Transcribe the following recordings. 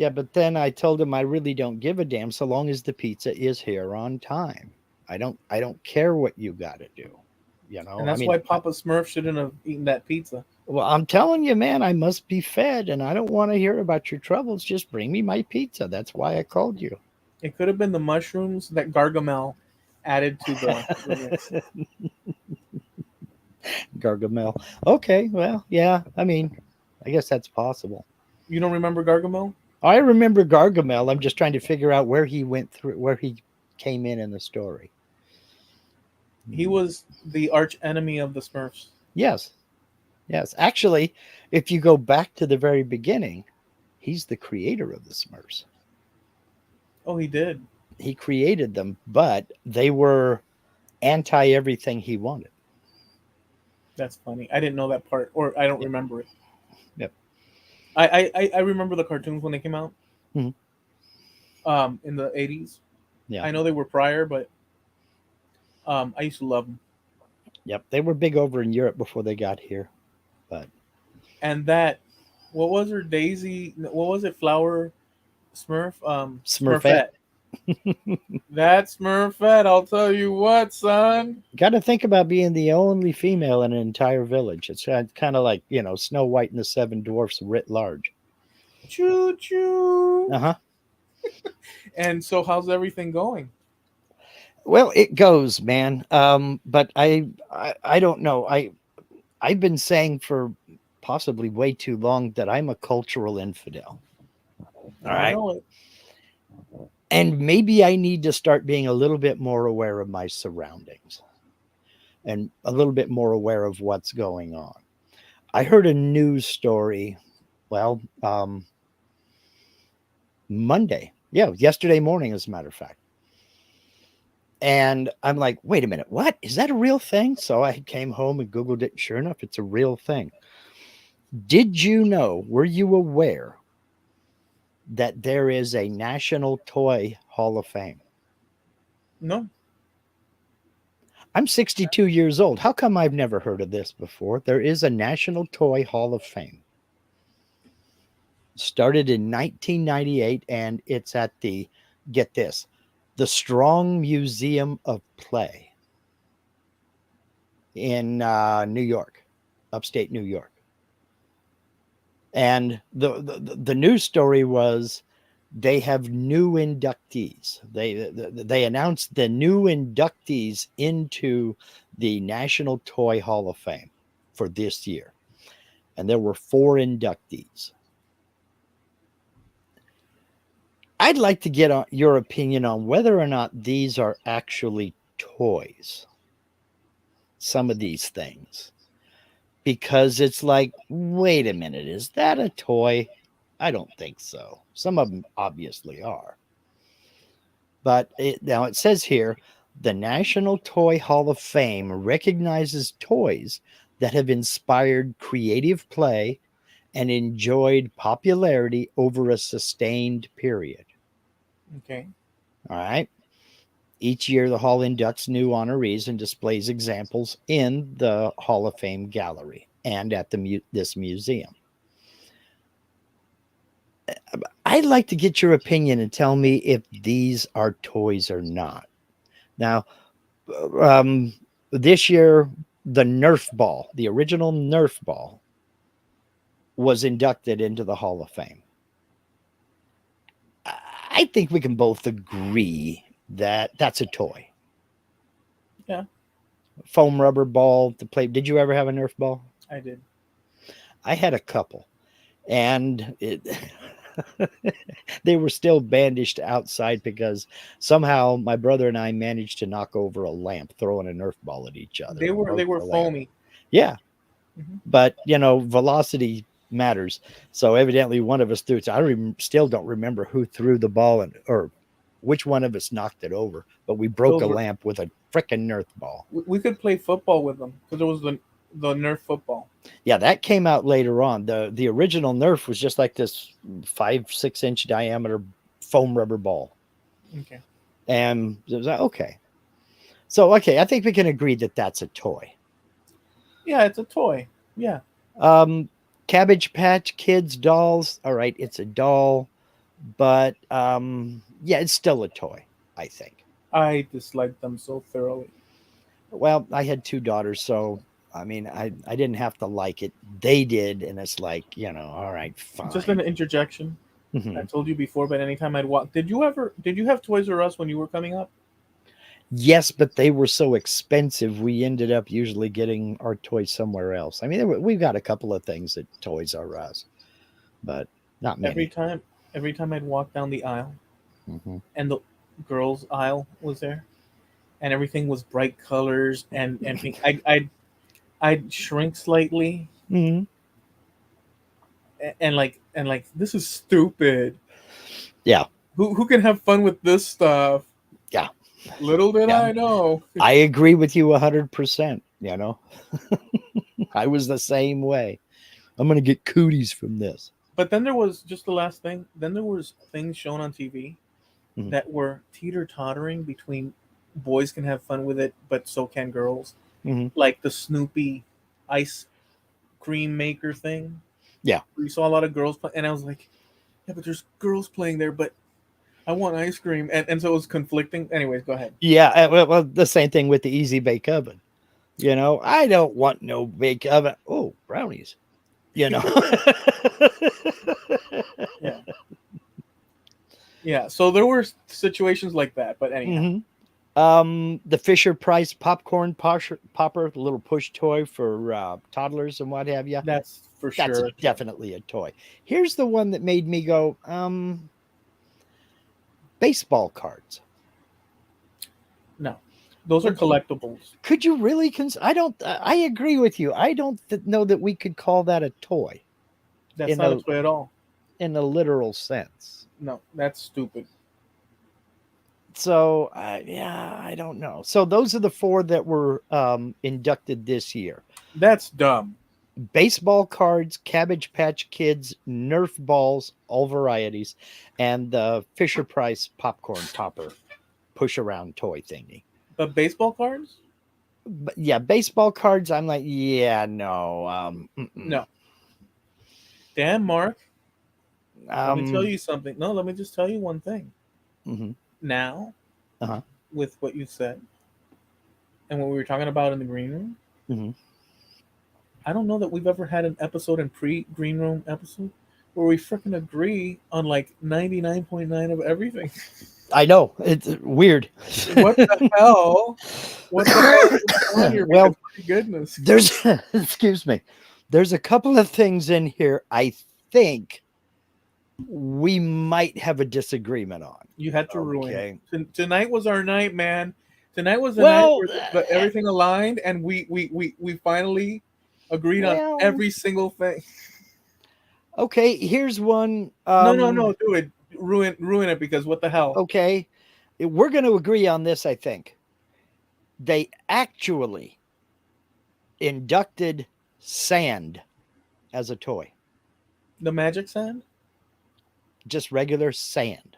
Yeah, but then I told him I really don't give a damn so long as the pizza is here on time. I don't care what you got to do. You And know, I that's mean, why Papa Smurf shouldn't have eaten that pizza. well, I'm telling you, man, I must be fed, and I don't want to hear about your troubles. Just bring me my pizza. That's why I called you. It could have been the mushrooms that Gargamel added to the mix. Gargamel. Okay, well, yeah. I mean, I guess that's possible. You don't remember Gargamel? I remember Gargamel. I'm just trying to figure out where he went through, where he came in the story. He Hmm. was the arch enemy of the Smurfs. Yes, yes. Actually, if you go back to the very beginning, he's the creator of the Smurfs. Oh, he did. He created them, but they were anti everything he wanted. That's funny. I didn't know that part, or I don't Yep. remember it. Yep. I remember the cartoons when they came out. Mhm. In the '80s. Yeah. I know they were prior, but I used to love them. Yep. They were big over in Europe before they got here, but And that, what was her Daisy? What was it? Flower Smurf. Smurfette. Smurfette. That Smurfette. I'll tell you what, son. Got to think about being the only female in an entire village. It's kind of like, Snow White and the Seven Dwarfs writ large. Choo choo. Uh huh. And so, how's everything going? Well, it goes, man. But I don't know. I've been saying for possibly way too long that I'm a cultural infidel. All I right. know it. And maybe I need to start being a little bit more aware of my surroundings and a little bit more aware of what's going on. I heard a news story, well, Monday. Yeah, yesterday morning, as a matter of fact. And I'm like, wait a minute, what? Is that a real thing? So I came home and Googled it. Sure enough, it's a real thing. Did you know, were you aware that there is a National Toy Hall of Fame? No, I'm 62 years old. How come I've never heard of this before? There is a National Toy Hall of Fame. Started in 1998, and it's at get this, the Strong Museum of Play in New York, upstate New York. And the news story was they have new inductees. They announced the new inductees into the National Toy Hall of Fame for this year, and there were four inductees. I'd like to get your opinion on whether or not these are actually toys. Some of these things, because it's like, wait a minute, is that a toy? I don't think so. Some of them obviously are. But now it says here the National Toy Hall of Fame recognizes toys that have inspired creative play and enjoyed popularity over a sustained period. okay. All right. Each year, the Hall inducts new honorees and displays examples in the Hall of Fame gallery and at this museum. I'd like to get your opinion and tell me if these are toys or not. Now, um, this year, the Nerf ball, the original Nerf ball, was inducted into the Hall of Fame. I think we can both agree that that's a toy. Yeah, Foam rubber ball to play. Did you ever have a Nerf ball? I did. I had a couple, and they were still bandaged outside because somehow my brother and I managed to knock over a lamp throwing a Nerf ball at each other and They broke were the lamp. foamy. Yeah, Hmm. but velocity matters. So evidently, one of us threw it. Still don't remember who threw the ball or which one of us knocked it over, but we broke a Those were. lamp with a frickin' Nerf ball. We could play football with them because there was the Nerf football. Yeah, that came out later on. The original Nerf was just like this 5-6 inch diameter foam rubber ball, Okay. and it was like, okay. So okay, I think we can agree that that's a toy. Yeah, it's a toy. Yeah. Um, Cabbage Patch Kids dolls. All right, it's a doll. but yeah, it's still a toy, I think. I dislike them so thoroughly. Well, I had two daughters, so I mean, I didn't have to like it. They did, and it's like, all right, Just an fine. interjection. I Hmm. told you before, but anytime I'd walk, did you have Toys R Us when you were coming up? Yes, but they were so expensive. We ended up usually getting our toys somewhere else. I mean, we've got a couple of things at Toys R Us, but not Every many. time, every time I'd walk down the aisle, Hmm. and the girls' aisle was there, and everything was bright colors and pink. I'd shrink slightly Hmm. and like this is stupid. Yeah, Who can have fun with this stuff? yeah, Little did yeah. I know. I agree with you 100%. I was the same way. I'm gonna get cooties from this. But then there was just the last thing. Then there was things shown on TV Hmm. that were teeter tottering between boys can have fun with it, but so can girls. Hmm. Like the Snoopy ice cream maker thing. Yeah, We saw a lot of girls play, and I was like, yeah, but there's girls playing there, but I want ice cream, and so it was conflicting. Anyways, go ahead. yeah. Well, the same thing with the easy bake oven. I don't want no bake oven. Oh, brownies. You know. Yeah, yeah. So there were situations like that, but anyhow, Hmm. The Fisher Price popcorn popper, the little push toy for toddlers and what have you. that's for That's sure a toy. definitely a toy. Here's the one that made me go, baseball cards. No, those are Would collectibles. Could you really I don't I agree with you. I don't know that we could call that a toy That's in not a a toy at all. literal sense. No, that's stupid. So, yeah, I don't know. So those are the four that were inducted this year: That's dumb. baseball cards, Cabbage Patch Kids, Nerf balls, all varieties, and the Fisher Price popcorn popper push around toy thingy. But baseball cards? But yeah, baseball cards. I'm like, yeah, no. Mm-mm. No. Damn, Mark. Let me tell Um. you something. No, let me just tell you one thing. Hmm. Now, Uh-huh. with what you said and what we were talking about in the green room, Hmm. I don't know that we've ever had an episode in pre green room episode where we freaking agree on like 99.9 of everything. I know it's weird. What the hell? What the hell is going on here? Because Well, my goodness, there's excuse me. There's a couple of things in here I think we might have a disagreement on. you had to ruin it. Okay. Tonight was our night, man. Tonight was the night Well, where everything aligned, and we finally agreed on well, every single thing. okay, here's one. No, no, no, do it. Ruin it because what the hell? Okay. We're going to agree on this, I think. They actually inducted sand as a toy, The magic sand? just regular sand,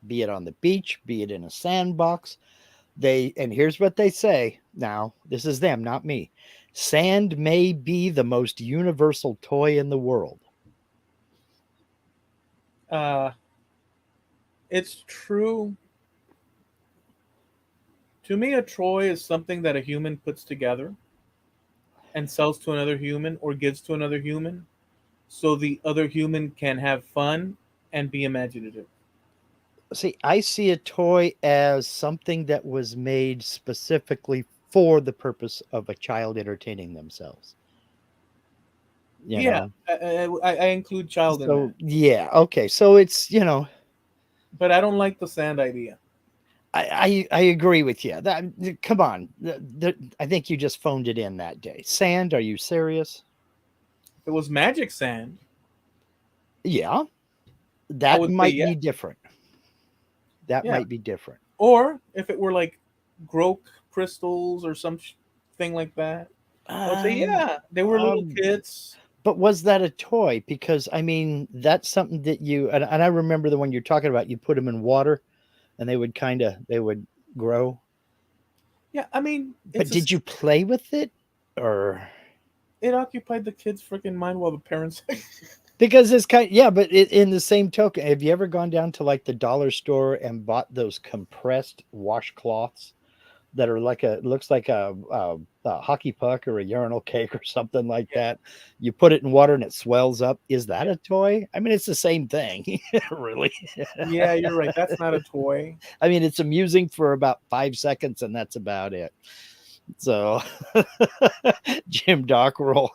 be it on the beach, be it in a sandbox. And here's what they say now, this is them, not me. Sand may be the most universal toy in the world. Uh, it's true. To me, a toy is something that a human puts together and sells to another human or gives to another human, so the other human can have fun and be imaginative. See, I see a toy as something that was made specifically for the purpose of a child entertaining themselves. You Yeah, know, I include child in that, so yeah, okay. So it's. but I don't like the sand idea. I agree with you. Come on, I think you just phoned it in that day. Sand? Are you serious? If it was magic sand, Yeah, I that would say might yeah, be different. That yeah. might be different. Or if it were like Grok crystals or thing like that, I would say Um, yeah, they were little um, kits. but was that a toy? Because I mean, that's something that and I remember the one you're talking about. You put them in water, and they would grow. Yeah, I mean, But did you play with it, or it occupied the kid's freaking mind while the parents. Because it's kind, yeah, but in the same token, have you ever gone down to like the dollar store and bought those compressed washcloths that are like a looks like a hockey puck or a urinal cake or something like Yeah, that? You put it in water and it swells up. Is that yeah, a toy? I mean, it's the same thing, really. yeah. You're right. That's not a toy. I mean, it's amusing for about 5 seconds, and that's about it. So, Jim Dockrell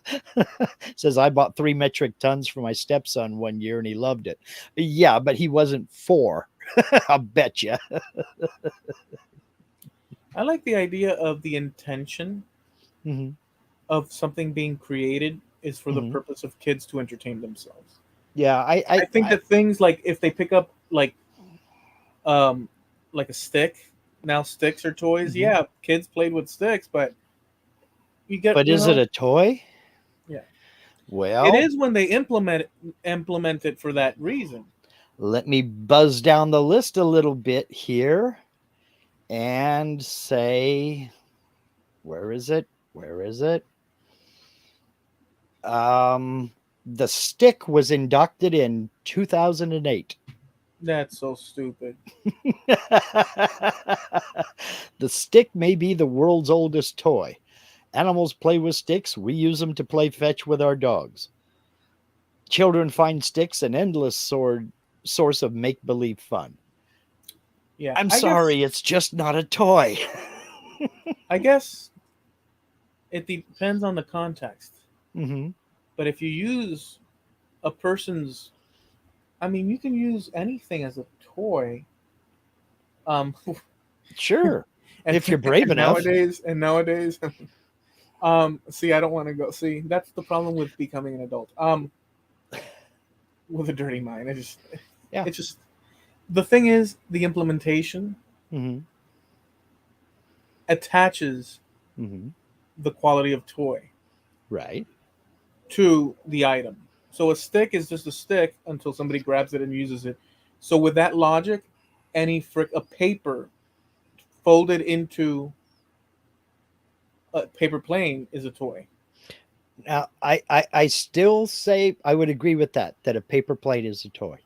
says, I bought 3 metric tons for my stepson one year and he loved it. Yeah, but he wasn't four. I'll bet you. I like the idea of the intention Hmm. of something being created is for the Hmm. purpose of kids to entertain themselves. Yeah, I think that things like if they pick up um like a stick, now sticks are toys. mhm. Yeah, kids played with sticks, but you get But is it a toy? yeah. It Well, is when they implement it for that reason. let me buzz down the list a little bit here and say, where is it? Where is it? Um, the stick was inducted in 2008. That's so stupid. The stick may be the world's oldest toy. Animals play with sticks. We use them to play fetch with our dogs. Children find sticks an endless source of make believe fun. Yeah, I'm sorry, it's just not a toy. I guess it depends on the context. Hmm. But if you use a person's, I mean, you can use anything as a toy. Um, Sure, and if you're brave enough. nowadays, see, I don't want to go. See, that's the problem with becoming an adult. With a dirty mind, Yeah. it's just the thing is the implementation Hmm. attaches Hmm. the quality of toy Right. to the item. So a stick is just a stick until somebody grabs it and uses it. So with that logic, a paper folded into a paper plane is a toy. Now, I still say I would agree with that, that a paper plate is a toy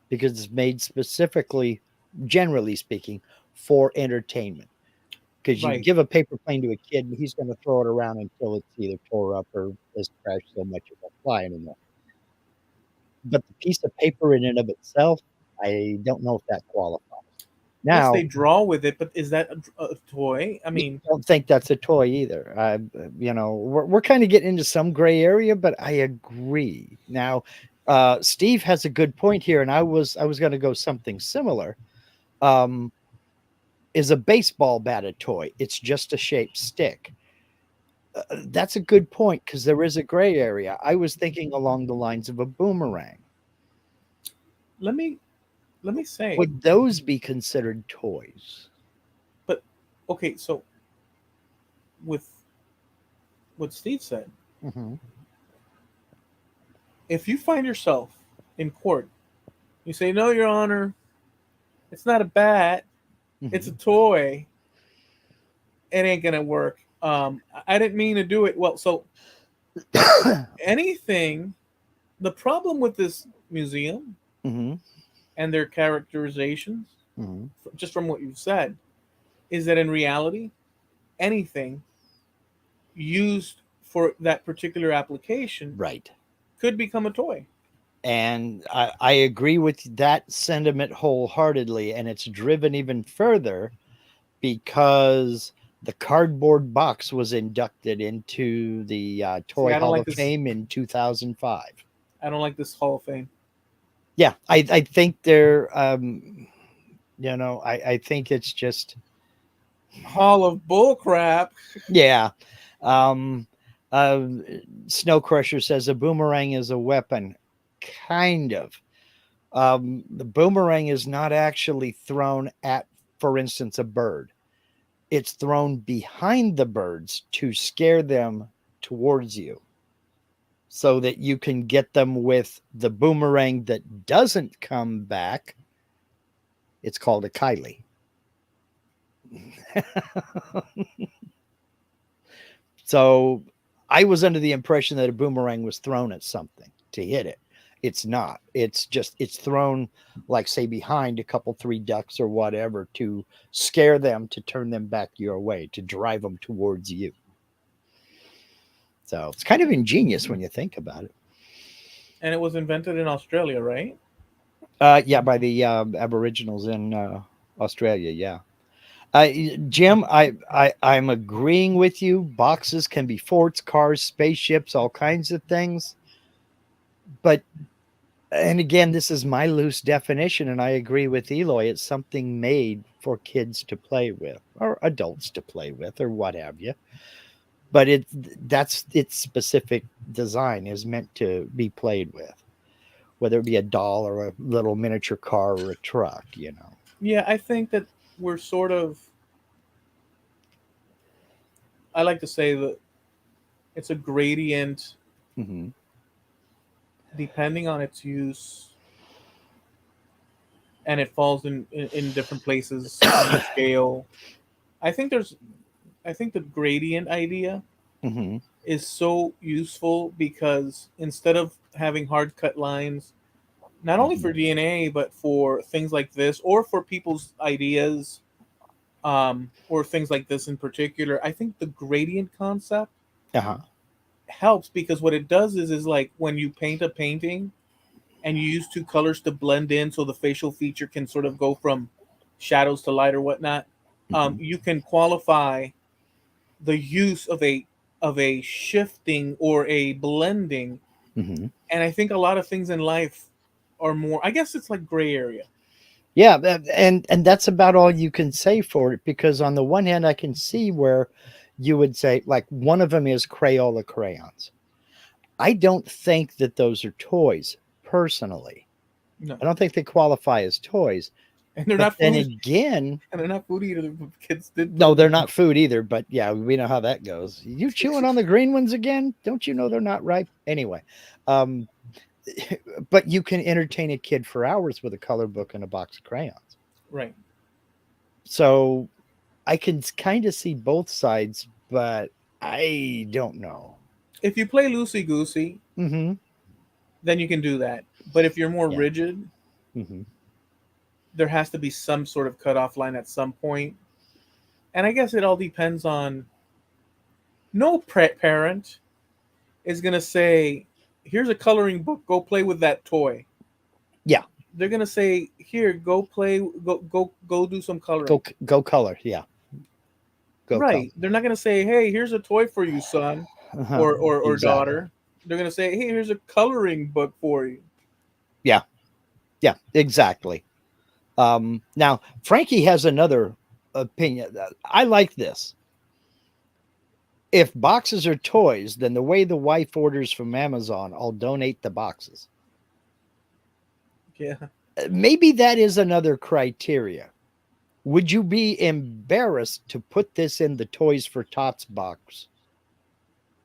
because it's made specifically, generally speaking, for entertainment. Because you Right. give a paper plane to a kid and he's going to throw it around until it's either tore up or is crashed so much it won't fly anymore. But the piece of paper in and of itself, I don't know if that qualifies. Yes, they Now, draw with it, but is that a toy? I yeah, mean, I don't think that's a toy either. We're kind of getting into some gray area, but I agree. Now, Steve has a good point here, and I was going to go something similar. Um, is a baseball bat a toy? It's just a shaped stick. That's a good point because there is a gray area. I was thinking along the lines of a boomerang. let me let me say, Would those be considered toys? but okay, so with what Steve said, Hmm. if you find yourself in court, you say, "No, Your Honor, it's not a bat, it's a Hmm. toy." It ain't gonna work. I didn't mean to do it. Well, so anything. The problem with this museum Hmm. and their characterizations, Hmm. just from what you've said, is that in reality, anything used for that particular application Right. could become a toy. And I agree with that sentiment wholeheartedly. And it's driven even further because the cardboard box was inducted into the See, Toy Hall of Fame in 2005. I don't like this Hall of Fame. Yeah, I think they're, I think it's just, Hall of bull crap. yeah. Um, uh, Snow Crusher says a boomerang is a weapon. Kind of. The boomerang is not actually thrown at, for instance, a bird. It's thrown behind the birds to scare them towards you so that you can get them with the boomerang that doesn't come back. It's called a Kylie. So I was under the impression that a boomerang was thrown at something. to hit it. It's not. It's just it's thrown like say behind a couple three ducks or whatever to scare them to turn them back your way to drive them towards you. So it's kind of ingenious when you think about it. And it was invented in Australia, right? Yeah, by the Aboriginals in Australia. Yeah. Jim, I'm agreeing with you. Boxes can be forts, cars, spaceships, all kinds of things. But and again, this is my loose definition, and I agree with Eloy. It's something made for kids to play with, or adults to play with, or what have you. But that's its specific design is meant to be played with, whether it be a doll or a little miniature car or a truck. Yeah, I think that we're sort of. I like to say that it's a gradient Hmm. depending on its use, and it falls in different places on the scale. I think there's. I think the gradient idea Hmm. is so useful because instead of having hard cut lines, not only Hmm. for DNA but for things like this or for people's ideas, or things like this in particular, I think the gradient concept Uh-huh. helps because what it does is like when you paint a painting and you use two colors to blend in so the facial feature can sort of go from shadows to light or whatnot. Hmm. You can qualify the use of a shifting or a blending. Hmm. And I think a lot of things in life are more, I guess it's like gray area. Yeah, and that's about all you can say for it because on the one hand, I can see where you would say like one of them is Crayola crayons. I don't think that those are toys personally. No. I don't think they qualify as toys. And they're But not then food, again, and they're not food either. The kids did put no, them in they're not food either. But yeah, we know how that goes. You chewing on the green ones again? Don't you know they're not ripe? Anyway, um, but you can entertain a kid for hours with a color book and a box of crayons. right. So I can kind of see both sides, but I don't know. If you play loosey goosey, Mm-hmm. then you can do that. But if you're more Yeah. rigid, Mm-hmm. there has to be some sort of cutoff line at some point. And I guess it all depends on no parent is going to say, here's a coloring book, go play with that toy. Yeah. They're going to say, here, go play, go do some coloring. Go color. Yeah. Go color. Right. They're not going to say, hey, here's a toy for you, son Uh-huh. or Exactly. daughter. They're going to say, hey, here's a coloring book for you. Yeah. Yeah. Exactly. Now Frankie has another opinion. I like this. If boxes are toys, then the way the wife orders from Amazon, I'll donate the boxes. Yeah. Maybe that is another criteria. Would you be embarrassed to put this in the Toys for Tots box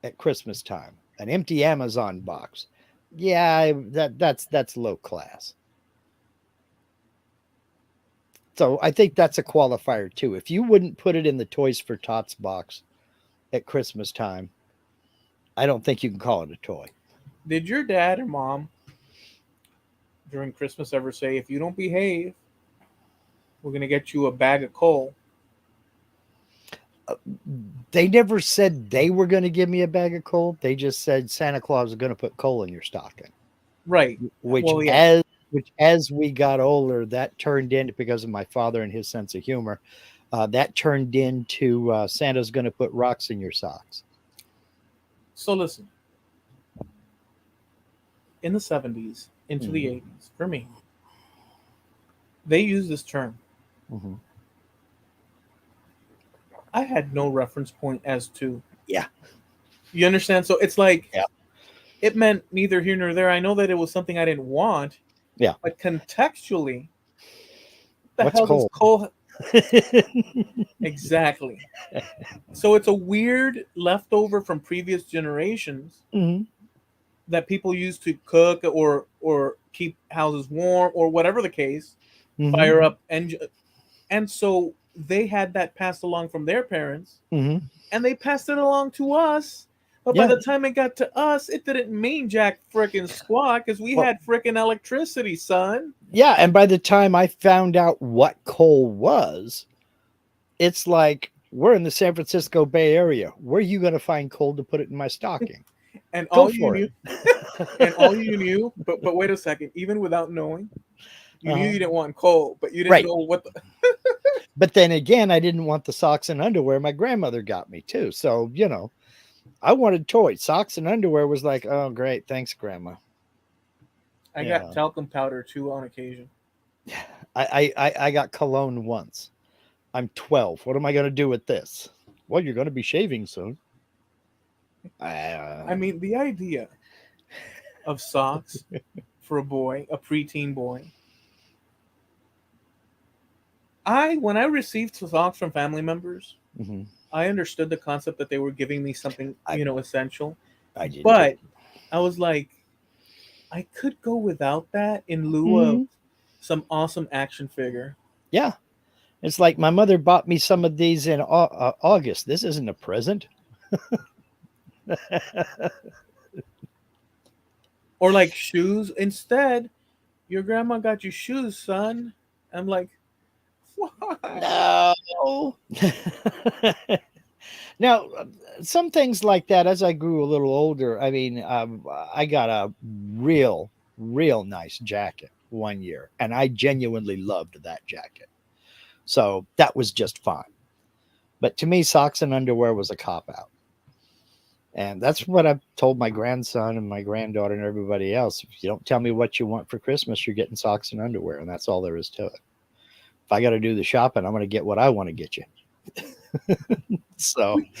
at Christmas time? An empty Amazon box. Yeah, that's low class. So I think that's a qualifier too. If you wouldn't put it in the Toys for Tots box at Christmas time, I don't think you can call it a toy. Did your dad or mom during Christmas ever say, if you don't behave, we're going to get you a bag of coal? Uh, They never said they were going to give me a bag of coal. They just said Santa Claus is going to put coal in your stocking. Right. Which Well, yeah. as we got older, that turned into because of my father and his sense of humor. That turned into Santa's going to put rocks in your socks. So listen, in the 70s into the Mm-hmm. 80s, for me, they used this term. Mm-hmm. I had no reference point as to, Yeah, you understand? So it's like, yeah, it meant neither here nor there. I know that it was something I didn't want, yeah. but contextually, what the What's hell does coal? coal exactly? So it's a weird leftover from previous generations Mm-hmm. that people use to cook or keep houses warm or whatever the case, Mm-hmm. fire up and so they had that passed along from their parents Mm-hmm. and they passed it along to us But by Yeah. the time it got to us, it didn't mean jack frickin' squat because we Well, had frickin' electricity, son. yeah. And by the time I found out what coal was, it's like we're in the San Francisco Bay Area. Where are you going to find coal to put it in my stocking? And Go all you for knew, it. and all you knew, but wait a second, even without knowing, you knew Uh-huh. you didn't want coal, but you didn't Right. know what the, But then again, I didn't want the socks and underwear my grandmother got me too. So, I wanted toys. Socks and underwear was like, oh, great. Thanks, Grandma. I got Yeah. talcum powder too on occasion. I got cologne once. I'm 12. What am I going to do with this? Well, you're going to be shaving soon. I Uh, mean, the idea of socks for a boy, a preteen boy. When I received socks from family members, mhm. I understood the concept that they were giving me something, I, essential. I did too. But I was like, I could go without that in lieu of Mhm. some awesome action figure. Yeah. It's like my mother bought me some of these in August. This isn't a present. Or like shoes. Instead, your grandma got you shoes, son. I'm like, why? No. Now, some things like that, as I grew a little older, I mean, I got a real, real nice jacket one year, and I genuinely loved that jacket. So that was just fine. But to me, socks and underwear was a cop out. And that's what I've told my grandson and my granddaughter and everybody else. If you don't tell me what you want for Christmas, you're getting socks and underwear. And that's all there is to it. If I got to do the shopping, I'm going to get what I want to get you. So, we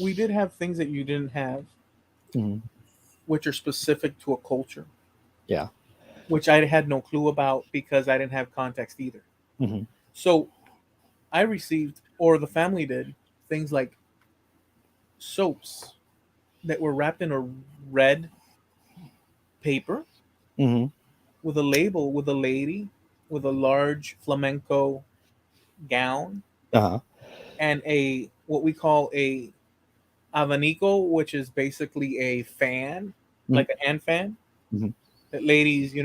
we did have things that you didn't have, mhm, which are specific to a culture, yeah. which I had no clue about because I didn't have context either. Hmm. So I received, or the family did, things like soaps that were wrapped in a red paper Hmm. with a label with a lady with a large flamenco gown Uh-huh. and a what we call a abanico, which is basically a fan, like a hand fan Hmm. that ladies,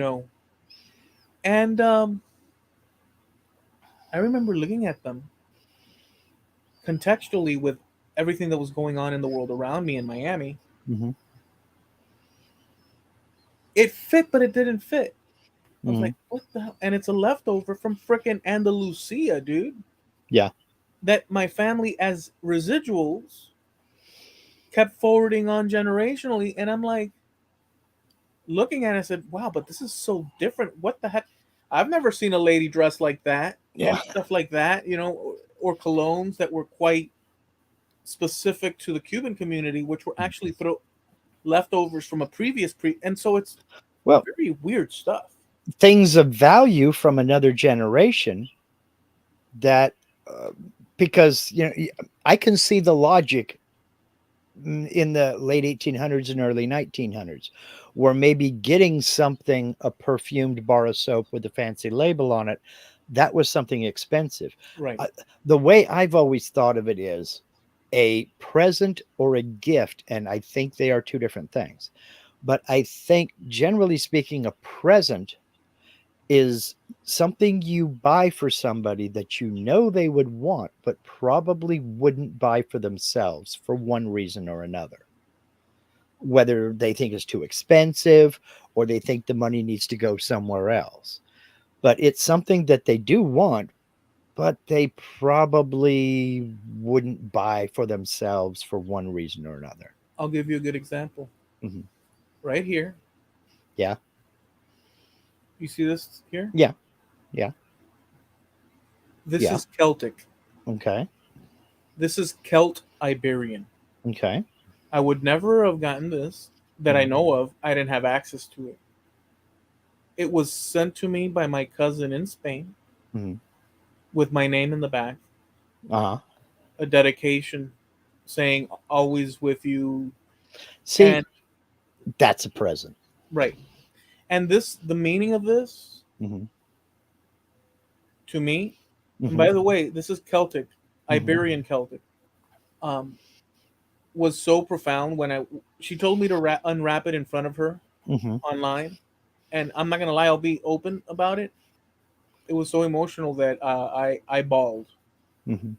And I remember looking at them contextually with everything that was going on in the world around me in Miami. Hmm. It fit, but it didn't fit. I was Hmm. like, what the hell? And it's a leftover from frickin' Andalusia, dude. Yeah. That my family, as residuals, kept forwarding on generationally. And I'm like, looking at it, I said, wow, but this is so different. What the heck? I've never seen a lady dressed like that Yeah. and stuff like that, or colognes that were quite specific to the Cuban community, which were actually leftovers from a previous and so it's Well, very weird stuff. things of value from another generation that, uh, because, I can see the logic in the late 1800s and early 1900s, where maybe getting something, a perfumed bar of soap with a fancy label on it, that was something expensive. Right. Uh, the way I've always thought of it is a present or a gift, and I think they are two different things. But I think, generally speaking, a present is something you buy for somebody that you know they would want, but probably wouldn't buy for themselves for one reason or another, whether they think it's too expensive or they think the money needs to go somewhere else. But it's something that they do want, but they probably wouldn't buy for themselves for one reason or another. I'll give you a good example. Hmm. Right here. Yeah. You see this here? Yeah. Yeah. This Yeah. is Celtic. Okay. This is Celt Iberian. Okay. I would never have gotten this that I Hmm. know of. I didn't have access to it. It was sent to me by my cousin in Spain Hmm. with my name in the back, Uh-huh. a dedication saying always with you. See, And that's a present. right. And the meaning of this Hmm. to me, and Hmm. by the way, this is Celtic, Hmm. Iberian Celtic. Um, was so profound when she told me to unwrap it in front of her Mm-hmm. online, and I'm not gonna lie, I'll be open about it. It was so emotional that I bawled Mm-hmm.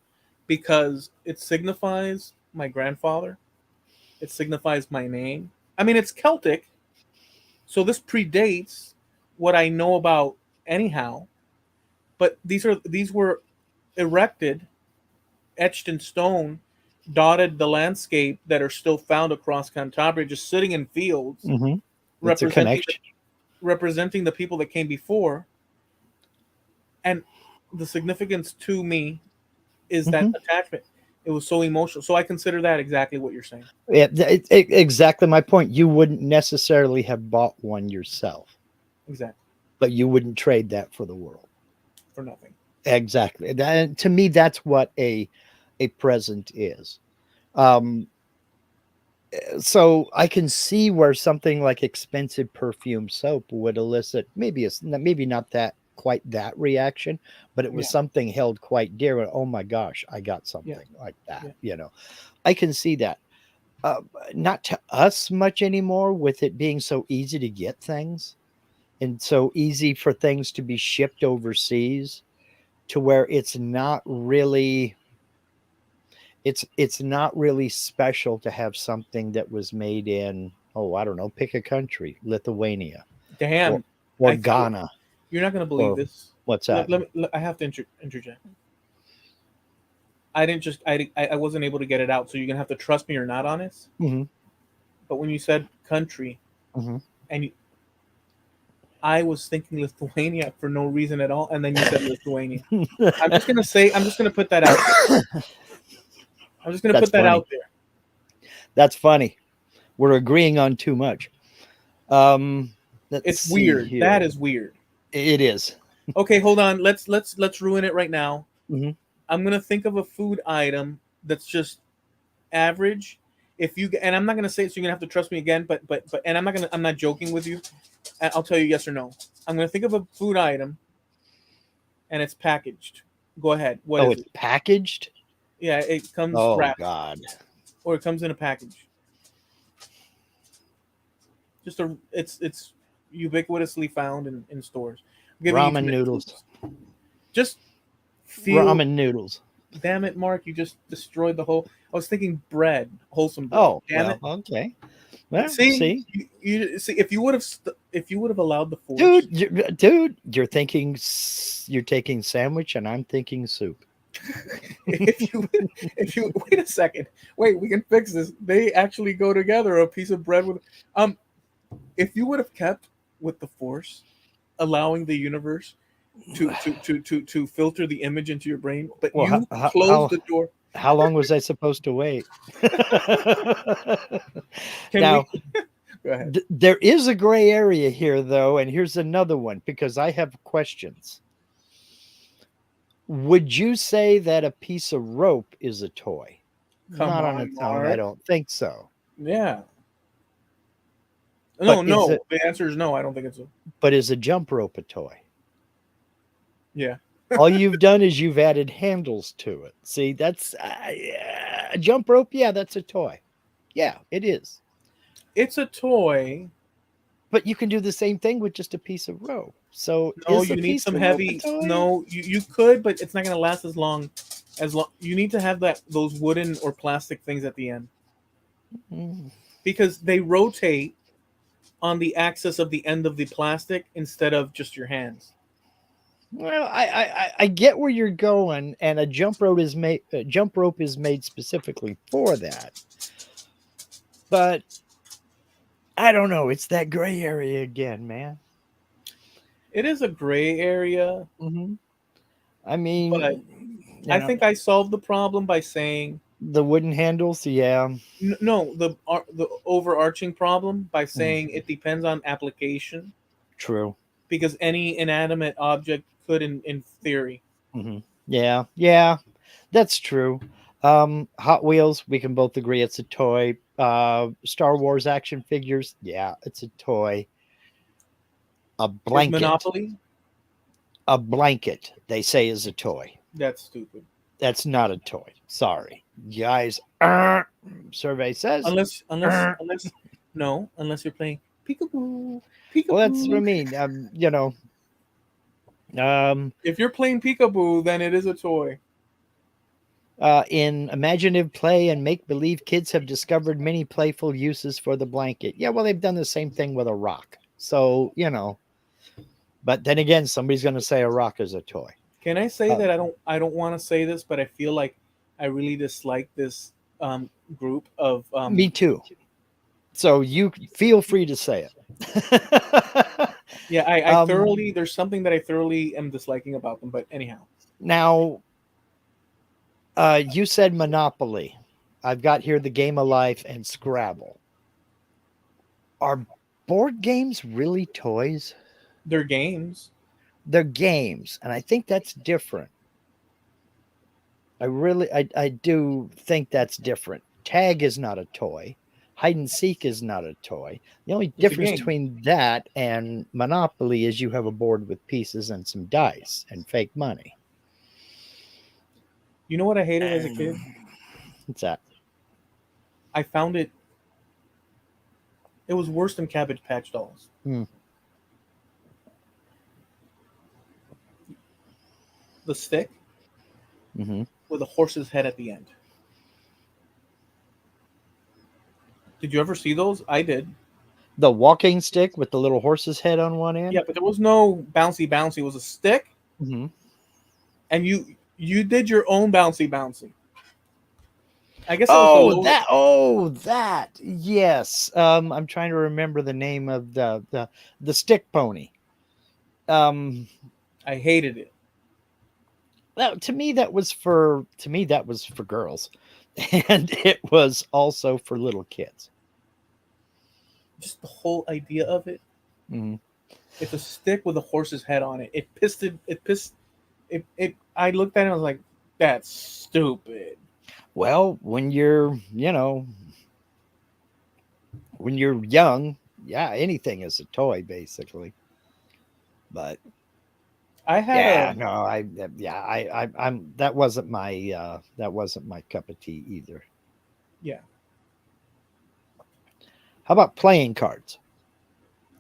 because it signifies my grandfather. It signifies my name. I mean, it's Celtic, so this predates what I know about anyhow. But these were erected, etched in stone, dotted the landscape that are still found across Cantabria, just sitting in fields, Mm-hmm. It's a representing connection. representing the people that came before. And the significance to me is that Mm-hmm. attachment. It was so emotional. So I consider that exactly what you're saying. Yeah, exactly my point. You wouldn't necessarily have bought one yourself, Exactly. but you wouldn't trade that for the world. For nothing. Exactly. To me, that's what a present is. Um, so I can see where something like expensive perfume soap would elicit maybe not that quite that reaction, but it was Yeah. something held quite dear. Oh my gosh, I got Yeah. something like that. Yeah. I can see that. Uh, Not to us much anymore, with it being so easy to get things and so easy for things to be shipped overseas, to where it's not really special to have something that was made in, oh, I don't know, pick a country, Lithuania or Damn. or I feel Ghana you're not gonna believe or this. what's that? I have to interject. I didn't just I wasn't able to get it out, so you're gonna have to trust me or not on this. Hmm. But when you said country, Hmm. and I was thinking Lithuania for no reason at all, and then you said Lithuania. I'm just gonna put that out there. I'm just gonna That's put that funny. out there. That's funny. We're agreeing on too much. Um, let's It's see weird. That here. is weird. It is. Okay, hold on. Let's ruin it right now. Mhm. I'm gonna think of a food item that's just average. If you and I'm not gonna say it, so you're gonna have to trust me again. But and I'm not joking with you. I'll tell you yes or no. I'm gonna think of a food item and it's packaged. Go ahead. What Oh, is it's it? packaged. Yeah, it comes Oh wrapped God. or it comes in a package. Just a it's ubiquitously found in stores. I'm giving you two Ramen minutes. noodles. Just feel. Ramen noodles. Damn it, Mark! You just destroyed the whole. I was thinking bread, wholesome bread. Oh Damn well. it! Okay. Well, See, see, you see if you would have if you would have allowed the dude, force. dude, you're thinking you're taking sandwich, and I'm thinking soup. if you if you wait a second, wait, we can fix this. They actually go together. A piece of bread with um. If you would have kept with the force, allowing the universe to filter the image into your brain, but Well, you closed the door. how long was I supposed to wait? Can we Now, go ahead? there is a gray area here, though, and here's another one because I have questions. Would you say that a piece of rope is a toy? Come Not on on, its own, I Mark. don't think so. Yeah. No, But is no. it? The answer is no. I don't think it's a. But is a jump rope a toy? Yeah. All you've done is you've added handles to it. See, that's a jump rope. Yeah, that's a toy. Yeah, it is. It's a toy. But you can do the same thing with just a piece of rope. So No, is a you need piece some of rope a heavy. toy? No, you could, but it's not gonna last as long. You need to have those wooden or plastic things at the end Mm. because they rotate on the axis of the end of the plastic instead of just your hands. Well, I get where you're going, and a jump rope is made specifically for that. But I don't know. It's that gray area again, man. It is a gray area, Hmm. I but mean, you I know, think I solved the problem by saying the wooden handles. Yeah. no. The overarching problem by Mhm. saying it depends on application True. because any inanimate object could, in theory. Hmm. Yeah. Yeah. That's true. Hot Wheels, we can both agree it's a toy. Star Wars action figures, yeah, it's a toy. A Is blanket, Monopoly? they say is a toy. That's stupid. That's not a toy. Sorry, guys. Uh, survey says. Unless unless Uh, unless no, unless you're playing peekaboo, well, that's what I peekaboo. mean. Um, If you're playing peekaboo, then it is a toy. in imaginative play and make believe, kids have discovered many playful uses for the blanket. Yeah, well, they've done the same thing with a rock. So, but then again, somebody's going to say a rock is a toy. Can I say Uh, that I don't want to say this, but I feel like I really dislike this um, group of Me too. So you feel free to say it. yeah, I um, thoroughly there's something that I thoroughly am disliking about them, but anyhow. now, you said Monopoly. I've got here the Game of Life and Scrabble. Are board games really toys? They're games. They're games, and I think that's different. I do think that's different. Tag is not a toy. Hide and seek is not a toy. The only It's a difference game. between that and Monopoly is you have a board with pieces and some dice and fake money. You know what I hated as a kid? What's that? I found it was worse than Cabbage Patch Dolls. Hmm. The stick Mm-hmm. with a horse's head at the end. Did you ever see those? I did. The walking stick with the little horse's head on one Yeah, end. but there was no bouncy bouncy. It was a stick, Mm-hmm. and you did your own bouncy bouncy. I guess it was the Oh, lower. that. Oh, that. Yes. I'm trying to remember the name of the stick pony. Um, I hated it. to me that was for girls, and it was also for little kids. Just the whole idea of it. Mhm. It's a stick with a horse's head on it. It pissed it. It pissed. It. I looked at it and I was like, "That's stupid." Well, when you're young, yeah, anything is a toy basically. But I had a yeah, no, I'm that wasn't my cup of tea either. yeah. How about playing cards?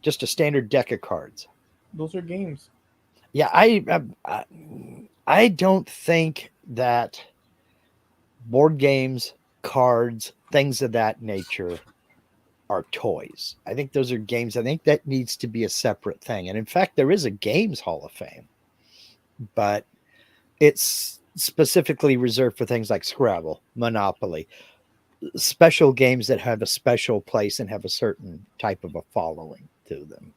Just a standard deck of cards. Those are games. Yeah, I don't think that board games, cards, things of that nature are toys. I think those are games. I think that needs to be a separate thing. And in fact, there is a Games Hall of Fame, but it's specifically reserved for things like Scrabble, Monopoly, special games that have a special place and have a certain type of a following to them.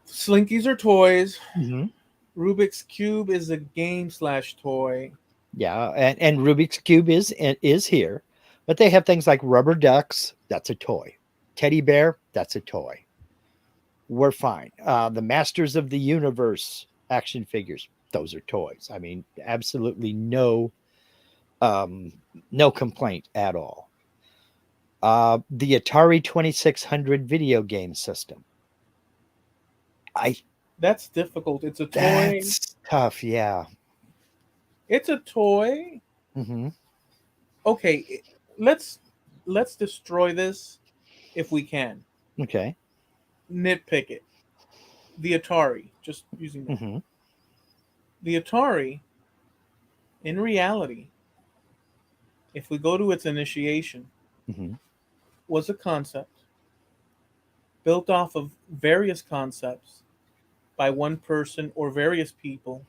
Slinkies are toys. Mm-hmm. Rubik's Cube is a game slash toy. Yeah, and Rubik's Cube is here, but they have things like rubber ducks. That's a toy. Teddy bear. That's a toy. We're fine. The Masters of the Universe action figures. Those are toys. I mean, absolutely um, no complaint at all. The Atari 2600 video game system. I That's difficult. It's a toy. That's tough. Yeah. It's a toy. Mm-hmm. Okay, let's let's destroy this if we can. Okay. Nitpick it. The Atari, just using that. Mm-hmm. The Atari, in reality, if we go to its initiation, Mm-hmm. was a concept built off of various concepts by one person or various people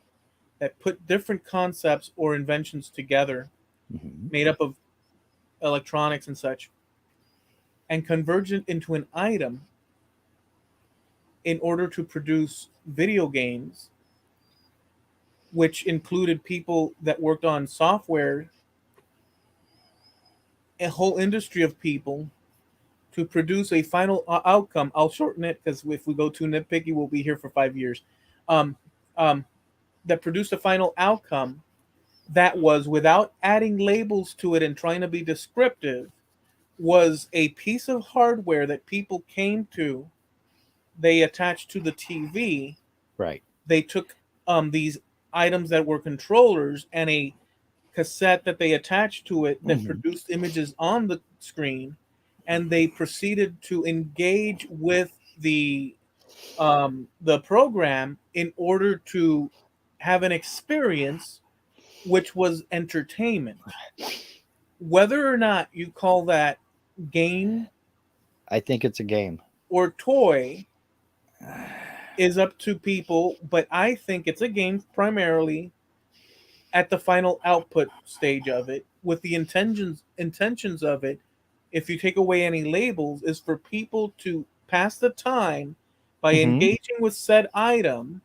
that put different concepts or inventions together, Mm-hmm. made up of electronics and such, and converged it into an item in order to produce video games, which included people that worked on software, a whole industry of people to produce a final outcome. I'll shorten it because if we go too nitpicky, we'll be here for 5 years. Um, um, that produced a final outcome that was, without adding labels to it and trying to be descriptive, was a piece of hardware that people came to. They attached to the TV. Right. They took these items that were controllers and a cassette that they attached to it that Mhm. produced images on the screen, and they proceeded to engage with the program in order to have an experience which was entertainment. Whether or not you call that game I think it's a game. or toy is up to people, but I think it's a game primarily at the final output stage of it, with the intentions of it, if you take away any labels, is for people to pass the time by Mhm. engaging with said item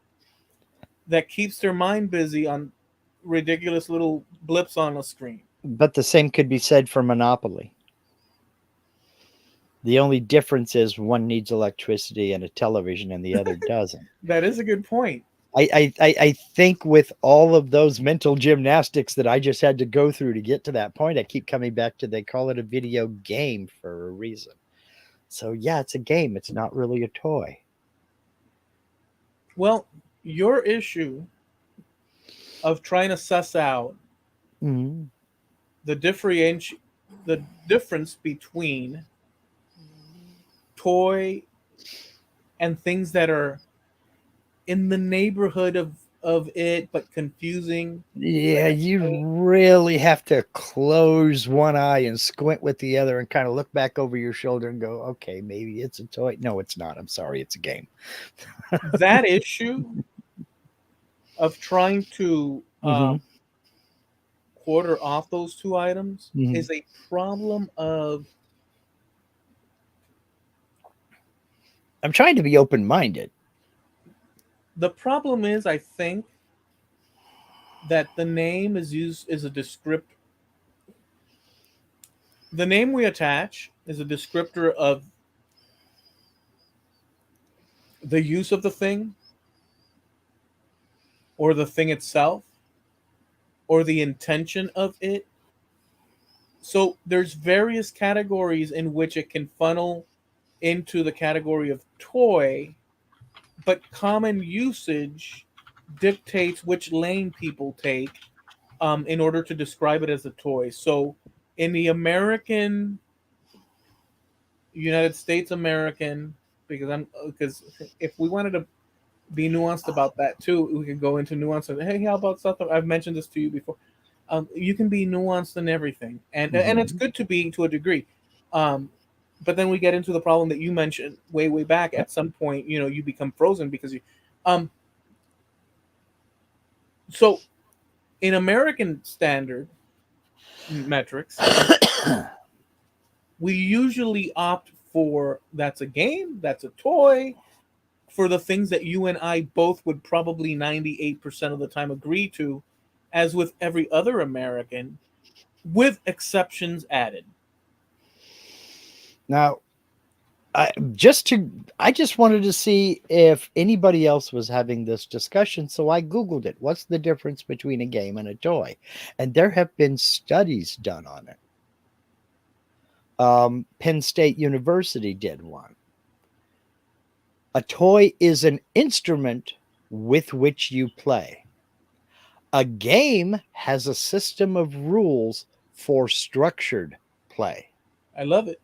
that keeps their mind busy on ridiculous little blips on a screen. But the same could be said for Monopoly. The only difference is one needs electricity and a television and the other doesn't. That is a good point. I think with all of those mental gymnastics that I just had to go through to get to that point, I keep coming back to they call it a video game for a reason. So yeah, it's a game. It's not really a toy. Well, your issue of trying to suss out Mhm. the differenti- the difference between toy and things that are in the neighborhood of it but confusing. Yeah, Like you I, really have to close one eye and squint with the other and kind of look back over your shoulder and go, okay, maybe it's a toy. No, it's not. I'm sorry, it's a game. that issue of trying to Hmm. quarter off those two items Hmm. is a problem of I'm trying to be open minded. the problem is I think that the name is used is a descript the name we attach is a descriptor of the use of the thing or the thing itself or the intention of it. So there's various categories in which it can funnel into the category of toy, but common usage dictates which lane people take in order to describe it as a toy. So in the United States American, because if we wanted to be nuanced about that too, we could go into nuance of, hey, how about stuff? I've mentioned this to you before. You can be nuanced in everything, and it's Hmm. good to be to a degree. Um, but then we get into the problem that you mentioned way back. At some point, you become frozen because you. Um, so in American standard metrics, we usually opt for that's a game, that's a toy, for the things that you and I both would probably 98% of the time agree to, as with every other American, with exceptions added. Now, I just wanted to see if anybody else was having this discussion, so I googled it. What's the difference between a game and a toy? And there have been studies done on it. Penn State University did one. A toy is an instrument with which you play. A game has a system of rules for structured play. I love it.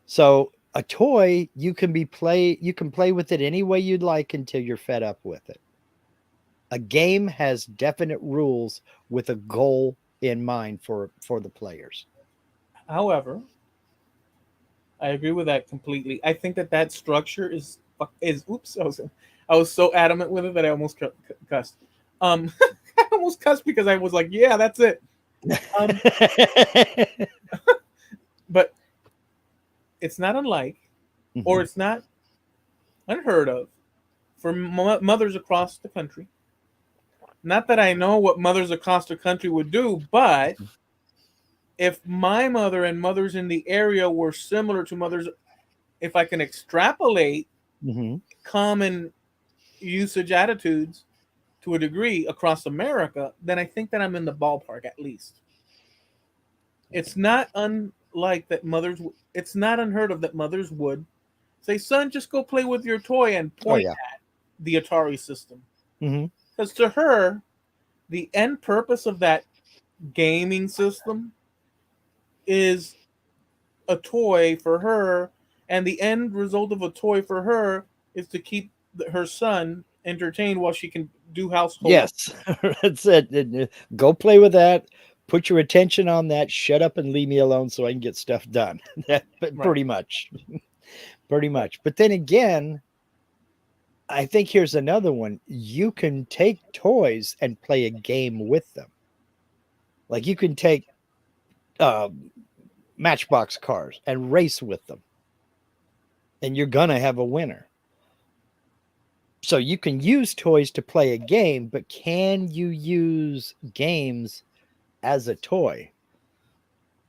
So a toy you can play with it any way you'd like until you're fed up with it. A game has definite rules with a goal in mind for the players. However, I agree with that completely. I think that structure is oops. I was so adamant with it that I almost cussed. I almost cussed because I was like, yeah, that's it. Um, but it's not unlike, or Mhm. it's not unheard of for mothers across the country. Not that I know what mothers across the country would do, but if my mother and mothers in the area were similar to mothers, if I can extrapolate Mhm. common usage attitudes to a degree across America, then I think that I'm in the ballpark at least. It's not unlike that it's not unheard of that mothers would say, son, just go play with your toy and Oh point yeah. at the Atari system. Mhm. Because to her, the end purpose of that gaming system is a toy for her, and the end result of a toy for her is to keep her son entertained while she can do household. Yes, that's it. Go play with that. Put your attention on that. Shut up and leave me alone so I can get stuff done. That Right, pretty much, pretty much. But then again, I think here's another one. You can take toys and play a game with them. Like you can take uh, Matchbox cars and race with them, and you're gonna have a winner. So you can use toys to play a game, but can you use games as a toy?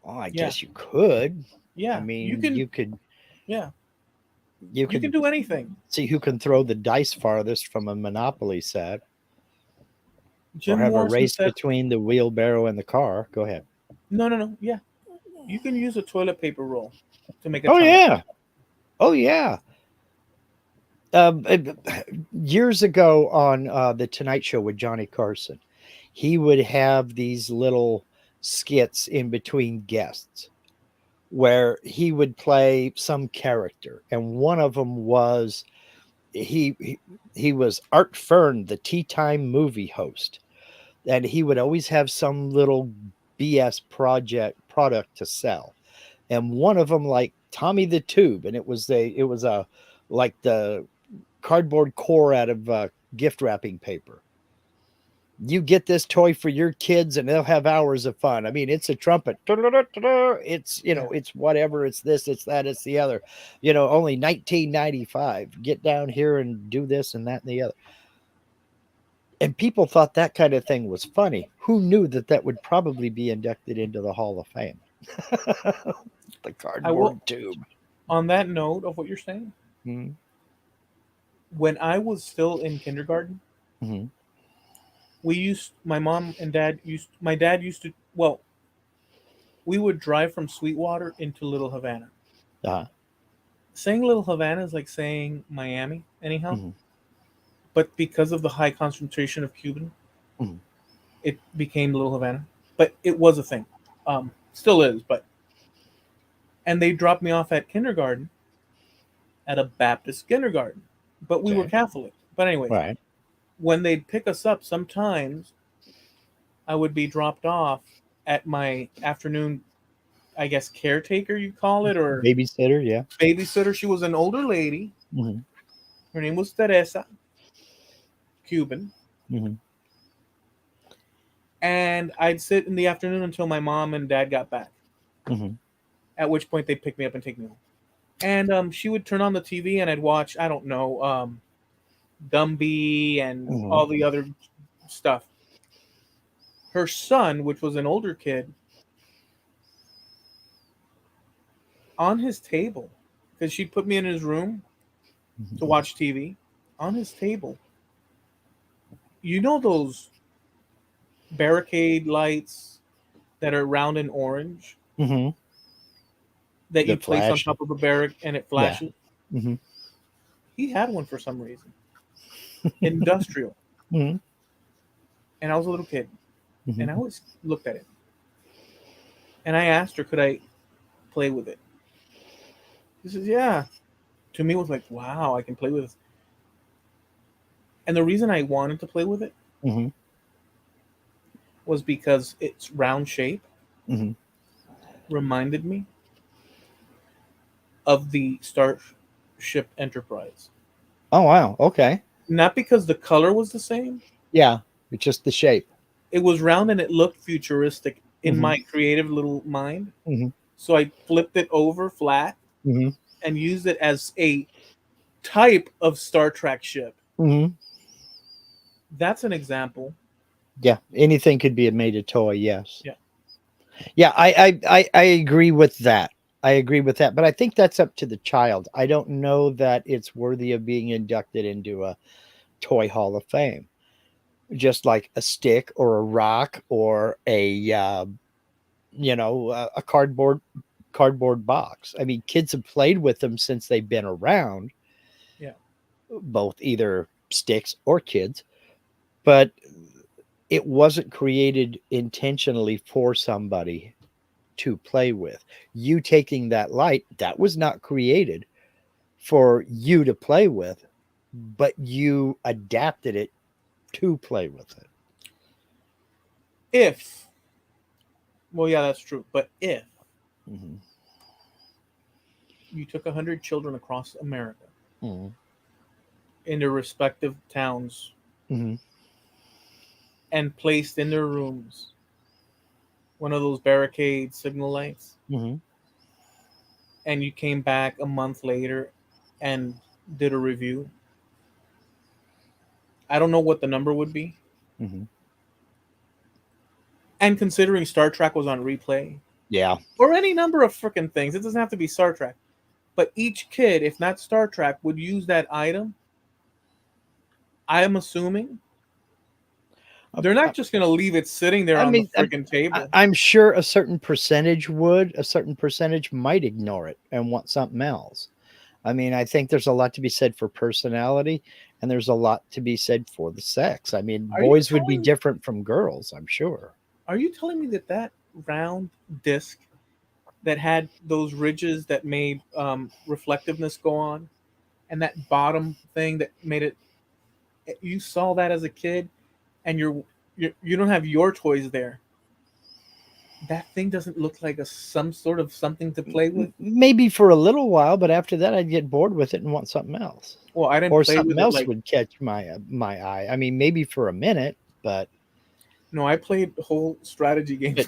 Oh, I yeah, guess you could. I yeah, you mean, can, yeah, you you can could do anything. see who can throw the dice farthest from a Monopoly set, or Jim have a Morrison race said, between the wheelbarrow and the car. Go ahead. no, no, no, yeah, you can use a toilet paper roll to make a Oh tunnel. yeah. Oh yeah. Um, uh, Years ago on the Tonight Show with Johnny Carson, he would have these little skits in between guests where he would play some character, and one of them was he he, he was Art Fern, the tea time movie host, and he would always have some little BS product to sell, and one of them like Tommy the Tube, and it was a like the cardboard core out of gift wrapping paper. You get this toy for your kids and they'll have hours of fun. I mean, it's a trumpet. It's, Yeah, it's whatever. It's this, it's that, it's the other. Only 1995. Get down here and do this and that and the other. And people thought that kind of thing was funny. Who knew that that would probably be inducted into the Hall of Fame? The I will. cardboard tube. On that note of what you're saying, Mm-hmm. when I was still in kindergarten, Mm-hmm. we used my mom and dad used my dad used to well, we would drive from Sweetwater into Little Havana. Uh-huh. Saying Little Havana is like saying Miami, anyhow. Mm-hmm. But because of the high concentration of Cuban, Mm-hmm. it became Little Havana. But it was a thing, still is. But and they dropped me off at kindergarten at a Baptist kindergarten, but we were Okay. Catholic. But anyways, Right. when they'd pick us up, sometimes I would be dropped off at my afternoon, I guess caretaker you call it, or Babysitter. Yeah. babysitter. She was an older lady. Mm-hmm. Her name was Teresa, Cuban. Mm-hmm. And I'd sit in the afternoon until my mom and dad got back. Mm-hmm. At which point they'd pick me up and take me home. And she would turn on the TV and I'd watch, I don't know, Gumby and Mm-hmm. all the other stuff. Her son, which was an older kid, on his table, because she'd put me in his room to watch TV, on his table, you know those barricade lights that are round and orange Mm-hmm. that The you place on flash. top of a barrack and it Yeah. flashes? Mm-hmm. He had one for some reason. Industrial. Mm-hmm. And I was a little kid. And I Mm-hmm. always looked at it. And I asked her, could I play with it? She says, yeah. To me, it was like, wow, I can play with this. And the reason I wanted to play with it Mm-hmm. was because its round shape Mm-hmm. reminded me of the Starship Enterprise. Oh wow. Okay. Not because the color was the same, Yeah. It's just the shape. it was round and it looked futuristic in Mm-hmm. my creative little mind. Mm-hmm. So I flipped it over flat Mm-hmm. and used it as a type of Star Trek ship. Mm-hmm. That's an example. Yeah. Anything could be made a toy. Yes. Yeah. Yeah. I agree with that. I agree with that. But I think that's up to the child. I don't know that it's worthy of being inducted into a toy hall of fame. Just like a stick or a rock or a cardboard box. I mean, kids have played with them since they've been around, Yeah. both either sticks or kids. But it wasn't created intentionally for somebody to play with. You taking that light, that was not created for you to play with, but you adapted it to play with it. If, well, yeah, that's true. But if Mm-hmm. you took 100 children across America Mm-hmm. in their respective towns Mm-hmm. and placed in their rooms one of those barricade signal lights, Mm-hmm. and you came back a month later and did a review, I don't know what the number would be. Mm-hmm. And considering Star Trek was on replay, Yeah. or any number of freaking things, it doesn't have to be Star Trek, but each kid, if not Star Trek, would use that item. I am assuming Uh, they're uh, not just going to leave it sitting there I on the mean, freaking table. I'm sure a certain percentage would, a certain percentage might ignore it and want something else. I mean, I think there's a lot to be said for personality, and there's a lot to be said for the sex. I mean, Are you boys would be telling different from girls, I'm sure. are you telling me that that round disc that had those ridges that made reflectiveness go on, and that bottom thing that made it, you saw that as a kid, and you don't have your toys there, that thing doesn't look like a some sort of something to play with? Maybe for a little while, but after that, I'd get bored with it and want something else, Well, I didn't or play something with it else like, would catch my eye. I mean, maybe for a minute, no, I played whole strategy games.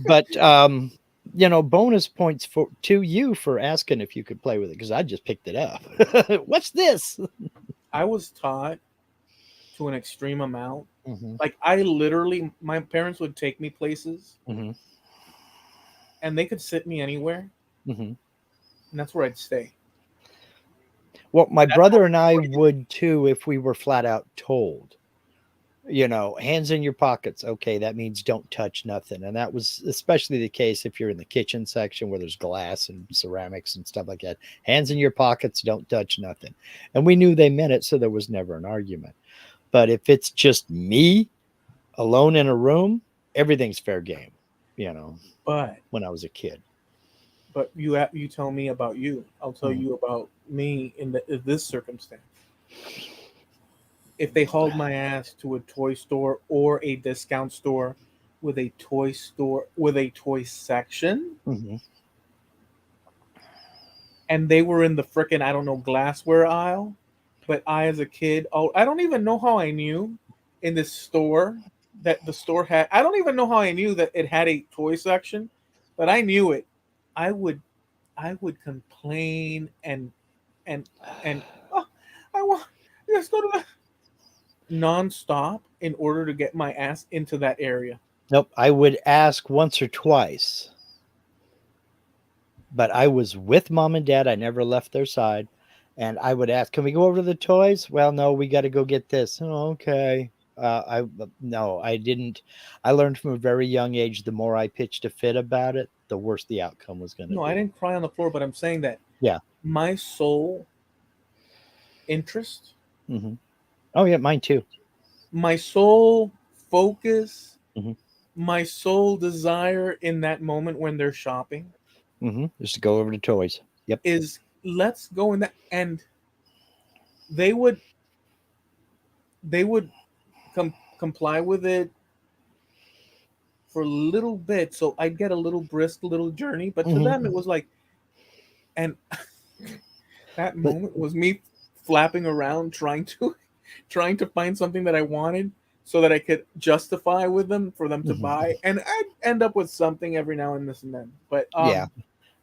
but but bonus points for to you for asking if you could play with it because I just picked it up. What's this? I was taught to an extreme amount. Hmm. Like, I literally, my parents would take me places, Hmm. and they could sit me anywhere, Hmm. and that's where I'd stay. Well, my That's how brother and I crazy. would too if we were flat out told. Hands in your pockets. Okay, that means don't touch nothing. And that was especially the case if you're in the kitchen section where there's glass and ceramics and stuff like that. Hands in your pockets, don't touch nothing. And we knew they meant it, so there was never an argument. But if it's just me alone in a room, everything's fair game, you know, But when I was a kid. you tell me about you. I'll tell Mhm. you about me in this circumstance. If they hauled my ass to a toy store or a discount store with a toy section, Mhm. and they were in the frickin', I don't know, glassware aisle, but I as a kid, oh, I don't even know how I knew in this store that the store had. I don't even know how I knew that it had a toy section, but I knew it. I would I would complain and and oh, I want, let's go to the nonstop in order to get my ass into that area. Nope, I would ask once or twice, but I was with mom and dad. I never left their side. And I would ask, "Can we go over to the toys?" "Well, no, we got to go get this." "Oh, okay." I No, I didn't. I learned from a very young age. The more I pitched a fit about it, the worse the outcome was going to No, I be. didn't cry on the floor, but I'm saying that Yeah. my sole interest, Hmm. Oh, yeah, mine too. my sole focus, Hmm. my sole desire in that moment when they're shopping Just to go over to toys. Yep. is, let's go in that. And they would they would comply with it for a little bit, so I'd get a little brisk little journey, but to them it Hmm. was like, and that But moment was me flapping around trying to trying to find something that I wanted so that I could justify with them for them to buy, mhm. and I'd end up with something every now and this and then. But Yeah.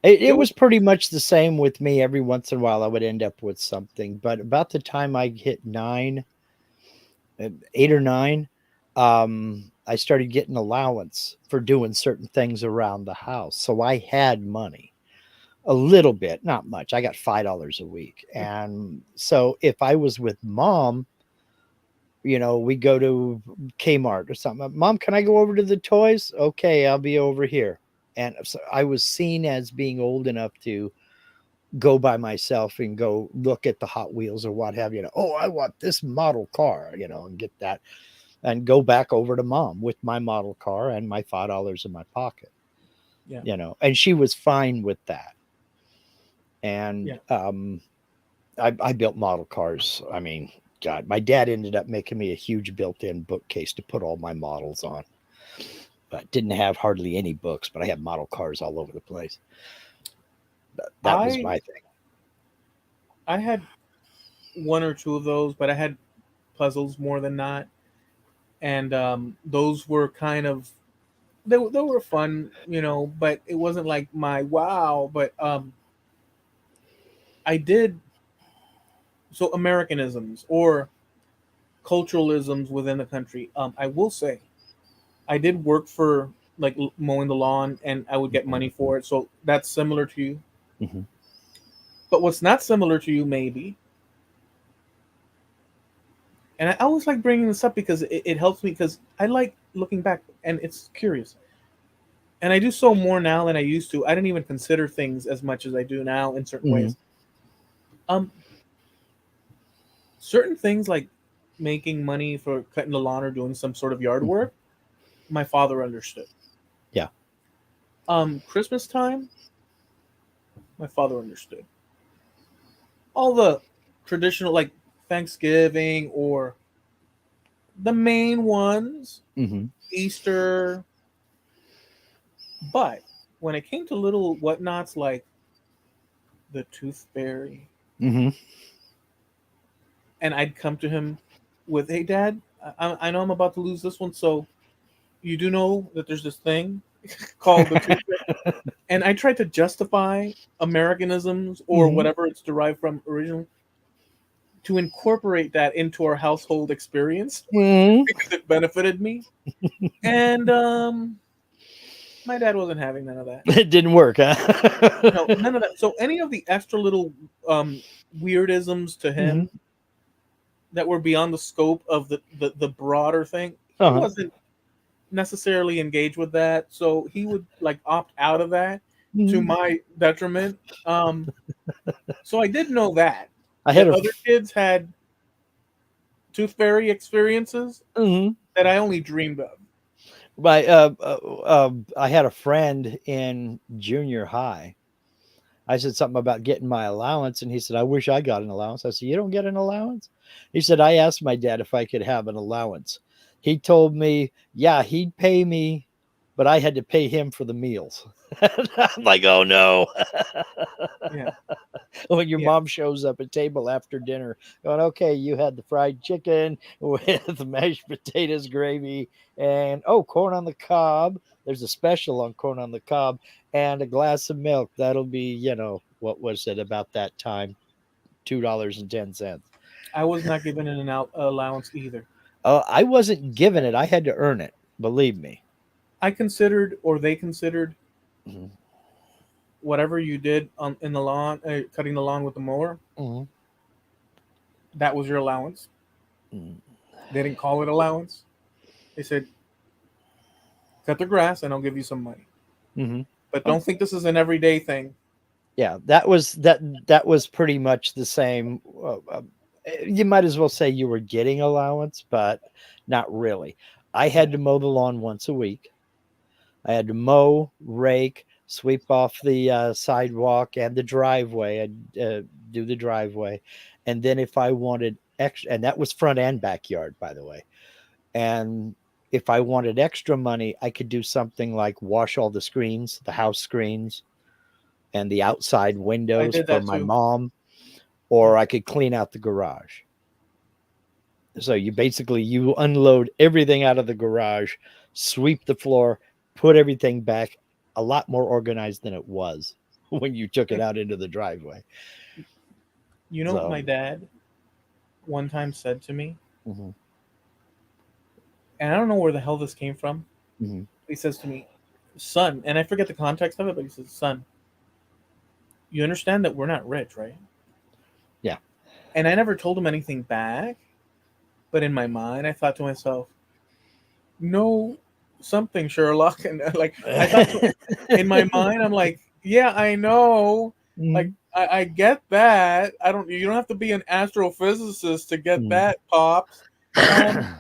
It it was was pretty much the same with me. Every once in a while, I would end up with something. But about the time I hit 8 or 9, I started getting allowance for doing certain things around the house. So I had money a little bit, not much. I got $5 a week. And so if I was with mom, we go to Kmart or something. "Mom, can I go over to the toys?" "Okay, I'll be over here." And so I was seen as being old enough to go by myself and go look at the Hot Wheels or what have you. "Oh, I want this model car," and get that. and go back over to mom with my model car and my $5 in my pocket, Yeah. and she was fine with that. And Yeah. I built model cars. I mean, God, my dad ended up making me a huge built-in bookcase to put all my models on. But didn't have hardly any books, but I had model cars all over the place. But that was I my thing. I had one or two of those, but I had puzzles more than not, and those were kind of they were fun, but it wasn't like my wow. But I did so Americanisms or culturalisms within the country. I will say I did work for like mowing the lawn, and I would get money for it. So that's similar to you. Mm-hmm. But what's not similar to you, maybe, and I always like bringing this up because it helps me because I like looking back and it's curious. And I do so more now than I used to. I didn't even consider things as much as I do now in certain Mm-hmm. ways. Um, Certain things like making money for cutting the lawn or doing some sort of yard Mm-hmm. work, my father understood. Yeah. Christmas time, my father understood. All the traditional like Thanksgiving or the main ones, Mm-hmm. Easter, but when it came to little whatnots like the tooth fairy, Mm-hmm. and I'd come to him with, "Hey, Dad, I know I'm about to lose this one, so you do know that there's this thing called the tooth fairy," and I tried to justify Americanisms or Mm-hmm. whatever it's derived from originally to incorporate that into our household experience Mm-hmm. because it benefited me, and my dad wasn't having none of that. It didn't work, huh? No, none of that. So any of the extra little um, weirdisms to Mm-hmm. him that were beyond the scope of the broader thing, he Uh-huh. wasn't necessarily engaged with that. So he would like opt out of that to Mm-hmm. my detriment. Um, so I did know I had that a other kids had tooth fairy experiences mhm. that I only dreamed of. I had a friend in junior high. I said something about getting my allowance, and he said, "I wish I got an allowance." I said, "You don't get an allowance?" He said, "I asked my dad if I could have an allowance. He told me, yeah, he'd pay me, but I had to pay him for the meals." I'm like, "Oh no." Yeah, When your yeah. mom shows up at table after dinner, going, "Okay, you had the fried chicken with mashed potatoes, gravy, and oh, corn on the cob. There's a special on corn on the cob, and a glass of milk. That'll be, what was it about that time? $2.10." I was not given an allowance either. I wasn't given it. I had to earn it. Believe me. I considered, or they considered, Mhm. whatever you did in the lawn, cutting the lawn with the mower, Mhm. that was your allowance. Mhm. They didn't call it allowance. They said, cut the grass and I'll give you some money. Mhm. But Oh, don't think this is an everyday thing. yeah, that was pretty much the same. You might as well say you were getting allowance, but not really. I Yeah. had to mow the lawn once a week. I had to mow, rake, sweep off the sidewalk and the driveway. I'd do the driveway, and then if I wanted extra, and that was front and backyard, by the way. And if I wanted extra money, I could do something like wash all the screens, the house screens, and the outside I windows did for that my too. mom, Yeah. or I could clean out the garage. So you unload everything out of the garage, sweep the floor, put everything back, a lot more organized than it was when you took it out into the driveway. You know what So, my dad one time said to me? mhm, And I don't know where the hell this came from. mhm, He says to me, son, and I forget the context of it, but he says, son, you understand that we're not rich, right? yeah. And I never told him anything back, but in my mind, I thought to myself, no, something, Sherlock. And like, I thought in my mind, I'm like, yeah, I know. Like, Mhm, I get that. You don't have to be an astrophysicist to get mhm. that, Pops. Um,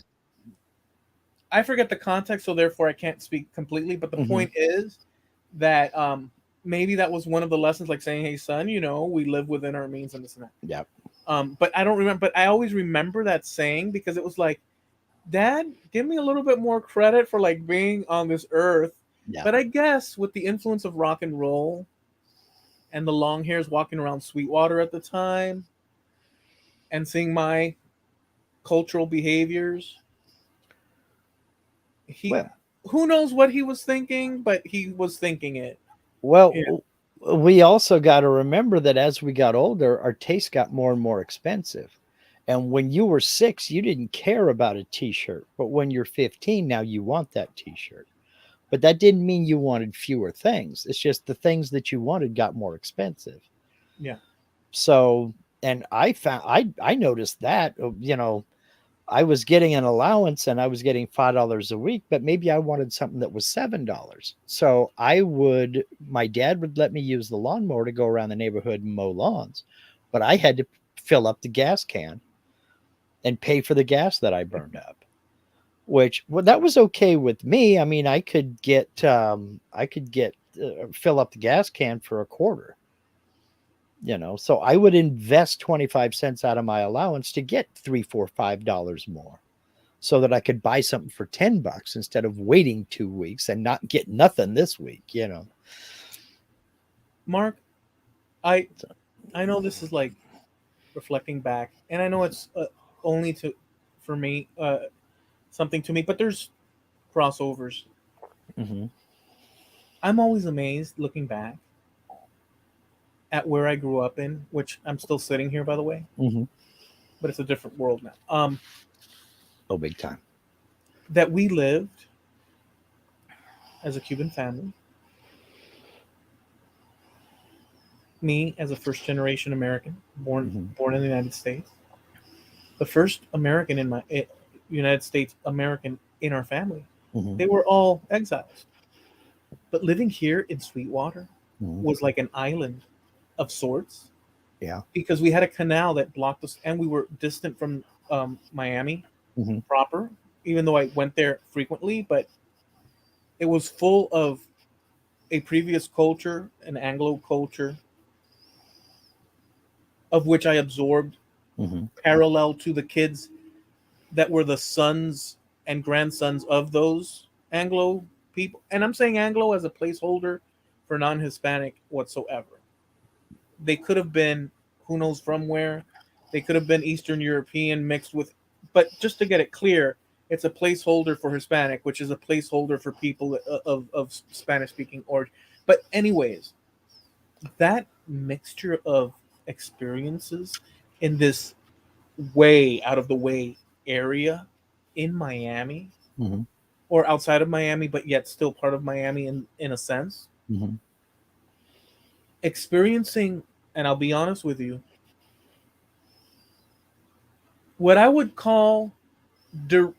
I forget the context, so therefore I can't speak completely. But the Hmm. point is that maybe that was one of the lessons, like saying, "Hey, son, we live within our means and this and that." Yep. But I don't remember. But I always remember that saying because it was like, "Dad, give me a little bit more credit for like being on this earth." Yep. But I guess with the influence of rock and roll and the long hairs walking around Sweetwater at the time and seeing my cultural behaviors, he Well, who knows what he was thinking, but he was thinking it. Yeah, well, we also got to remember that as we got older, our tastes got more and more expensive. And when you were 6, you didn't care about a t-shirt, but when you're 15, now you want that t-shirt. But that didn't mean you wanted fewer things. It's just the things that you wanted got more expensive. yeah. So, and I noticed that, I was getting an allowance and I was getting $5 a week, but maybe I wanted something that was $7. So my dad would let me use the lawnmower to go around the neighborhood and mow lawns, but I had to fill up the gas can and pay for the gas that I burned up. Which, well, that was okay with me. I mean, I could get fill up the gas can for a quarter, so I would invest 25 cents out of my allowance to get 3, 4, $5 more so that I could buy something for $10 instead of waiting 2 weeks and not get nothing this week. Mark, I So, I know this is like reflecting back, and I know it's only to for me something to me, but there's crossovers. mm-hmm, I'm always amazed looking back at where I grew up in, which I'm still sitting here by the way, mm-hmm. but it's a different world now. Oh, big time. That we lived as a Cuban family, me as a first generation American, born Mm-hmm, born in the United States, the first American in my United States American in our family. mm-hmm, They were all exiles, but living here in Sweetwater mm-hmm. was like an island of sorts Yeah. because we had a canal that blocked us, and we were distant from Miami Mm-hmm, proper. Even though I went there frequently, but it was full of a previous culture, an Anglo culture, of which I absorbed mm-hmm, parallel to the kids that were the sons and grandsons of those Anglo people. And I'm saying Anglo as a placeholder for non Hispanic whatsoever. They could have been, who knows from where, they could have been Eastern European mixed with, but just to get it clear, it's a placeholder for Hispanic, which is a placeholder for people of Spanish speaking origin. But, anyways, that mixture of experiences in this way out of the way area in Miami mm-hmm, or outside of Miami, but yet still part of Miami in a sense. mm-hmm. Experiencing, and I'll be honest with you, what I would call der-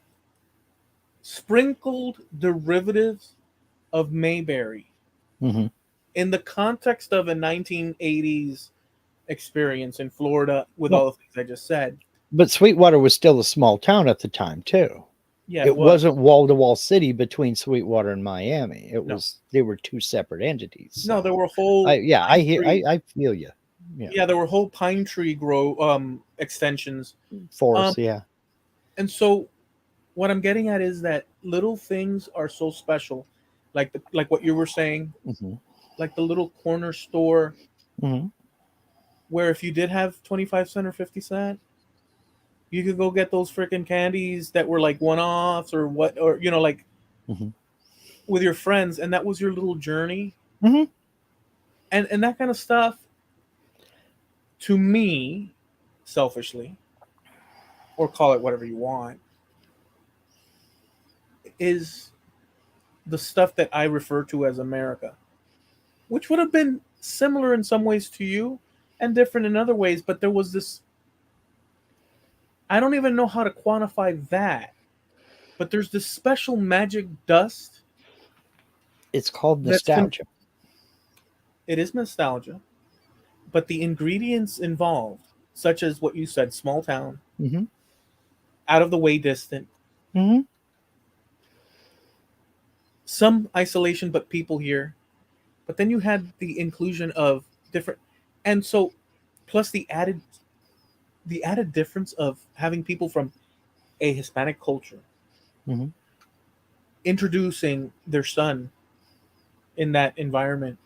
sprinkled derivatives of Mayberry Mm-hmm. in the context of a 1980s experience in Florida with Well, all the things I just said. but Sweetwater was still a small town at the time too. Yeah, it It was. wasn't wall to wall city between Sweetwater and Miami. No, They were two separate entities. no, there So were whole I pine hear, tree. I feel you. Yeah. Yeah, there were whole pine tree grow extensions. Um, Forest. Yeah. and so what I'm getting at is that little things are so special, like what you were saying, Mm-hmm. like the little corner store Mm-hmm. where if you did have 25 cent or 50 cent, you could go get those freaking candies that were like one offs or what, or like Mm-hmm. with your friends, and that was your little journey, Mm-hmm. and that kind of stuff. To me, selfishly, or call it whatever you want, is the stuff that I refer to as America, which would have been similar in some ways to you and different in other ways, but there was this, I don't even know how to quantify that, but there's this special magic dust It's called that's con- nostalgia. it is nostalgia, but the ingredients involved, such as what you said, small town, Mm-hmm. out of the way distant, Mm-hmm. some isolation, but people here. But then you had the inclusion of different, and so plus the added difference of having people from a Hispanic culture Hmm. introducing their son in that environment,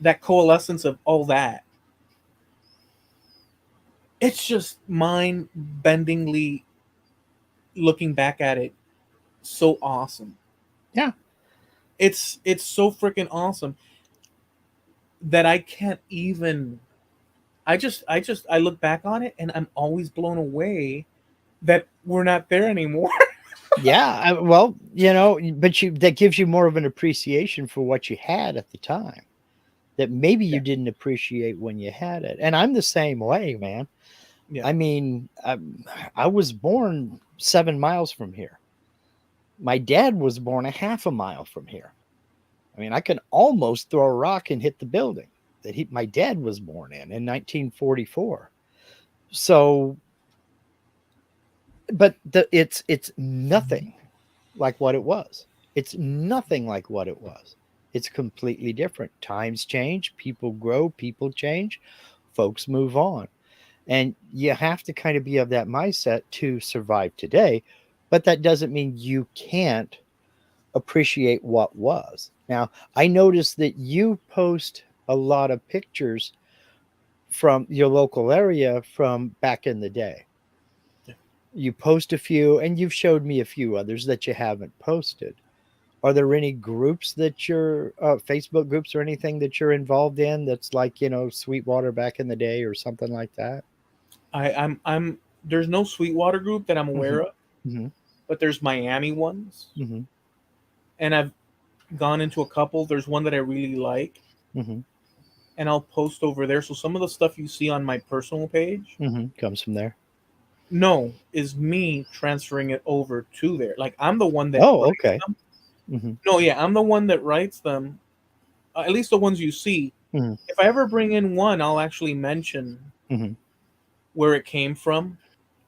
that coalescence of all that, it's just mind bendingly looking back at it, so awesome. Yeah. It's so freaking awesome that I can't even. I look back on it and I'm always blown away that we're not there anymore. Yeah. Well, but that gives you more of an appreciation for what you had at the time that maybe Yeah, you didn't appreciate when you had it. And I'm the same way, man. yeah. I mean, I was born 7 miles from here. My dad was born a half a mile from here. I mean, I can almost throw a rock and hit the building that my dad was born in 1944. So, but it's nothing like what it was. It's nothing like what it was. It's completely different. Times change, people grow, people change, folks move on. And you have to kind of be of that mindset to survive today. But that doesn't mean you can't appreciate what was. Now, I noticed that you post a lot of pictures from your local area from back in the day. Yeah. You post a few, and you've showed me a few others that you haven't posted. Are there any groups that you're Facebook groups or anything that you're involved in that's like, Sweetwater back in the day or something like that? I'm there's no Sweetwater group that I'm Hmm. aware of, Hmm. but there's Miami ones, Hmm. and I've gone into a couple. There's one that I really like, Hmm. and I'll post over there. So some of the stuff you see on my personal page, Hmm. Comes from there. no, is me transferring it over to there. Like I'm the one that Oh, writes okay. them. Hmm. No, yeah, I'm the one that writes them. At least the ones you see. Hmm. If I ever bring in one, I'll actually mention Hmm. where it came from.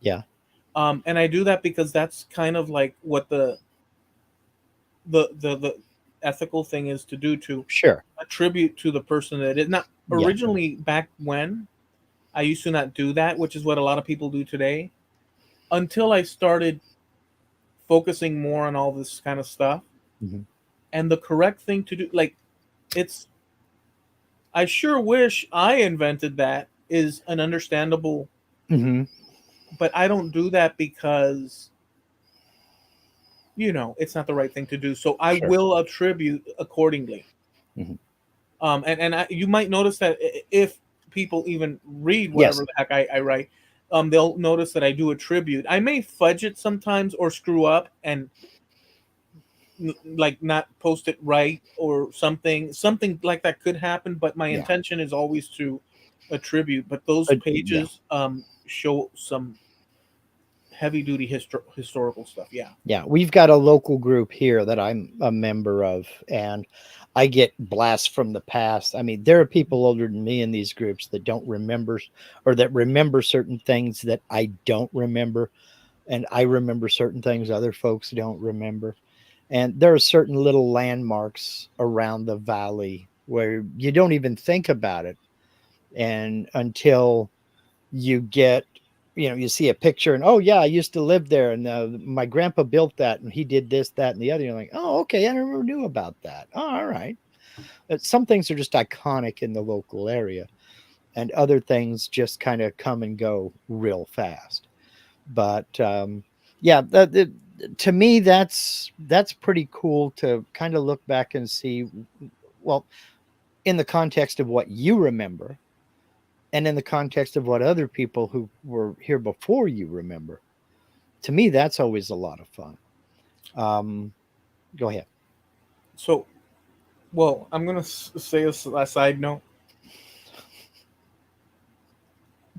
Yeah. And I do that because that's kind of like what the ethical thing is to do, to Sure. attribute to the person that it not Yeah. originally. Back when I used to not do that, which is what a lot of people do today, until I started focusing more on all this kind of stuff. Hmm. And the correct thing to do, like, it's I sure wish I invented that, is an understandable, Hmm. but I don't do that because it's not the right thing to do, so I Sure. will attribute accordingly. Hmm. And you might notice that if people even read whatever Yes. the heck I write, they'll notice that I do attribute. I may fudge it sometimes or screw up and like not post it right or something like that could happen, but my Yeah. intention is always to attribute. But those Yeah. pages show some heavy duty historical stuff. Yeah. Yeah, we've got a local group here that I'm a member of, and I get blasts from the past. I mean, there are people older than me in these groups that don't remember or that remember certain things that I don't remember, and I remember certain things other folks don't remember. And there are certain little landmarks around the valley where you don't even think about it and until you get you see a picture and oh yeah, I used to live there and my grandpa built that and he did this, that, and the other. You're like, oh, okay, I never knew about that. Oh, all right. Some things are just iconic in the local area and other things just kind of come and go real fast. But yeah, to me that's pretty cool to kind of look back and see, well, in the context of what you remember and in the context of what other people who were here before you remember. To me, that's always a lot of fun. Um, Go ahead. So, well, I'm gonna say a side note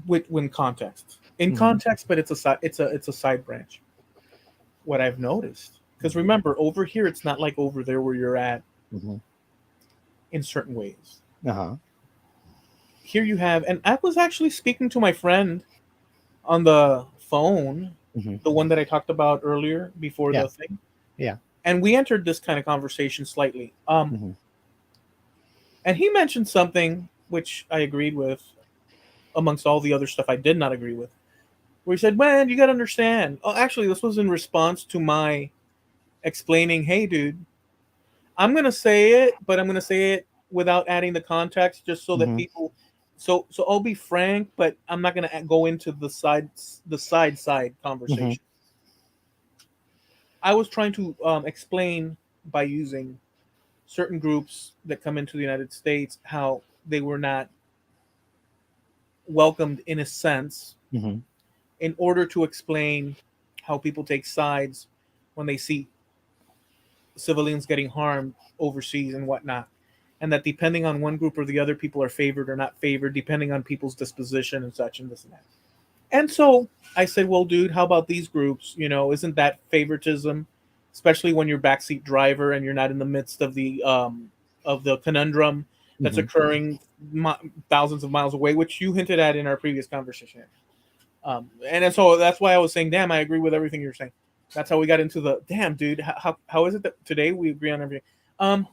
with when context in Hmm. context, but it's a side branch. What I've noticed, because remember, over here it's not like over there where you're at Hmm. in certain ways. Uh-huh. Here you have, and I was actually speaking to my friend on the phone, Hmm. the one that I talked about earlier before Yeah. the thing. Yeah. and we entered this kind of conversation slightly. Hmm. And he mentioned something which I agreed with, amongst all the other stuff I did not agree with. Where he said, "Man, you gotta understand." Oh, actually, this was in response to my explaining, "Hey, dude, I'm gonna say it, but I'm gonna say it without adding the context, just so that Hmm. people." So I'll be frank, but I'm not gonna go into the side Hmm. conversation. I was trying to explain by using certain groups that come into the United States how they were not welcomed in a sense, Hmm. in order to explain how people take sides when they see civilians getting harmed overseas and whatnot. And that depending on one group or the other, people are favored or not favored, depending on people's disposition and such and this and that. And so I said, well, dude, how about these groups? Isn't that favoritism, especially when you're backseat driver and you're not in the midst of the conundrum that's Hmm. occurring thousands of miles away, which you hinted at in our previous conversation. And so that's why I was saying, damn, I agree with everything you're saying. That's how we got into the damn, dude. How is it that today we agree on everything? Um,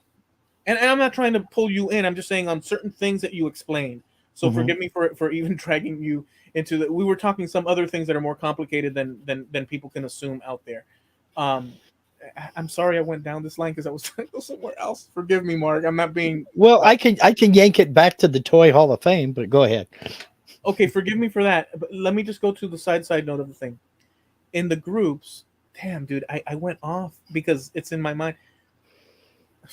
and I'm not trying to pull you in. I'm just saying on certain things that you explained. So Hmm. forgive me for even dragging you into the. We were talking some other things that are more complicated than people can assume out there. Um, I'm sorry I went down this line because I was trying to go somewhere else. Forgive me, Mark. I'm not being Well, I can yank it back to the Toy Hall of Fame, but go ahead. okay. Forgive me for that. But let me just go to the side note of the thing. In the groups, damn, dude, I went off because it's in my mind.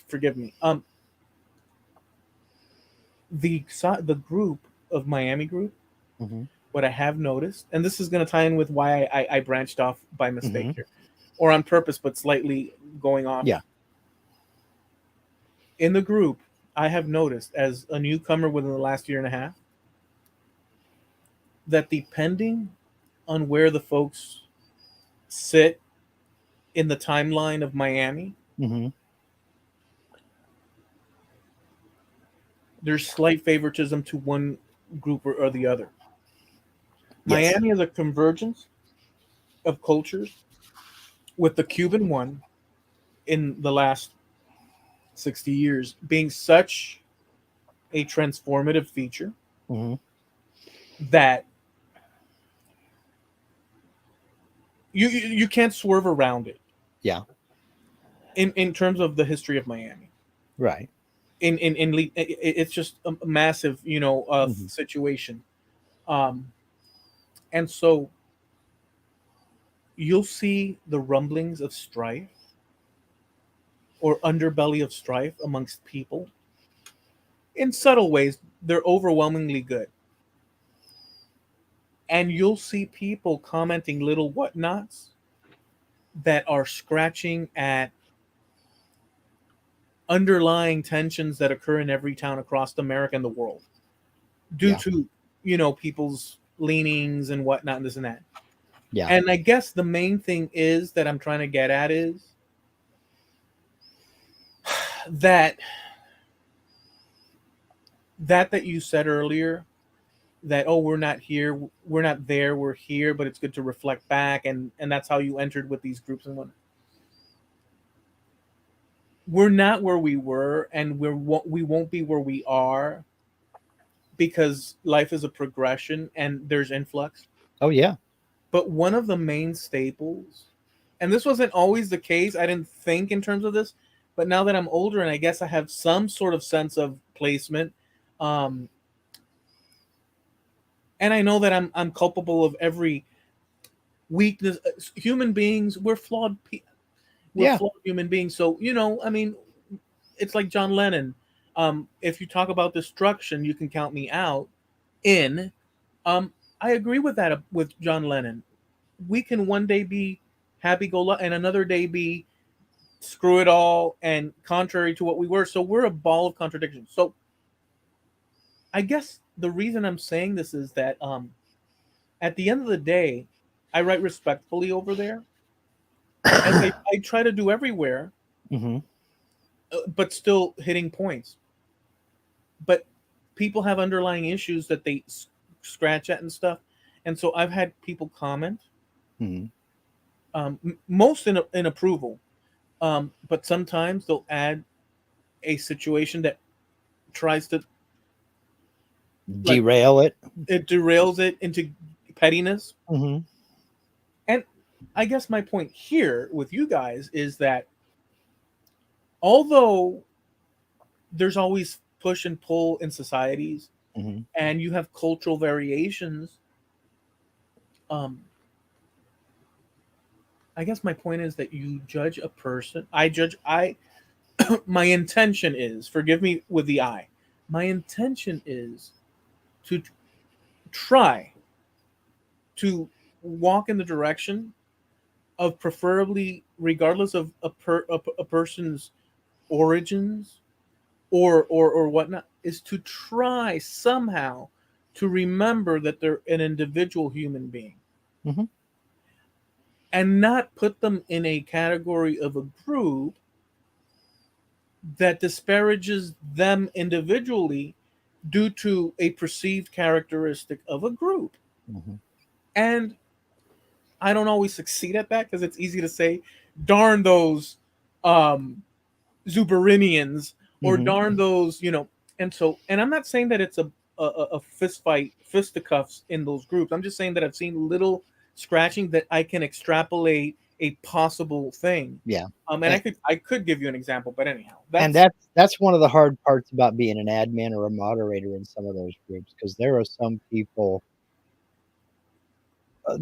Forgive me. The group of Miami group, Hmm. what I have noticed, and this is going to tie in with why I branched off by mistake Hmm. here, or on purpose, but slightly going off. Yeah. In the group, I have noticed as a newcomer within the last year and a half that depending on where the folks sit in the timeline of Miami, Hmm. there's slight favoritism to one group or the other. Yes. Miami is a convergence of cultures, with the Cuban one in the last 60 years being such a transformative feature Hmm. that you can't swerve around it Yeah. in terms of the history of Miami. Right. It's just a massive Hmm. situation, um, and so you'll see the rumblings of strife or underbelly of strife amongst people in subtle ways. They're overwhelmingly good, and you'll see people commenting little whatnots that are scratching at underlying tensions that occur in every town across America and the world due Yeah. to people's leanings and whatnot and this and that. Yeah. And I guess the main thing is that I'm trying to get at is that that you said earlier, that oh, we're not here, we're not there, we're here, but it's good to reflect back, and that's how you entered with these groups and whatnot. We're not where we were, and we won't be where we are, because life is a progression and there's influx. Oh yeah. But one of the main staples, and this wasn't always the case, I didn't think in terms of this, but now that I'm older and I guess I have some sort of sense of placement, um, and I know that I'm culpable of every weakness. Human beings, we're Yeah. flawed human beings. So I mean, it's like John Lennon. If you talk about destruction, you can count me out. In I agree with that with John Lennon. We can one day be happy go lucky and another day be screw it all and contrary to what we were. So we're a ball of contradictions. So I guess the reason I'm saying this is that at the end of the day, I write respectfully over there, as I try to do everywhere, Hmm. but still hitting points. But people have underlying issues that they scratch at and stuff. And so I've had people comment, Hmm. most in approval, But sometimes they'll add a situation that tries to, like, Derail it. it derails it into pettiness. Hmm. And I guess my point here with you guys is that although there's always push and pull in societies, Hmm. and you have cultural variations, um, I guess my point is that you judge a person. I my intention is, forgive me with the I. My intention is to try to walk in the direction of, preferably regardless of a person's origins or whatnot, is to try somehow to remember that they're an individual human being Hmm. and not put them in a category of a group that disparages them individually due to a perceived characteristic of a group. Hmm. And I don't always succeed at that because it's easy to say, darn those um, Zuberinians, or Hmm. darn those, And so, and I'm not saying that it's a fist fight, fisticuffs in those groups. I'm just saying that I've seen little scratching that I can extrapolate a possible thing. Yeah. And I could give you an example, but anyhow, And that's that's one of the hard parts about being an admin or a moderator in some of those groups, because there are some people,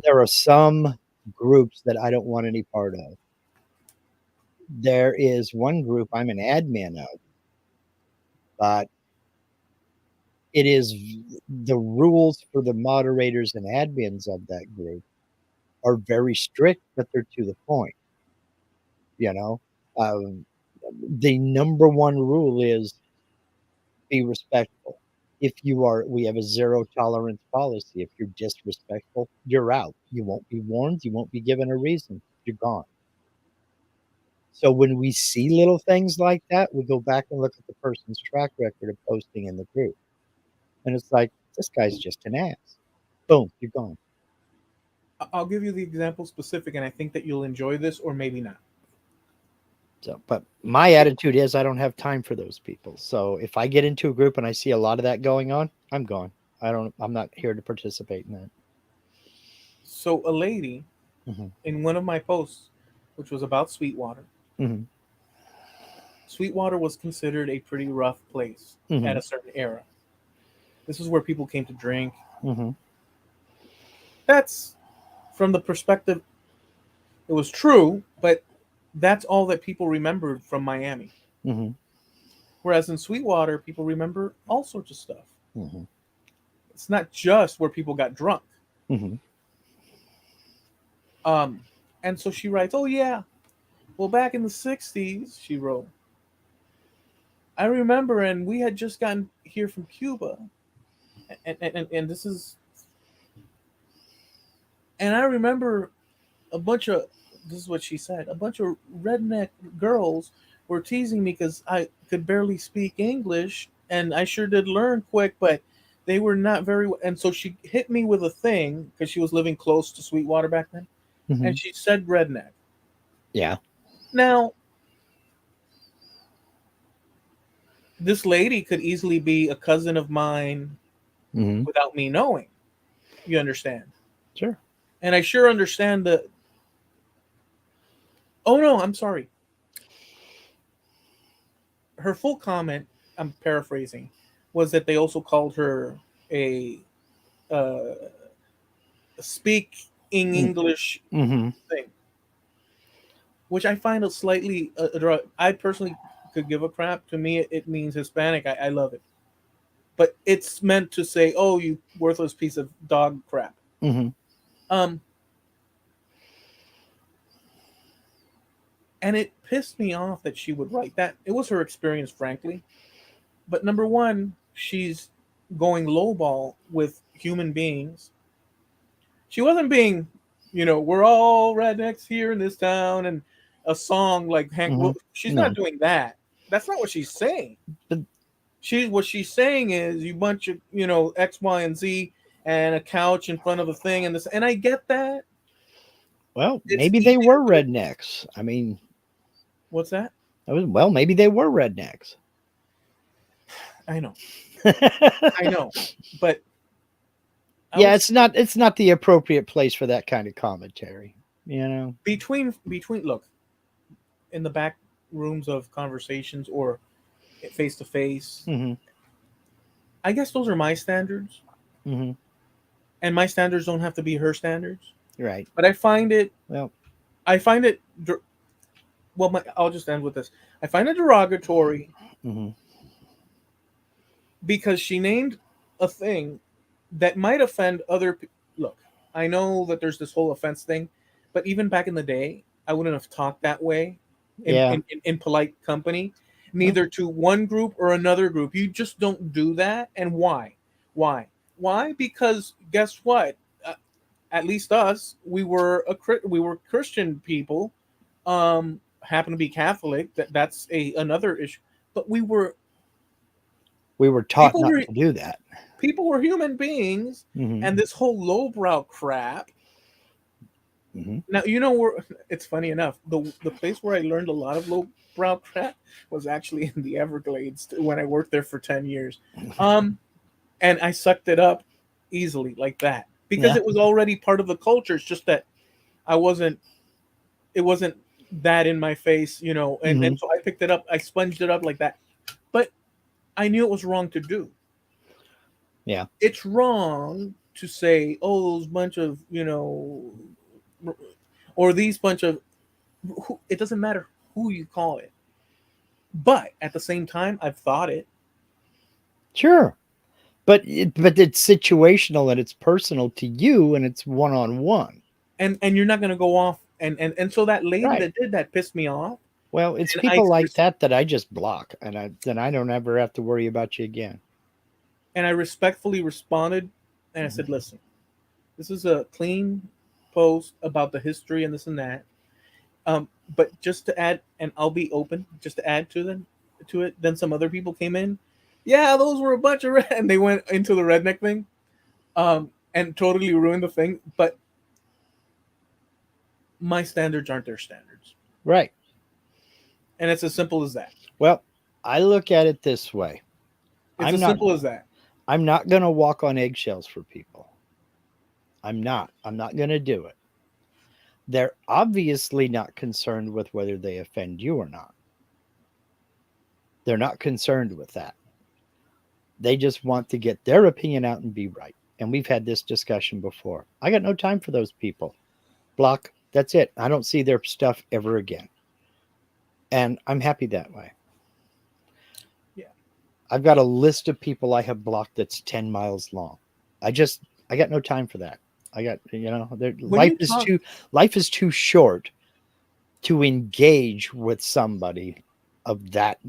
there are some groups that I don't want any part of. There is one group I'm an admin of, but it is the rules for the moderators and admins of that group are very strict, but they're to the point. You know, um, the number one rule is be respectful. If you are, we have a zero tolerance policy. If you're disrespectful, you're out. You won't be warned. You won't be given a reason. You're gone. So when we see little things like that, we go back and look at the person's track record of posting in the group. And it's like, this guy's just an ass. Boom, you're gone. I'll give you the example specific, and I think that you'll enjoy this, or maybe not. So, but my attitude is I don't have time for those people. So if I get into a group and I see a lot of that going on, I'm gone. I'm not here to participate in that. So a lady Hmm. in one of my posts, which was about Sweetwater. Hmm. Sweetwater was considered a pretty rough place at Hmm. a certain era. This is where people came to drink. Hmm. That's from the perspective, it was true, but that's all that people remembered from Miami. Hmm. Whereas in Sweetwater, people remember all sorts of stuff. Hmm. It's not just where people got drunk. Hmm. Um, and so she writes, "Oh yeah, well back in the '60s," she wrote, "I remember, and we had just gotten here from Cuba, and this is, and I remember a bunch of, this is what she said, a bunch of redneck girls were teasing me because I could barely speak English, and I sure did learn quick, but they were not very." And so she hit me with a thing because she was living close to Sweetwater back then, Hmm. and she said redneck. Yeah. Now, this lady could easily be a cousin of mine Hmm. without me knowing. You understand? Sure. And I sure understand the. Oh no, I'm sorry. Her full comment, I'm paraphrasing, was that they also called her a uh, speaking English Mm-hmm. thing, which I find a slightly. I personally could give a crap. To me, it means Hispanic. I love it, but it's meant to say, "Oh, you worthless piece of dog crap." Hmm. Um, and it pissed me off that she would write that. It was her experience, frankly. But number one, she's going lowball with human beings. She wasn't being, we're all rednecks here in this town, and a song like Hank. Hmm. Well, she's not No, doing that. That's not what she's saying. but What she's saying is, you bunch of, X, Y, and Z, and a couch in front of a thing, and this, and I get that. well, It's maybe they easy to were put it. rednecks. I mean, What's that? Well, maybe they were rednecks. I know, I know, but I Yeah, was it's not the appropriate place for that kind of commentary, you know. between look in the back rooms of conversations or face to face. Mhm. I guess those are my standards, Mhm. and my standards don't have to be her standards. Right. But Well, I find it, well, I'll just end with this. I find it derogatory mhm. because she named a thing that might offend other people. Look, I know that there's this whole offense thing, but even back in the day, I wouldn't have talked that way Yeah. in polite company, Well, neither to one group or another group. You just don't do that. And why? Why? Why? Because guess what? At least us, we were Christian people. Happen to be Catholic. That's a another issue. But we were taught people not were to do that. people were human beings, Mhm. and this whole lowbrow crap. Mhm. Now you know where it's funny enough. The place where I learned a lot of lowbrow crap was actually in the Everglades when I worked there for 10 years. Um, and I sucked it up easily like that because Yeah. it was already part of the culture. It's just that I wasn't. It wasn't that in my face, and Mhm. so I picked it up. I sponged it up like that, but I knew it was wrong to do. Yeah. It's wrong to say, "Oh, those bunch of or these bunch of." It doesn't matter who you call it, but at the same time, I've thought it, Sure. But it's situational and it's personal to you and it's one on one. and you're not gonna go off and so that lady Right. that did that pissed me off, Well, it's and I people like that that I just block, and I don't ever have to worry about you again. and I respectfully responded, and I Mhm. said, "Listen, this is a clean post about the history and this and that." But just to add, and I'll be open, just to add to it. Then some other people came in. Yeah, those were a bunch of and they went into the redneck thing, and totally ruined the thing. But my standards aren't their standards, Right. and it's as simple as that. Well, I look at it this way. It's I'm as not simple as that. I'm not going to walk on eggshells for people. I'm not. I'm not going to do it. They're obviously not concerned with whether they offend you or not. They're not concerned with that. They just want to get their opinion out and be right. And we've had this discussion before. I got no time for those people. Block. That's it. I don't see their stuff ever again. And I'm happy that way. Yeah. I've got a list of people I have blocked that's 10 miles long. I just I got no time for that. I got When you talk, life is too short to engage with somebody of that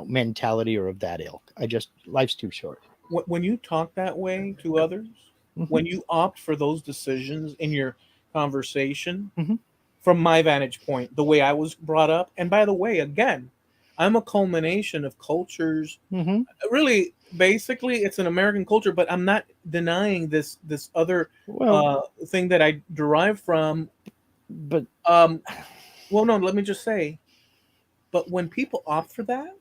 mentality or of that ilk. I just life's too short. when you talk that way to others, Hmm. when you opt for those decisions in your conversation, Hmm. from my vantage point, the way I was brought up, and by the way, again, I'm a culmination of cultures. Hmm. Really, basically, it's an American culture, but I'm not denying this other Well, uh, thing that I derive from. but Um, well, no, let me just say, but when people opt for that,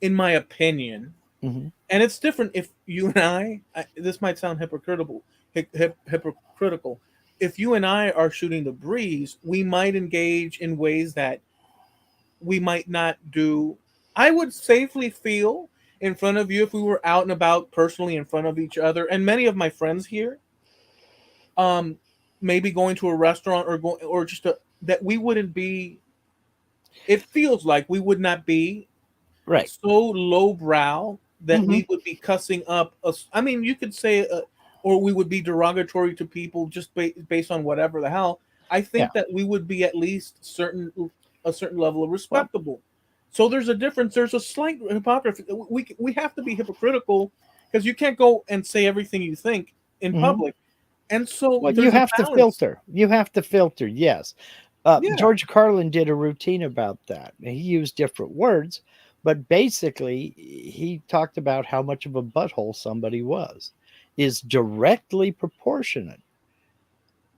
in my opinion, hmm. and it's different if you and this might sound hypocritical. If you and I are shooting the breeze, we might engage in ways that we might not do. I would safely feel in front of you if we were out and about personally in front of each other, and many of my friends here, um, maybe going to a restaurant or going or just that we wouldn't be. It feels like we would not be Right. so lowbrow that Hmm. we would be cussing up. I mean, you could say, or we would be derogatory to people just based on whatever the hell. I Yeah. think that we would be at least a certain level of Well. respectable. So there's a difference. There's a slight hypocrisy. We have to be hypocritical because you can't go and say everything you think in Hmm. public. And so Well, you there's a have to balance. filter. You have to filter. Yes. Yeah, George Carlin did a routine about that. He used different words, but basically, he talked about how much of a butthole somebody was is directly proportionate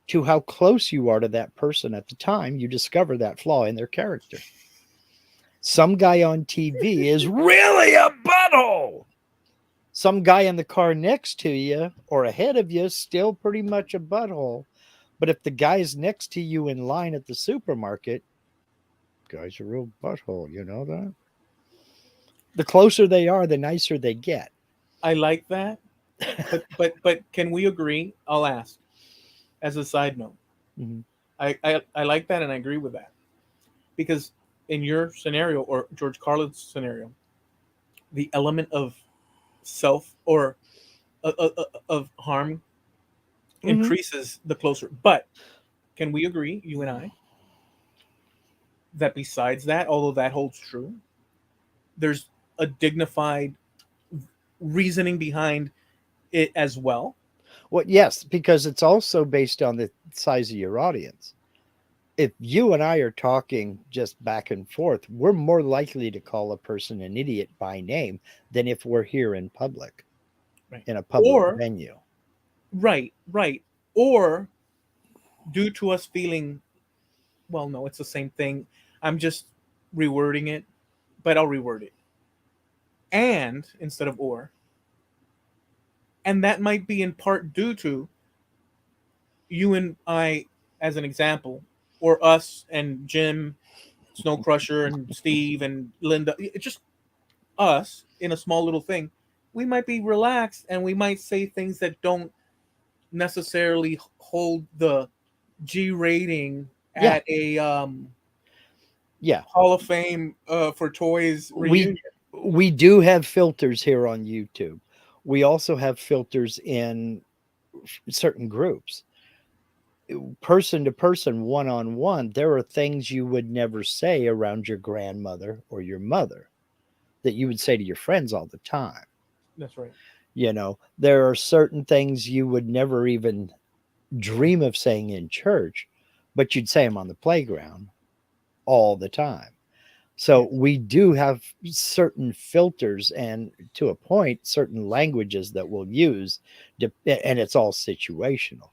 to how close you are to that person at the time you discover that flaw in their character. Some guy on TV is really a butthole. Some guy in the car next to you or ahead of you is still pretty much a butthole. But if the guy's next to you in line at the supermarket, guy's a real butthole, you know that? The closer they are, the nicer they get. I like that, but can we agree? I'll ask as a side note. Mhm. I like that and I agree with that because in your scenario or George Carlin's scenario, the element of self or of harm Mhm. increases the closer. But can we agree, you and I, that besides that, although that holds true, there's a dignified reasoning behind it as well? Well, yes, because it's also based on the size of your audience. If you and I are talking just back and forth, we're more likely to call a person an idiot by name than if we're here in public, Right. in a public Or venue. right. Or due to us feeling, well, no, it's the same thing. I'm just rewording it, but I'll reword it. And instead of or. And that might be in part due to you and I, as an example, or us and Jim, Snow Crusher, and Steve and Linda. It's just us in a small little thing. We might be relaxed and we might say things that don't necessarily hold the G rating Yeah, at a yeah. Hall of Fame for Toys We reunion. we do have filters here on YouTube. We also have filters in certain groups. Person to person, one on one, there are things you would never say around your grandmother or your mother that you would say to your friends all the time. That's right. There are certain things you would never even dream of saying in church, but you'd say them on the playground all the time. So Yes, we do have certain filters and, to a point, certain languages that we'll use, and it's all situational.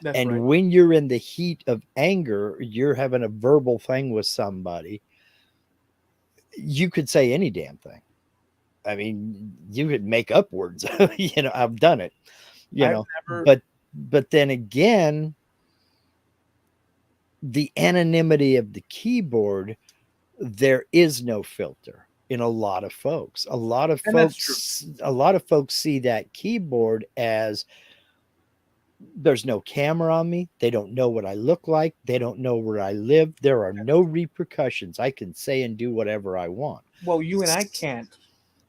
that's And right. when you're in the heat of anger, you're having a verbal thing with somebody, you could say any damn thing. I mean, you could make up words. I've done it. you I've know never. but then again, the anonymity of the keyboard, there is no filter in a lot of folks. And that's true. A lot of folks see that keyboard as, there's no camera on me, they don't know what I look like, they don't know where I live, there are no repercussions, I can say and do whatever I want. Well, you and I can't.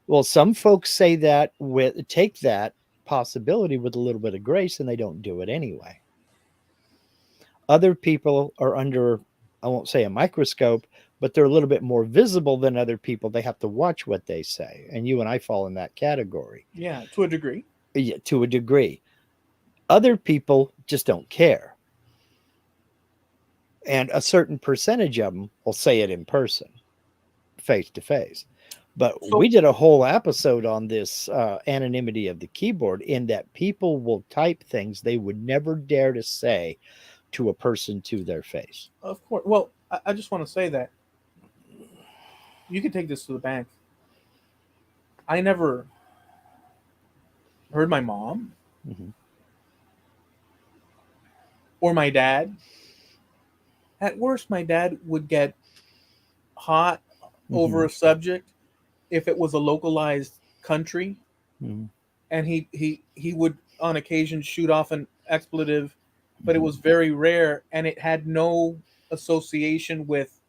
Well, some folks say that, with take that possibility with a little bit of grace, and they don't do it anyway. Other people are under, I won't say a microscope, but they're a little bit more visible than other people. They have to watch what they say. And you and I fall in that category, Yeah, to a degree. yeah, to a degree. Other people just don't care. And a certain percentage of them will say it in person, face to face. But So, we did a whole episode on this anonymity of the keyboard, in that people will type things they would never dare to say to a person to their face. of course. Well, I just want to say that you can take this to the bank. I never heard my mom Mhm. or my dad. At worst, my dad would get hot over Mhm. a subject if it was a localized country, Mhm. and he would on occasion shoot off an expletive, but it Mhm. was very rare, and it had no association with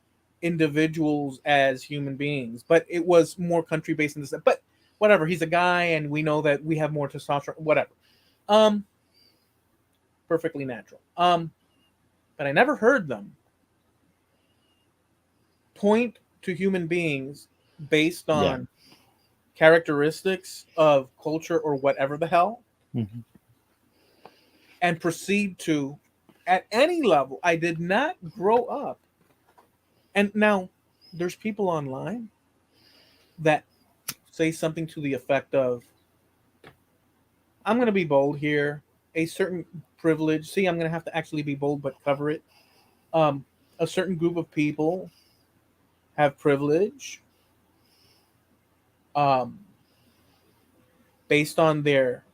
individuals as human beings, but it was more country based in this. But whatever, he's a guy, and we know that we have more testosterone. Whatever, um, perfectly natural. But I never heard them point to human beings based Yeah. on characteristics of culture or whatever the hell, Mhm. and proceed to, at any level. I did not grow up. And now there's people online that say something to the effect of, I'm going to be bold here, a certain privilege. See, I'm going to have to actually be bold, but cover it. Um, a certain group of people have privilege um, based on their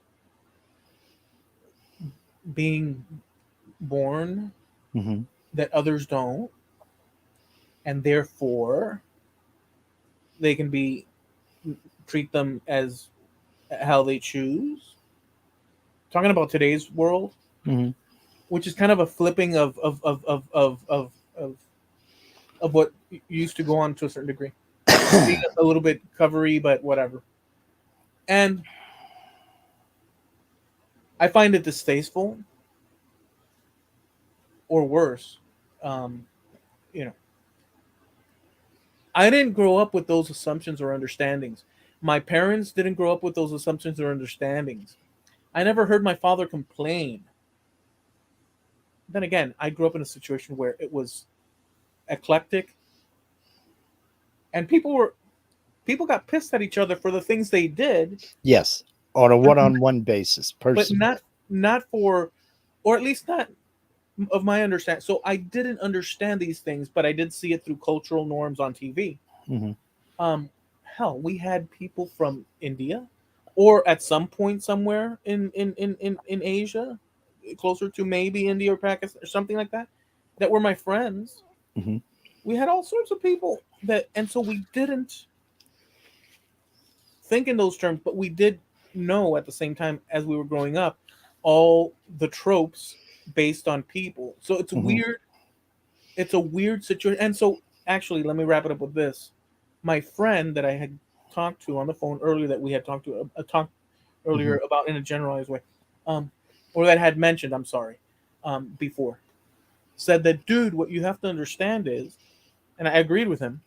being born Hmm. that others don't, and therefore they can be treat them as how they choose. Talking about today's world, Hmm. which is kind of a flipping of what used to go on to a certain degree, being a little bit covery, but whatever. And I find it distasteful, or worse. Um, you know, I didn't grow up with those assumptions or understandings. My parents didn't grow up with those assumptions or understandings. I never heard my father complain. Then again, I grew up in a situation where it was eclectic, and people got pissed at each other for the things they did, Yes, on a but one-on-one basis, but personal. not for, or at least not of my understanding. So I didn't understand these things, but I did see it through cultural norms on TV. Hmm. Um, hell, we had people from India, or at some point somewhere in Asia, closer to maybe India or Pakistan or something like that, that were my friends. Hmm. We had all sorts of people that, and so we didn't think in those terms, but we did know at the same time as we were growing up all the tropes based on people. So it's Hmm. weird. It's a weird situation. And so actually, let me wrap it up with this. My friend that I had talked to on the phone earlier, that we had talked Hmm. earlier about in a generalized way, um, or that had mentioned, I'm sorry, before, said that, dude, what you have to understand is, and I agreed with him,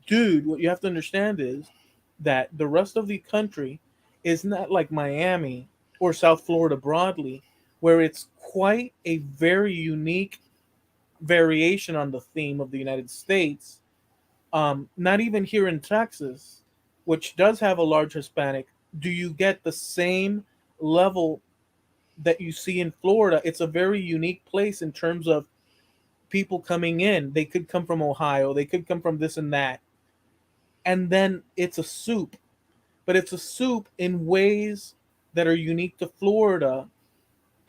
dude, what you have to understand is that the rest of the country is not like Miami or South Florida broadly, where it's quite a very unique variation on the theme of the United States. Not even here in Texas, which does have a large Hispanic, do you get the same level that you see in Florida. It's a very unique place in terms of people coming in. They could come from Ohio, they could come from this and that. And then it's a soup, but it's a soup in ways that are unique to Florida.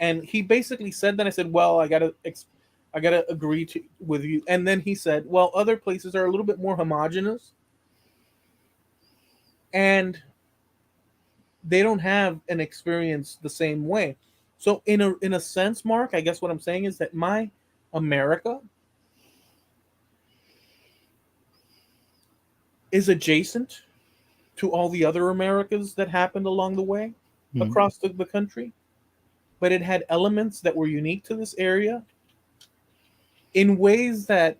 And he basically said that. I said, "Well, I gotta agree to with you." And then he said, "Well, other places are a little bit more homogenous, and they don't have an experience the same way." So, in a sense, Mark, I guess what I'm saying is that my America is adjacent to all the other Americas that happened along the way Hmm. across the country, but it had elements that were unique to this area in ways that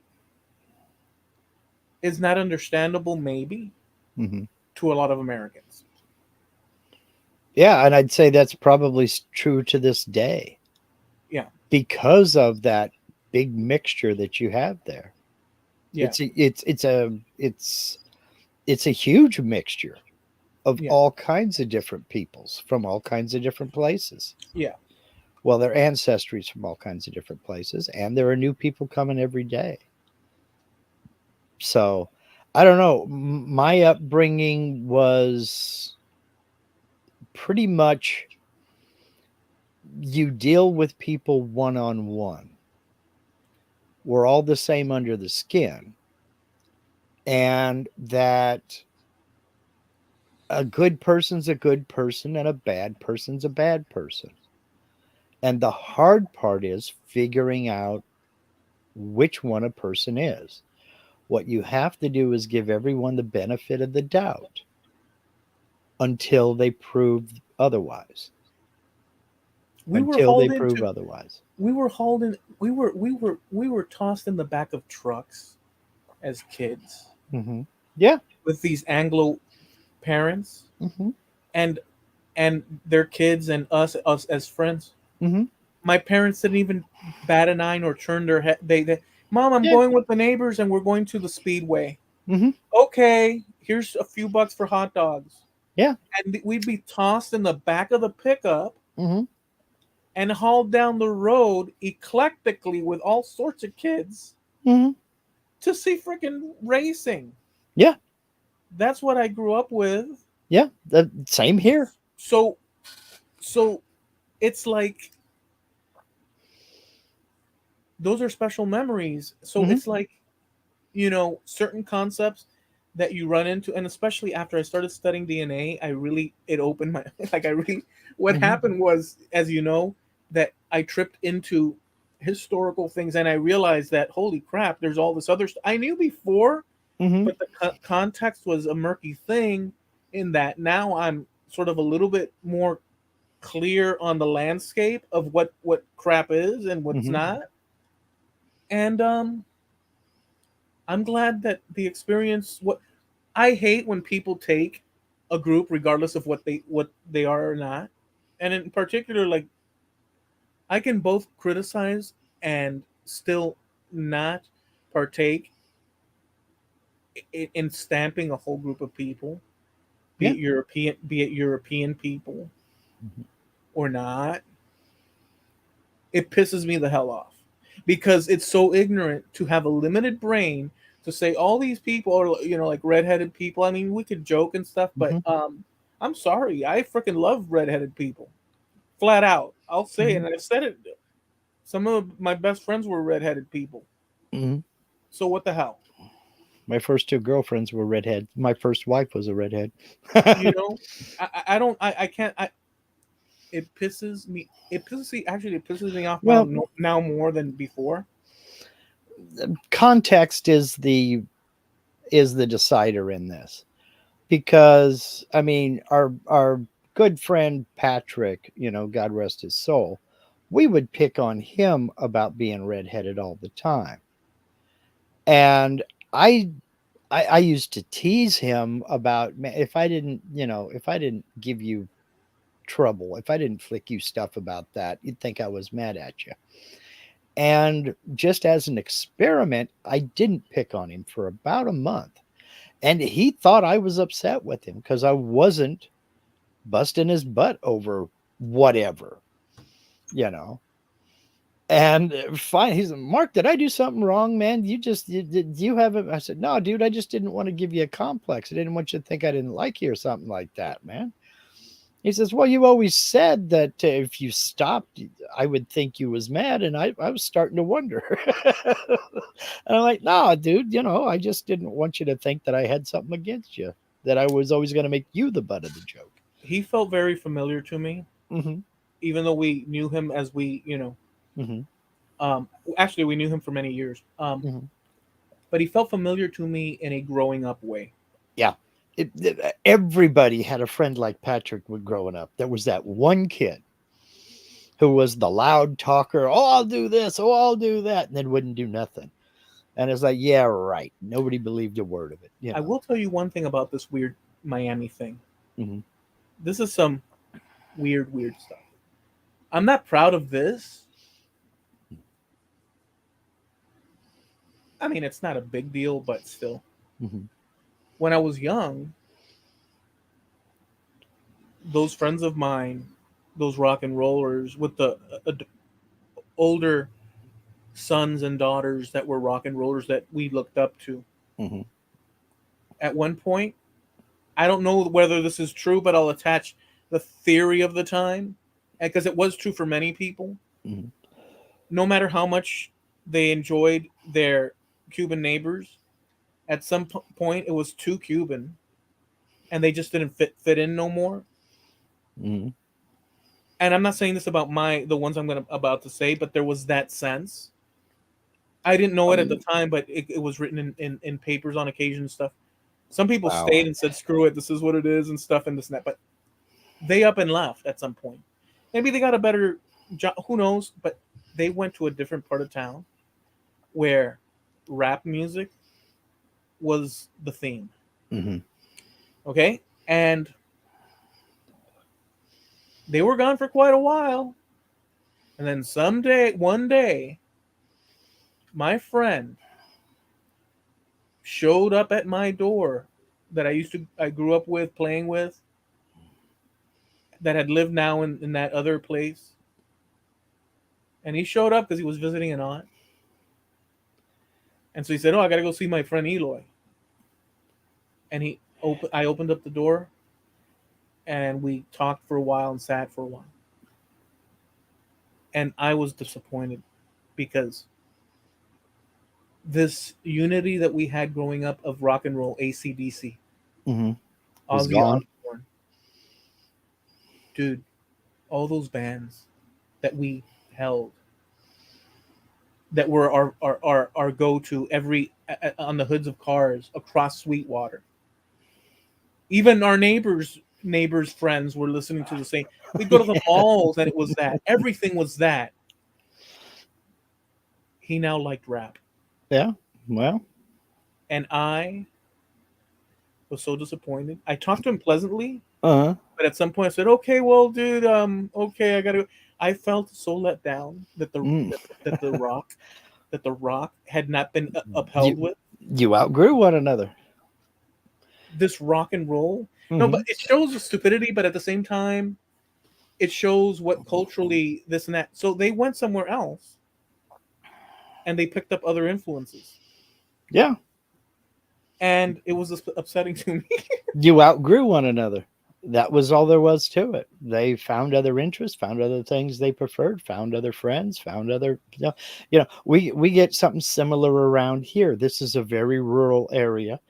is not understandable, maybe, Hmm. to a lot of Americans. Yeah, and I'd say that's probably true to this day Yeah, because of that big mixture that you have there. yeah, It's a huge mixture of yeah, all kinds of different peoples from all kinds of different places. yeah. Well, their ancestries from all kinds of different places, and there are new people coming every day. So, I don't know. My upbringing was pretty much you deal with people one on one. We're all the same under the skin, and that a good person's a good person and a bad person's a bad person. And the hard part is figuring out which one a person is. What you have to do is give everyone the benefit of the doubt until they prove otherwise. We were Until they hauled prove into, otherwise. we were hauled in, we were tossed in the back of trucks as kids Hmm. Yeah. with these Anglo parents Hmm. and their kids and us as friends. Hmm. My parents didn't even bat an eye or turn their head. They Mom, I'm Yeah. going with the neighbors and we're going to the speedway. Hmm. Okay, here's a few bucks for hot dogs. Yeah. And we'd be tossed in the back of the pickup Hmm. and hauled down the road eclectically with all sorts of kids Hmm. to see freaking racing. Yeah. That's what I grew up with. Yeah. The same here. So so it's like those are special memories. So Hmm. it's like, certain concepts that you run into, and especially after I started studying DNA, I really it opened my like I really what Hmm. happened was, as you know, that I tripped into historical things, and I realized that holy crap, there's all this other stuff I knew before, Hmm. but the context was a murky thing. In that now I'm sort of a little bit more clear on the landscape of what crap is and what's Hmm. not. And I'm glad that the experience. What I hate when people take a group, regardless of what they are or not, and in particular, like I can both criticize and still not partake in stamping a whole group of people, Yeah. be it European people Hmm. or not. It pisses me the hell off because it's so ignorant to have a limited brain to say all these people are, like redheaded people. I mean, we could joke and stuff, but Hmm. I'm sorry, I freaking love redheaded people, flat out. I'll say it, Hmm. and I've said it. Some of my best friends were redheaded people. Hmm. So what the hell? My first two girlfriends were redhead. My first wife was a redhead. You know, I don't, I can't. It pisses me. It pisses me off now, Well, now more than before. context is the decider in this, because I mean our good friend Patrick, God rest his soul, we would pick on him about being redheaded all the time. And I I used to tease him about, man, if I didn't give you trouble, if I didn't flick you stuff about that, you'd think I was mad at you. And just as an experiment, I didn't pick on him for about a month. And he thought I was upset with him because I wasn't busting his butt over whatever, you know. And fine, he's like, Mark, did I do something wrong, man? Did you have it? I said, no, dude, I just didn't want to give you a complex. I didn't want you to think I didn't like you or something like that, man. He says, well, you always said that if you stopped, I would think you was mad. And I was starting to wonder. And I'm like, no, dude, I just didn't want you to think that I had something against you, that I was always going to make you the butt of the joke. He felt very familiar to me, Mm-hmm. even though we knew him as Mm-hmm. um, actually we knew him for many years. Mm-hmm. But he felt familiar to me in a growing up way. Yeah. Everybody had a friend like Patrick when growing up. There was that one kid who was the loud talker. Oh, I'll do this. Oh, I'll do that. And then wouldn't do nothing. And it's like, yeah, right. Nobody believed a word of it, I will tell you one thing about this weird Miami thing. Mm-hmm. This is some weird stuff. I'm not proud of this. I mean, it's not a big deal, but still. Mm-hmm. When I was young, those friends of mine, those rock and rollers with the older sons and daughters that were rock and rollers that we looked up to. Mm-hmm. At one point, I don't know whether this is true, but I'll attach the theory of the time because it was true for many people. Mm-hmm. No matter how much they enjoyed their Cuban neighbors, at some point it was too Cuban, and they just didn't fit in no more. Mm-hmm. And I'm not saying this about the ones I'm gonna about to say, but there was that sense. I didn't know it at the Um, time, but it was written in papers on occasion and stuff. Some people wow. stayed and said, "Screw it, this is what it is," and stuff and this and that. But they up and left at some point. Maybe they got a better job. Who knows? But they went to a different part of town where rap music was the theme. Mm-hmm. Okay, and they were gone for quite a while. And then one day, my friend showed up at my door that I grew up with, playing with, that had lived now in that other place. And he showed up because he was visiting an aunt. And so he said, "Oh, I gotta go see my friend Eloy." And I opened up the door, and we talked for a while and sat for a while. And I was disappointed because this unity that we had growing up of rock and roll, ACDC, Mm-hmm. Was Ozzy gone. Osbourne, dude, all those bands that we held, that were our go to every on the hoods of cars across Sweetwater. Even our neighbors' friends were listening to the same. We'd go to the malls and it was that. Everything was that. He now liked rap. Yeah. Well. And I was so disappointed. I talked to him pleasantly, Uh. but at some point I said, "Okay, well, dude, okay, I gotta." I felt so let down that Mm. the rock had not been You upheld with you outgrew one another. this rock and roll. No, but Mm-hmm. it shows the stupidity, but at the same time, it shows what culturally this and that. So they went somewhere else and they picked up other influences, Yeah. and it was upsetting to me. You outgrew one another. That was all there was to it. They found other interests, found other things they preferred, found other friends, found other, we get something similar around here. This is a very rural area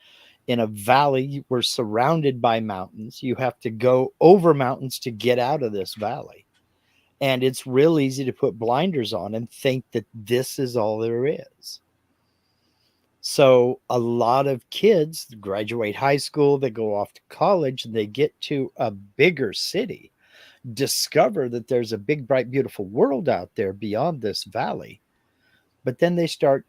in a valley. We're surrounded by mountains. You have to go over mountains to get out of this valley. And it's real easy to put blinders on and think that this is all there is. So a lot of kids graduate high school, they go off to college, they get to a bigger city, discover that there's a big, bright, beautiful world out there beyond this valley. But then they start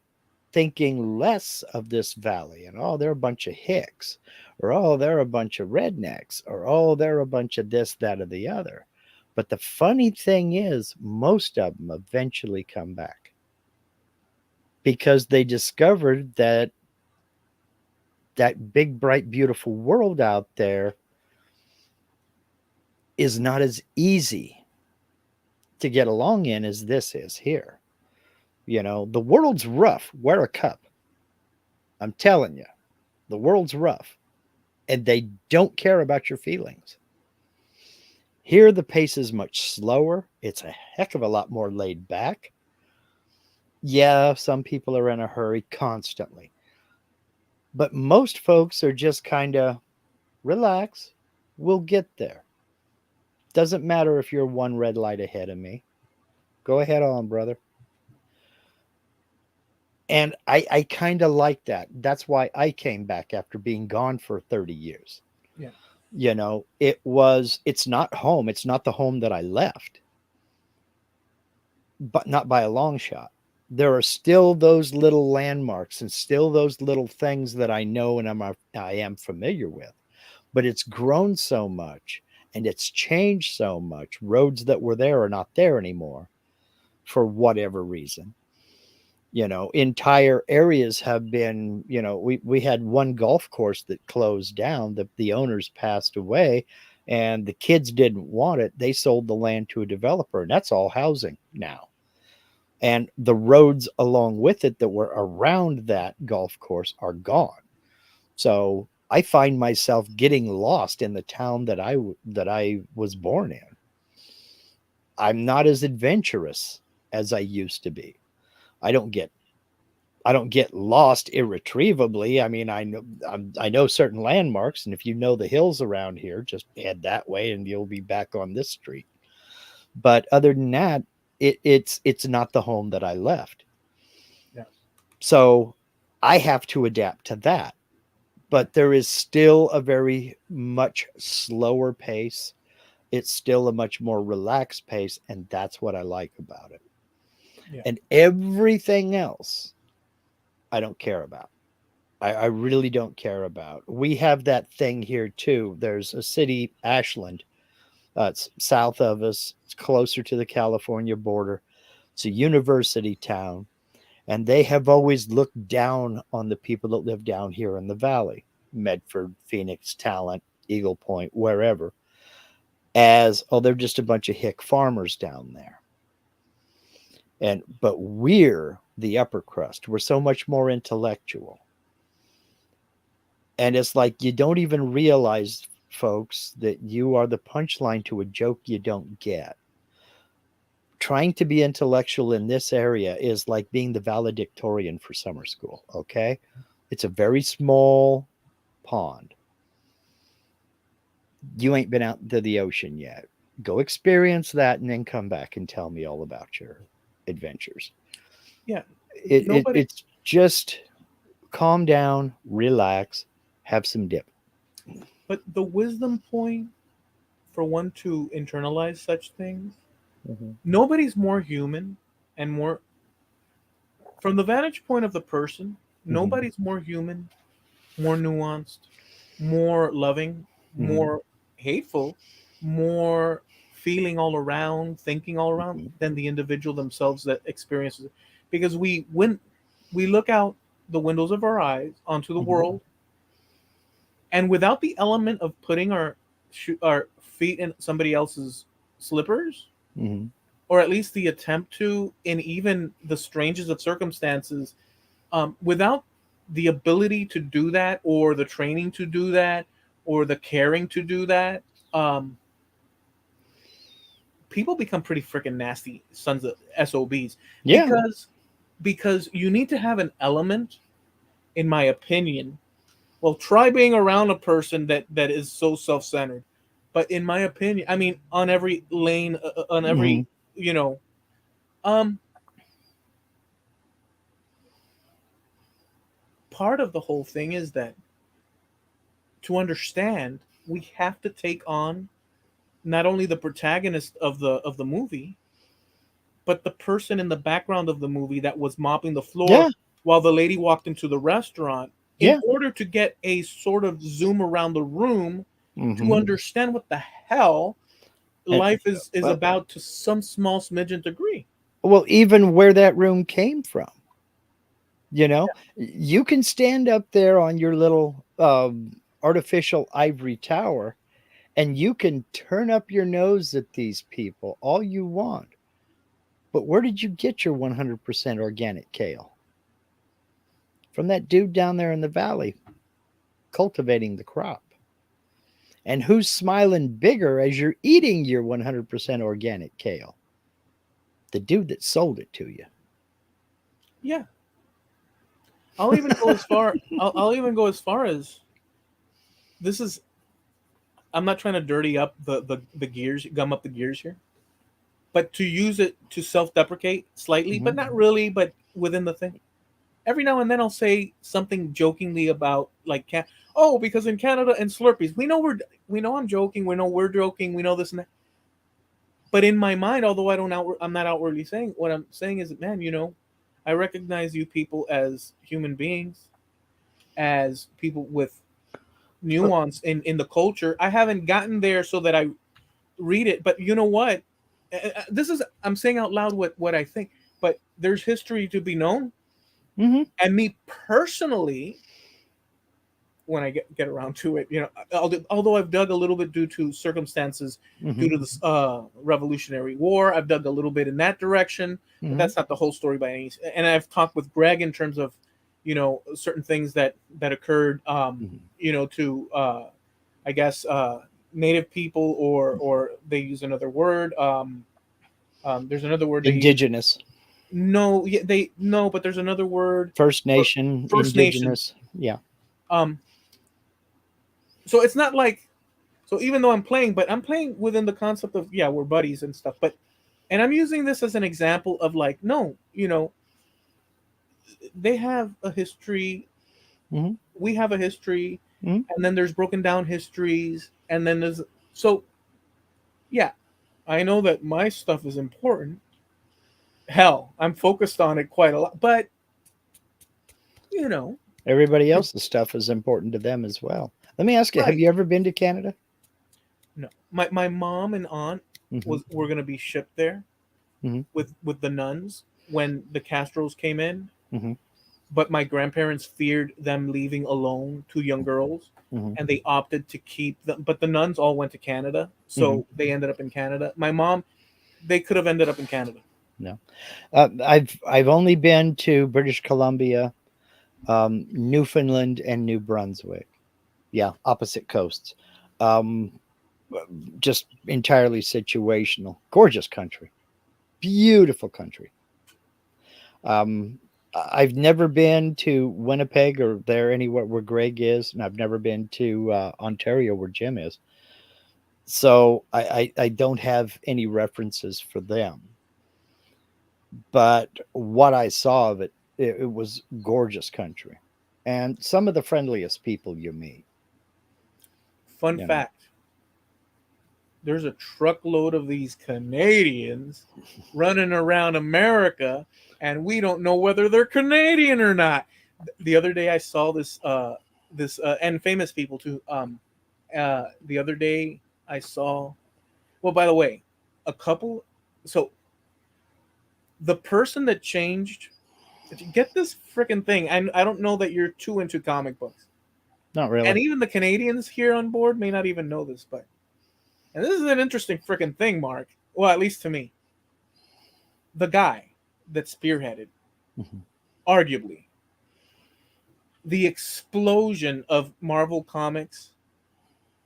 thinking less of this valley and, oh, they're a bunch of hicks, or oh, they're a bunch of rednecks, or oh, they're a bunch of this, that, or the other. But the funny thing is, most of them eventually come back because they discovered that big, bright, beautiful world out there is not as easy to get along in as this is here. The world's rough. Wear a cup. I'm telling you, the world's rough, and they don't care about your feelings. Here, the pace is much slower. It's a heck of a lot more laid back. Yeah, some people are in a hurry constantly, but most folks are just kind of relax. We'll get there. Doesn't matter if you're one red light ahead of me. Go ahead on, brother. And I kind of like that. That's why I came back after being gone for 30 years. Yeah, It's not home. It's not the home that I left, but not by a long shot. There are still those little landmarks and still those little things that I know and I am familiar with, but it's grown so much and it's changed so much. Roads that were there are not there anymore for whatever reason. Entire areas have been, we had one golf course that closed down. The owners passed away and the kids didn't want it. They sold the land to a developer, and that's all housing now. And the roads along with it that were around that golf course are gone. So I find myself getting lost in the town that I was born in. I'm not as adventurous as I used to be. I don't get I don't get lost irretrievably. I mean, I know certain landmarks, and if you know the hills around here, just head that way, and you'll be back on this street. But other than that, it's not the home that I left. yeah, So I have to adapt to that. But there is still a very much slower pace. It's still a much more relaxed pace, and that's what I like about it. yeah, And everything else, I don't care about. I really don't care about. We have that thing here too. There's a city, Ashland. It's south of us. It's closer to the California border. It's a university town, and they have always looked down on the people that live down here in the valley, Medford, Phoenix, Talent, Eagle Point, wherever, as, oh, they're just a bunch of hick farmers down there. And but we're the upper crust. We're so much more intellectual. And it's like you don't even realize, folks, that you are the punchline to a joke you don't get. Trying to be intellectual in this area is like being the valedictorian for summer school, okay? It's a very small pond. You ain't been out to the ocean yet. Go experience that and then come back and tell me all about your adventures. Yeah, nobody. It's just calm down, relax, have some dip. But the wisdom point for one to internalize such things, Mhm. nobody's more human and more, from the vantage point of the person, Mhm. nobody's more human, more nuanced, more loving, Mhm. more hateful, more feeling all around, thinking all around Mhm. than the individual themselves that experiences it. Because when we look out the windows of our eyes onto the Mhm. world, and without the element of putting our feet in somebody else's slippers, Mhm. or at least the attempt to, in even the strangest of circumstances, without the ability to do that, or the training to do that, or the caring to do that, um, people become pretty freaking nasty sons of SOBs. Yeah. Because you need to have an element, in my opinion. Well, try being around a person that is so self-centered. But in my opinion, I mean, on every lane, on every, Mhm. you know, um, part of the whole thing is that to understand, we have to take on not only the protagonist of the movie, but the person in the background of the movie that was mopping the floor Yeah. while the lady walked into the restaurant, in Yeah. order to get a sort of zoom around the room to Mhm. understand what the hell And life is well, about to some small smidgen degree. well, even where that room came from, you know, you can stand up there on your little artificial ivory tower and you can turn up your nose at these people all you want. But where did you get your 100% organic kale? From that dude down there in the valley cultivating the crop. And who's smiling bigger as you're eating your 100% organic kale? The dude that sold it to you. Yeah, I'll even go as far. I'll even go as far as, this is. I'm not trying to dirty up the gears, gum up the gears here, but to use it to self-deprecate slightly, but Mhm. not really, but within the thing. Every now and then I'll say something jokingly about, like, oh, because in Canada and Slurpees, we know I'm joking, we know we're joking, we know this and that. But in my mind, although I'm not outwardly saying, what I'm saying is, man, I recognize you people as human beings, as people with But nuance in the culture. I haven't gotten there so that I read it, but you know what? This is, I'm saying out loud what I think. But there's history to be known, mhm. and me personally, when I get around to it, although I've dug a little bit due to circumstances, due Mhm. to this Revolutionary War, I've dug a little bit in that direction, but Mhm. that's not the whole story by any. And I've talked with Greg in terms of, certain things that occurred, Mhm. to, I guess, native people, or they use another word. There's another word they use. Indigenous, No, yeah, they no, but there's another word First for Nation, First Nations. indigenous. Yeah. Um, so it's not like, so even though I'm playing within the concept of, yeah, we're buddies and stuff, but, and I'm using this as an example of, like, no, they have a history, Mhm. we have a history, Mhm. and then there's broken down histories, and then there's, so, yeah, I know that my stuff is important. Hell, I'm focused on it quite a lot, but you know, Everybody else's stuff is important to them as well. Let me ask you, have right? you ever been to Canada? No, my mom and aunt Mhm. were gonna be shipped there Mhm. with the nuns when the Castros came in, Mhm. but my grandparents feared them leaving alone two young girls, Mhm. and they opted to keep them. But the nuns all went to Canada, Mhm. so they ended up in Canada. My mom, they could have ended up in Canada. No. I've only been to British Columbia, Newfoundland, and New Brunswick. Yeah, opposite coasts. Um, just entirely situational. Gorgeous country, beautiful country. Um, I've never been to Winnipeg or there anywhere where Greg is, and I've never been to Ontario where Jim is. So I don't have any references for them. But what I saw of it, it was gorgeous country, and some of the friendliest people you meet. Fun You know, fact: there's a truckload of these Canadians running around America, and we don't know whether they're Canadian or not. The other day, I saw this and famous people too. The other day, I saw. Well, by the way, a couple. So the person that changed. Get this freaking thing. I don't know that you're too into comic books, not and really. even the Canadians here on board may not even know this, but and this is an interesting freaking thing, Mark. Well, at least to me, the guy that spearheaded, Mhm. arguably, the explosion of Marvel Comics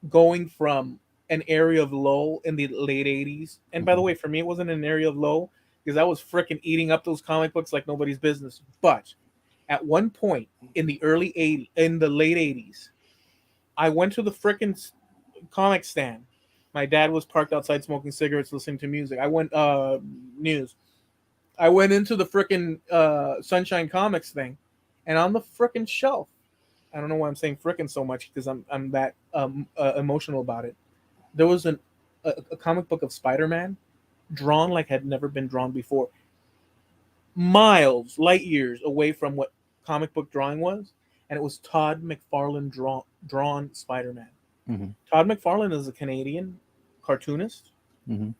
going from an area of low in the late 80s. And by the Mhm. way, for me, it wasn't an area of low because I was freaking eating up those comic books like nobody's business. But at one point in the early 80s, in the late 80s, I went to the freaking comic stand. My dad was parked outside smoking cigarettes, listening to music. I went news. I went into the freaking Sunshine Comics thing, and on the freaking shelf, I don't know why I'm saying freaking so much because I'm that emotional about it. There was a comic book of Spider-Man drawn like had never been drawn before, miles, light years away from what comic book drawing was, and it was Todd McFarlane drawn Spider-Man. Mhm. Todd McFarlane is a Canadian cartoonist, Mhm.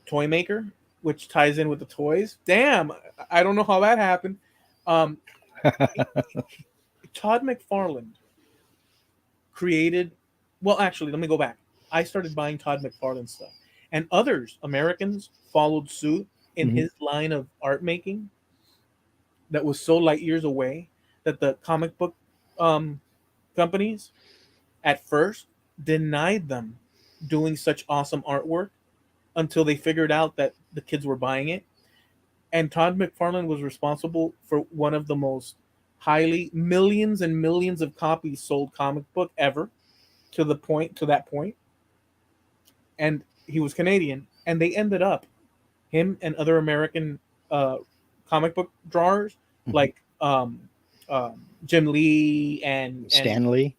toy maker, which ties in with the toys. Damn, I don't know how that happened. Um, Todd McFarlane created. Well, actually, let me go back. I started buying Todd McFarlane stuff, and others, Americans, followed suit in Mhm. his line of art making that was so light years away that the comic book um, companies at first denied them doing such awesome artwork until they figured out that the kids were buying it. And Todd McFarlane was responsible for one of the most highly millions and millions of copies sold comic book ever to that point. And he was Canadian, and they ended up him and other American uh, comic book drawers Mhm. like Jim Lee and Stanley.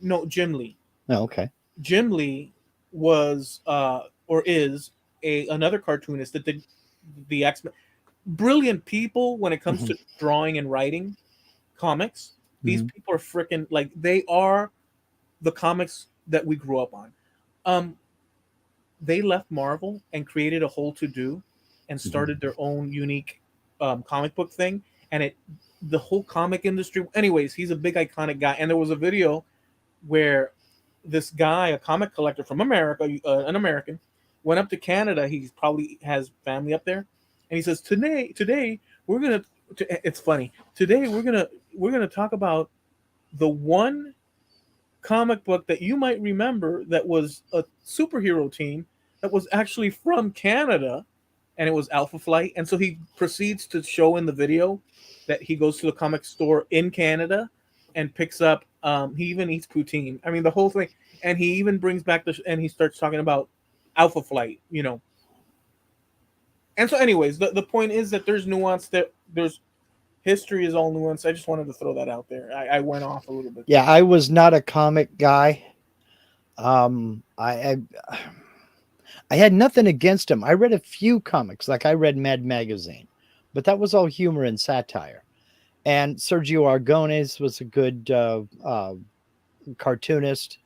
no Jim Lee. Oh, okay. Jim Lee was or is a another cartoonist that did the X Men. Brilliant people when it comes Mhm. to drawing and writing comics. These Mhm. people are freaking like they are the comics that we grew up on. Um, they left Marvel and created a whole to do and Mhm. started their own unique comic book thing. And it, the whole comic industry, anyways, he's a big iconic guy. And there was a video where this guy, a comic collector from America, an American, went up to Canada. He probably has family up there, and he says, "Today, we're gonna." It's funny. Today, we're gonna talk about the one comic book that you might remember that was a superhero team that was actually from Canada, and it was Alpha Flight. And so he proceeds to show in the video that he goes to the comic store in Canada and picks up. He even eats poutine. I mean, the whole thing. And he even brings back and he starts talking about Alpha Flight. And so, anyways, the point is that there's nuance. That there's history is all nuance. I just wanted to throw that out there. I went off a little bit Yeah, there. I was not a comic guy. I had nothing against him. I read a few comics, like I read Mad Magazine, but that was all humor and satire. And Sergio Aragones was a good cartoonist.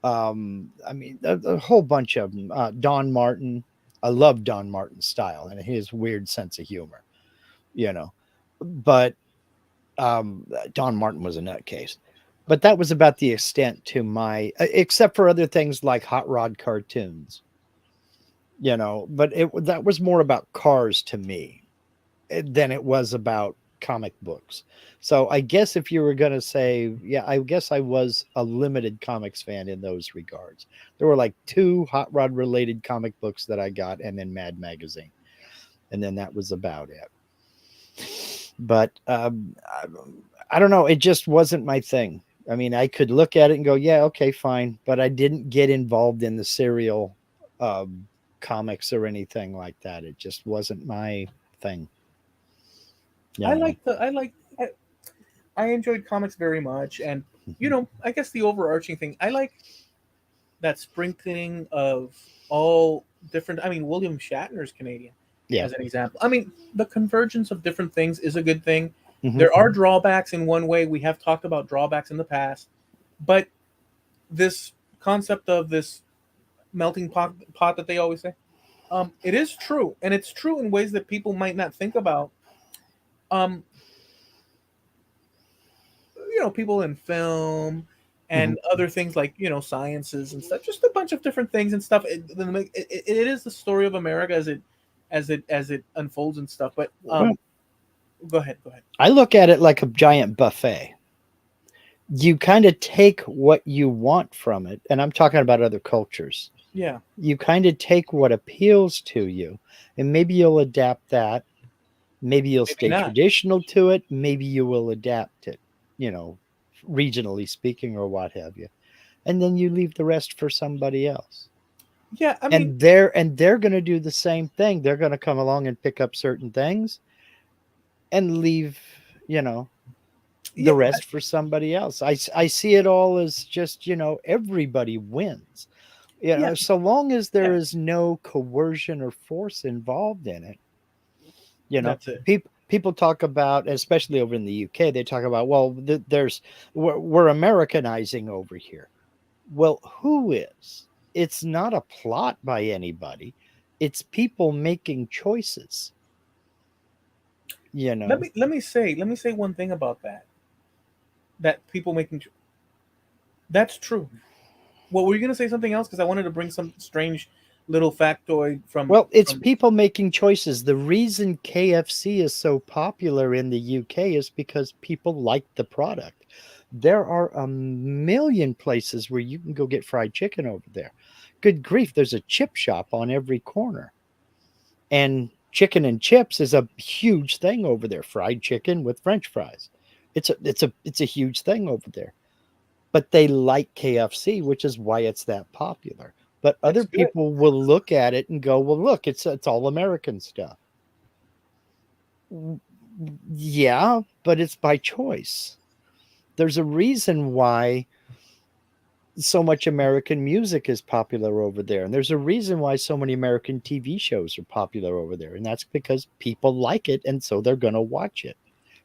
I mean, a whole bunch of them. Don Martin. I love Don Martin's style and his weird sense of humor, you know. But Don Martin was a nutcase. But that was about the extent to my, except for other things like Hot Rod cartoons. but that was more about cars to me than it was about comic books. So I guess if you were going to say, yeah, I guess I was a limited comics fan in those regards. There were like two Hot Rod related comic books that I got, and then Mad Magazine. And then that was about it. But I don't know. It just wasn't my thing. I mean, I could look at it and go, yeah, okay, fine. But I didn't get involved in the serial um, comics or anything like that. It just wasn't my thing, you I know. like the I like I enjoyed comics very much, and I guess the overarching thing I like that sprinkling of all different. I mean, William Shatner's Canadian, Yeah. as an example. I mean, the convergence of different things is a good thing. Hmm. There are drawbacks in one way. We have talked about drawbacks in the past, but this concept of this melting pot that they always say, it is true, and it's true in ways that people might not think about. Um, people in film Hmm. and other things like sciences and stuff, just a bunch of different things and stuff. It is the story of America as it unfolds and stuff. But Well, go ahead. I look at it like a giant buffet. You kind of take what you want from it, and I'm talking about other cultures. Yeah, You kind of take what appeals to you, and maybe you'll adapt that. Maybe you'll maybe stay not. traditional to it. Maybe you will adapt it, you know, regionally speaking or what have you. And then you leave the rest for somebody else. Yeah, I mean, And they're going to do the same thing. They're going to come along and pick up certain things and leave, you know, yeah, the rest for somebody else. I see it all as just, everybody wins. yeah, So long as there yeah. is no coercion or force involved in it, you know, That's it. people talk about, especially over in the UK, they talk about, well, there's we're Americanizing over here. Well, who is? It's not a plot by anybody. It's people making choices, you Let know. me let me say let me say one thing about that people making that's true. Well, were you gonna say something else? Because I wanted to bring some strange little factoid from Well, it's from. people making choices. The reason KFC is so popular in the UK is because people like the product. There are a million places where you can go get fried chicken over there. Good grief, there's a chip shop on every corner. And chicken and chips is a huge thing over there. Fried chicken with french fries. It's a huge thing over there. But they like KFC, which is why it's that popular. But That's other good. people will look at it and go, "Well, look, it's all American stuff." Yeah, but it's by choice. There's a reason why so much American music is popular over there, and there's a reason why so many American TV shows are popular over there, and that's because people like it, and so they're going to watch it.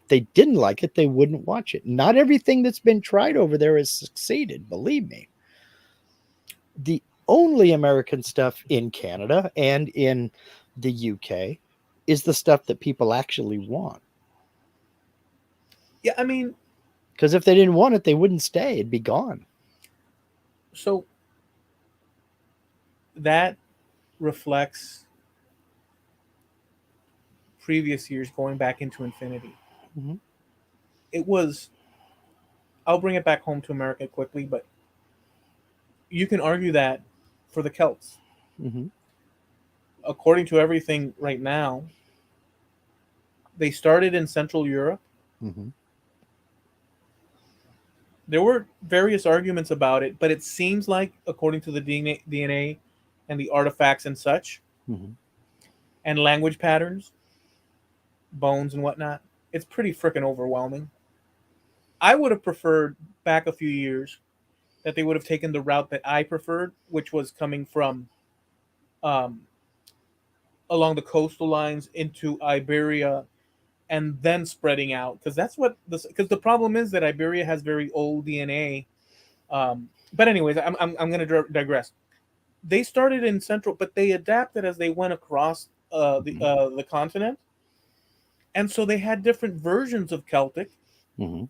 If they didn't like it, they wouldn't watch it. Not everything that's been tried over there has succeeded, believe me. The only American stuff in Canada and in the UK is the stuff that people actually want. Yeah, I mean, Because if they didn't want it, they wouldn't stay. It'd be gone. so that reflects previous years going back into infinity. Hmm. It was, I'll bring it back home to America quickly, but you can argue that for the Celts, Hmm. according to everything right now, they started in Central Europe. Hmm. There were various arguments about it, but it seems like, according to the DNA and the artifacts and such, Hmm. and language patterns, bones and whatnot, it's pretty freaking overwhelming. I would have preferred back a few years that they would have taken the route that I preferred, which was coming from um, along the coastal lines into Iberia and then spreading out, because that's what because the problem is that Iberia has very old DNA. But anyways, I'm going to digress. They started in Central, but they adapted as they went across the continent, and so they had different versions of Celtic. Hmm.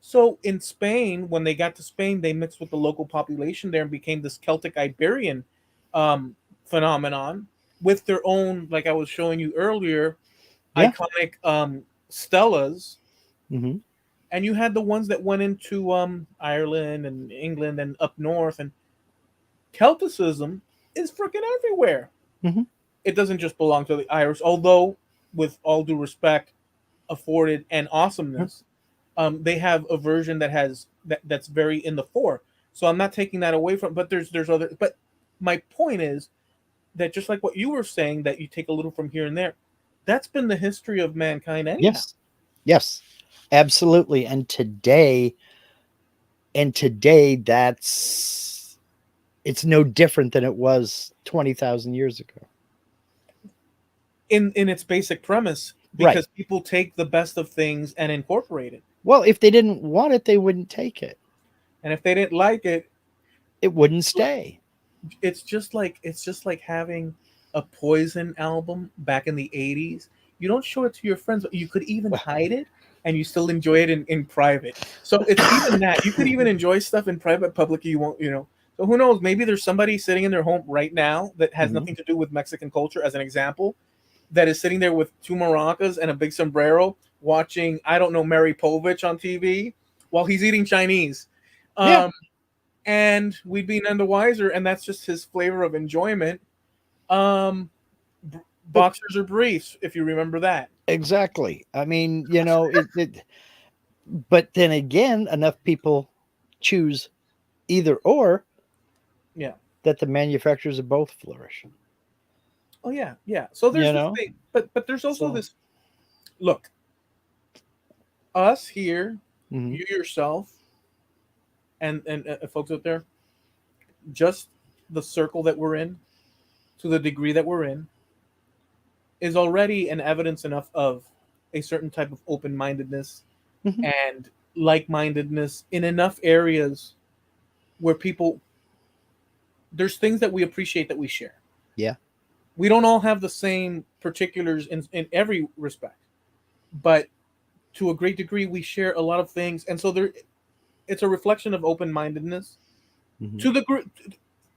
So in Spain, when they got to Spain, they mixed with the local population there and became this Celtic Iberian um, phenomenon. with their own, like I was showing you earlier, Yeah. iconic Stellas, Hmm. and you had the ones that went into Ireland and England and up north, and Celticism is freaking everywhere. Hmm. It doesn't just belong to the Irish, although, with all due respect, afforded and awesomeness, they have a version that's very in the fore. So I'm not taking that away from, but there's other. But my point is that just like what you were saying, that you take a little from here and there, that's been the history of mankind anyhow. Yes. Yes. Absolutely. And today that's it's no different than it was 20,000 years ago. In its basic premise, Right. because people take the best of things and incorporate it, Well, if they didn't want it, they wouldn't take it. and if they didn't like it, It wouldn't stay. it's just like having a Poison album back in the 80s. You don't show it to your friends, but you could even Well, hide it and you still enjoy it in private. So it's even that you could even enjoy stuff in private, public you won't, so who knows, maybe there's somebody sitting in their home right now that has mhm. nothing to do with Mexican culture, as an example, that is sitting there with two maracas and a big sombrero watching, I don't know, Mary Povich on TV while he's eating Chinese. Yeah, um and we'd be none the wiser, and that's just his flavor of enjoyment. um b- but Boxers or briefs, if you remember that. exactly. I mean, but then again, enough people choose either or Yeah. that the manufacturers of both flourish. Oh yeah, yeah. So there's You this know? thing, but there's also So, this. Look, us here, mhm. you yourself, and folks out there, just the circle that we're in, to the degree that we're in, is already an evidence enough of a certain type of open-mindedness Mhm. and like-mindedness in enough areas where people, there's things that we appreciate that we share. Yeah. We don't all have the same particulars in every respect, but to a great degree we share a lot of things, and so there, it's a reflection of open-mindedness Mhm. to the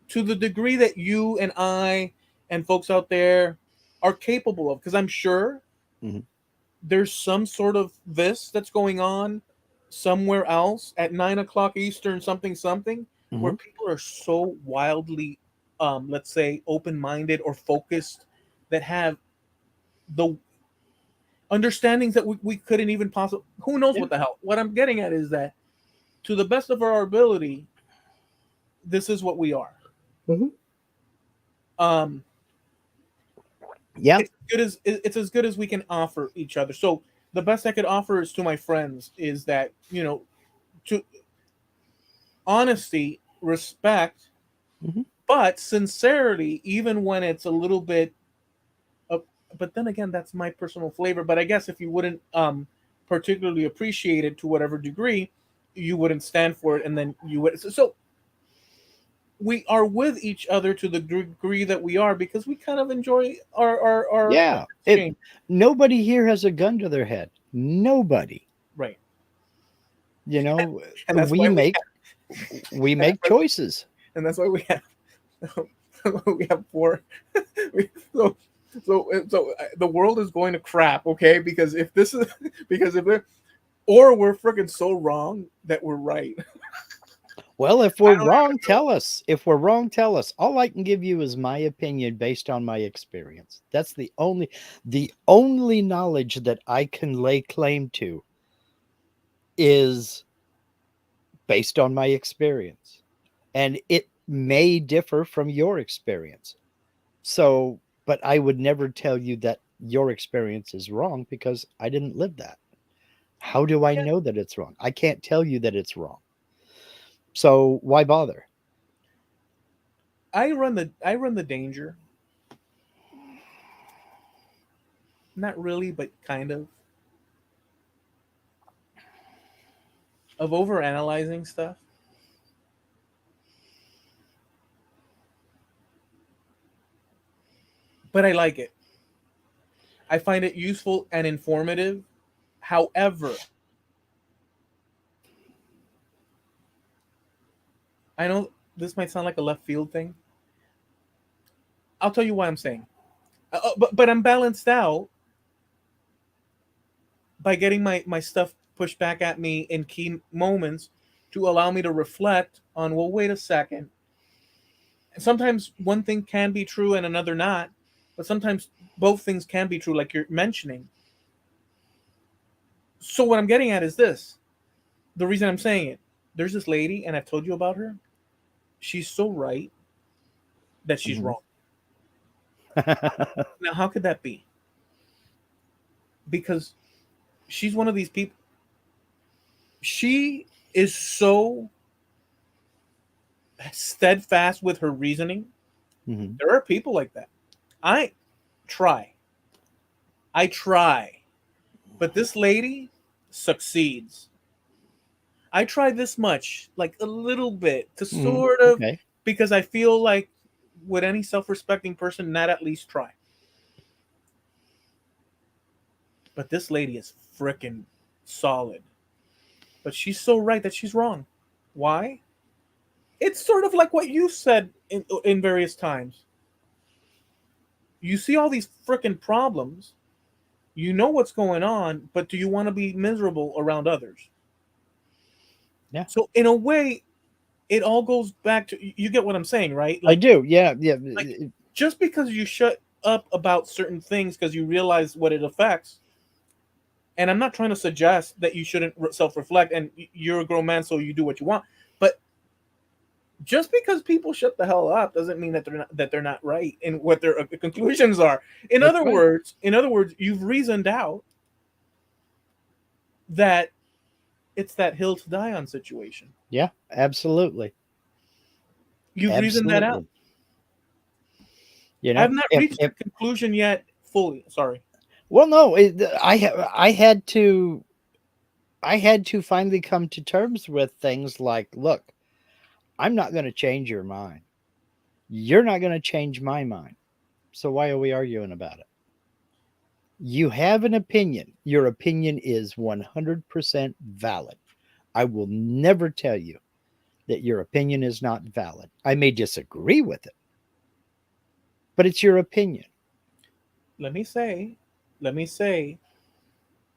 to the degree that you and I and folks out there are capable of, because I'm sure Mhm. there's some sort of this that's going on somewhere else at 9 o'clock Eastern, something something, where Mhm. people are so wildly, let's say, open-minded or focused, that have the understandings that we couldn't even possibly. Who knows Yeah. what the hell? What I'm getting at is that, to the best of our ability, this is what we are. Mhm. Um, Yeah. it's as good as we can offer each other. So the best I could offer is to my friends is that, to honesty, respect, Mhm. but sincerity, even when it's a little bit. Of, but then again, that's my personal flavor. But I guess if you wouldn't particularly appreciate it to whatever degree, you wouldn't stand for it, and then you would. So we are with each other to the degree that we are, because we kind of enjoy our Yeah. exchange. Nobody here has a gun to their head. Nobody. Right. You and, know, and that's we why we make have, we and that's make why, choices. and that's why we have we have four. we, so so the world is going to crap, okay? Because if this is because if we're, or we're freaking so wrong that we're right. Well, if I we're don't even wrong, tell us. If we're wrong, tell us. All I can give you is my opinion based on my experience. That's the only knowledge that I can lay claim to is based on my experience. And it may differ from your experience. So, but I would never tell you that your experience is wrong because I didn't live that. How do I yeah. know that it's wrong? I can't tell you that it's wrong. So why bother? I run the danger, not really, but kind of over analyzing stuff. But I like it. I find it useful and informative. However, I know this might sound like a left field thing. I'll tell you why I'm saying. But I'm balanced out by getting my stuff pushed back at me in key moments to allow me to reflect on, well, wait a second. Sometimes one thing can be true and another not, but sometimes both things can be true, like you're mentioning. So what I'm getting at is this. The reason I'm saying it, there's this lady, and I've told you about her. She's so right that she's Mhm. wrong. Now, how could that be? Because she's one of these people. She is so steadfast with her reasoning. Mhm. There are people like that. I try. I try. But this lady succeeds. I try this much, like a little bit, to Mhm. sort of, Okay. because I feel like, would any self respecting person not at least try? But this lady is freaking solid. But she's so right that she's wrong. Why? It's sort of like what you said in various times. You see all these freaking problems, you know what's going on, but do you want to be miserable around others? Yeah. So, in a way, it all goes back to, you get what I'm saying, right? I do. Yeah. Yeah. Like just because you shut up about certain things because you realize what it affects, and I'm not trying to suggest that you shouldn't self-reflect and you're a grown man so you do what you want, but just because people shut the hell up doesn't mean that they're not right in what their conclusions are. That's right. In other words, you've reasoned out that it's that hill to die on situation. Yeah. Absolutely. You've reasoned that out. Absolutely. You I've know, not reached if that conclusion yet fully. Sorry. well, no, I had to finally come to terms with things like, look, I'm not going to change your mind. You're not going to change my mind. So why are we arguing about it? You have an opinion. Your opinion is 100% valid. I will never tell you that your opinion is not valid. I may disagree with it, but it's your opinion. Let me say, let me say,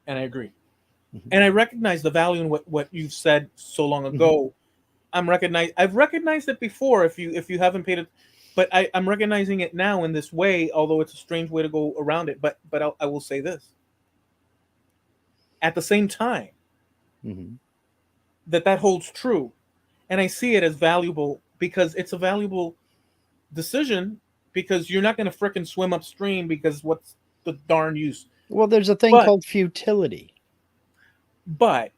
and I agree. Mhm. And I recognize the value in what you've said so long Mhm. ago. I've recognized it before if you haven't paid it, but I'm recognizing it now in this way, although it's a strange way to go around it. But I will say this. At the same time Mhm. that holds true, and I see it as valuable because it's a valuable decision, because you're not going to fricking swim upstream, because what's the darn use? Well, there's a thing But called futility. but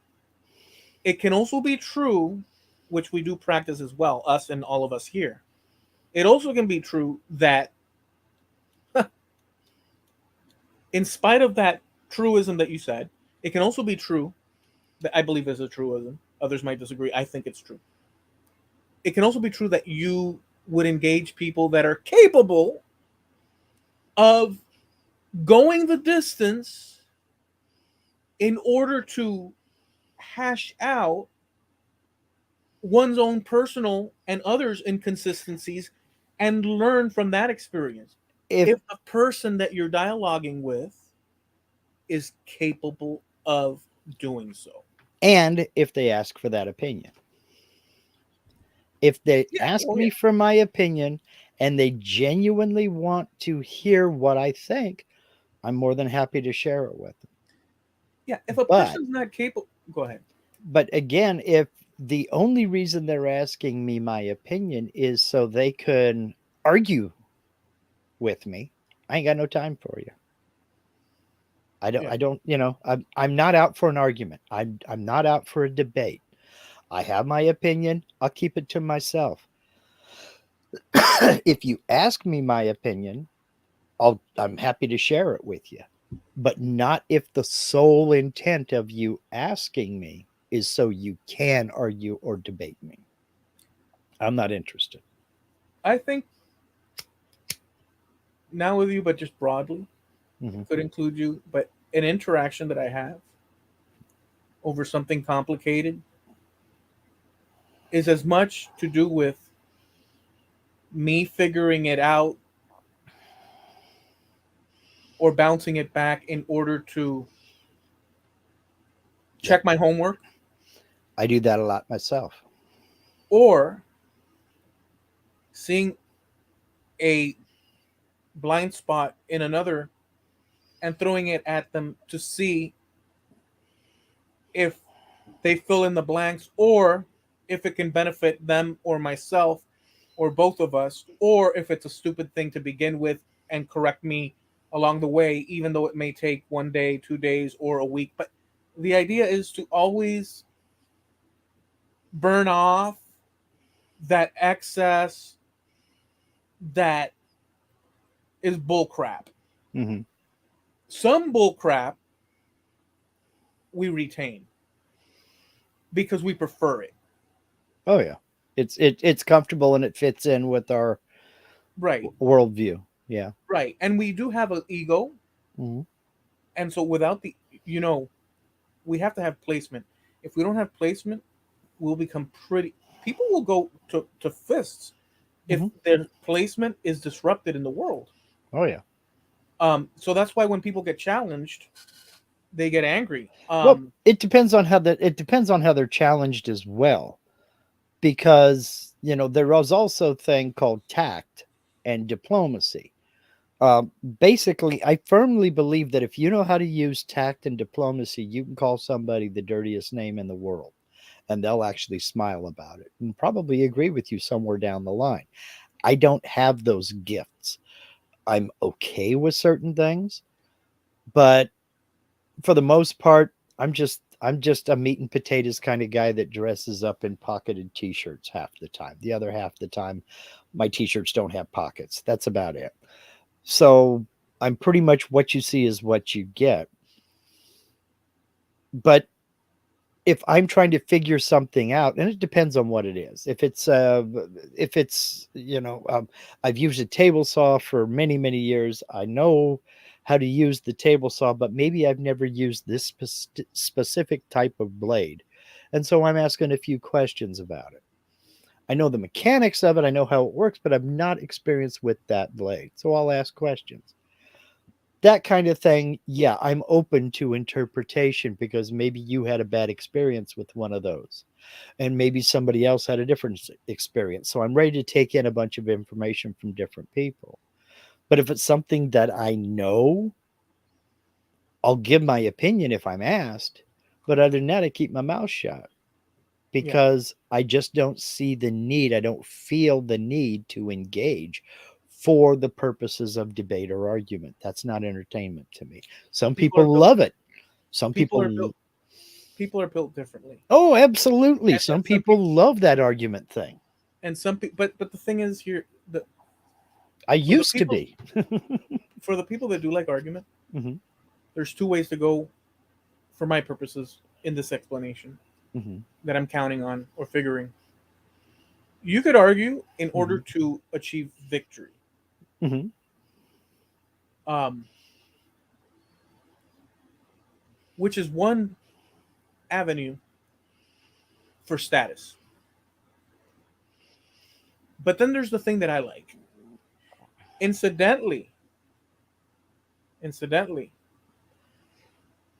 it can also be true, which we do practice as well, us and all of us here. It also can be true that, in spite of that truism that you said, it can also be true that I believe is a truism. Others might disagree. I think it's true. It can also be true that you would engage people that are capable of going the distance in order to hash out one's own personal and others' inconsistencies and learn from that experience. If If the person that you're dialoguing with is capable of doing so. and if they ask for that opinion. If they Yeah. ask Oh, yeah. me for my opinion and they genuinely want to hear what I think, I'm more than happy to share it with them. Yeah. If a But person's not capable, go ahead. again, if the only reason they're asking me my opinion is so they can argue with me, I ain't got no time for you. Yeah. I don't, I'm not out for an argument. I'm not out for a debate. I have my opinion. I'll keep it to myself. If you ask me my opinion, I'm happy to share it with you. But not if the sole intent of you asking me is so you can argue or debate me. I'm not interested. I think now with you, but just broadly, Mhm. could include you, but an interaction that I have over something complicated is as much to do with me figuring it out or bouncing it back in order to Yep. check my homework, I do that a lot myself. or seeing a blind spot in another and throwing it at them to see if they fill in the blanks, or if it can benefit them or myself or both of us, or if it's a stupid thing to begin with and correct me along the way, even though it may take 1 day, 2 days, or a week. But the idea is to always burn off that excess that is bullcrap. Hmm. Some bullcrap we retain because we prefer it. Oh yeah, it's comfortable and it fits in with our Right, worldview. Yeah. right. And we do have an ego. Hmm. And so without the, you know, we have to have placement. If we don't have placement, we'll become pretty, people will go to fists if Hmm. their placement is disrupted in the world. Oh yeah. So that's why when people get challenged, they get angry. Well, it depends on how they're challenged as well, because there was also a thing called tact and diplomacy. Um, Basically, I firmly believe that if you know how to use tact and diplomacy, you can call somebody the dirtiest name in the world, and they'll actually smile about it and probably agree with you somewhere down the line. I don't have those gifts. I'm okay with certain things, but for the most part, I'm just a meat and potatoes kind of guy that dresses up in pocketed t-shirts half the time. The other half the time, my t-shirts don't have pockets. That's about it. So I'm pretty much what you see is what you get. But if I'm trying to figure something out, and it depends on what it is. If it's I've used a table saw for many many years. I know how to use the table saw, but maybe I've never used this specific type of blade, and so I'm asking a few questions about it. I know the mechanics of it. I know how it works, but I'm not experienced with that blade, so I'll ask questions. That kind of thing, yeah, I'm open to interpretation because maybe you had a bad experience with one of those, and maybe somebody else had a different experience. So I'm ready to take in a bunch of information from different people. But if it's something that I know, I'll give my opinion if I'm asked. But other than that, I keep my mouth shut Yeah, because I just don't see the need. I don't feel the need to engage for the purposes of debate or argument. That's not entertainment to me. Some people people are built. love it. Some People are people, built. People are built differently, oh, absolutely. and Some some people, people love that argument thing. and some people. But the thing is here, the I for the used to people be. for the people that do like argument, Hmm. there's two ways to go for my purposes in this explanation Hmm. that I'm counting on or figuring. You could argue in order Hmm. to achieve victory, Hmm. um, which is one avenue for status. But then there's the thing that I like. Incidentally, incidentally,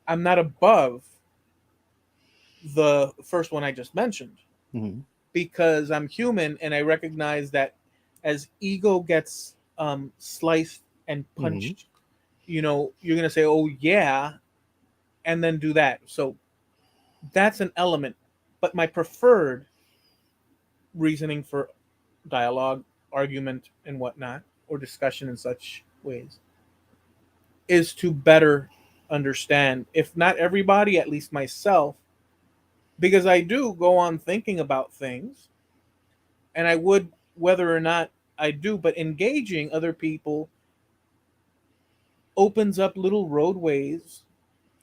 I'm not above the first one I just mentioned Hmm. because I'm human and I recognize that as ego gets sliced and Hmm. punched, you're gonna say, "Oh yeah," and then do that. So that's an element. But my preferred reasoning for dialogue, argument, and whatnot, or discussion in such ways, is to better understand, if not everybody, at least myself, because I do go on thinking about things, and I would, whether or not I do, but engaging other people opens up little roadways.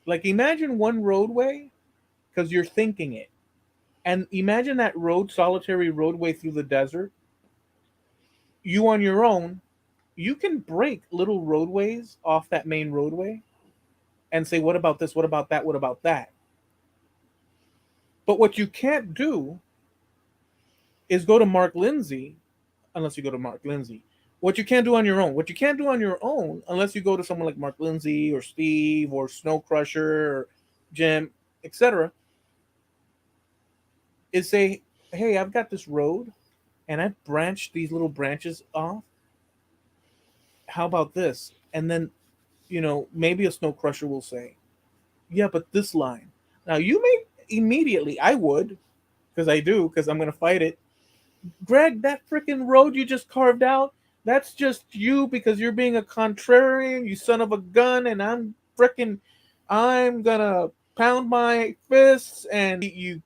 Like imagine one roadway because you're thinking it. And imagine that road, solitary roadway through the desert. You on your own, you can break little roadways off that main roadway and say, what about this? What about that? What about that? But what you can't do is go to Mark Lindsay, unless you go to Mark Lindsay, What you can't do on your own. What you can't do on your own, unless you go to someone like Mark Lindsay or Steve or Snow Crusher or Jim, etc., is say, "Hey, I've got this road, and I've branched these little branches off. How about this?" And then, maybe a Snow Crusher will say, "Yeah, but this line." Now you may immediately, I would, because I do, because I'm gonna fight it. Greg, that freaking road you just carved out, that's just you because you're being a contrarian, you son of a gun, and I'm gonna pound my fists and you.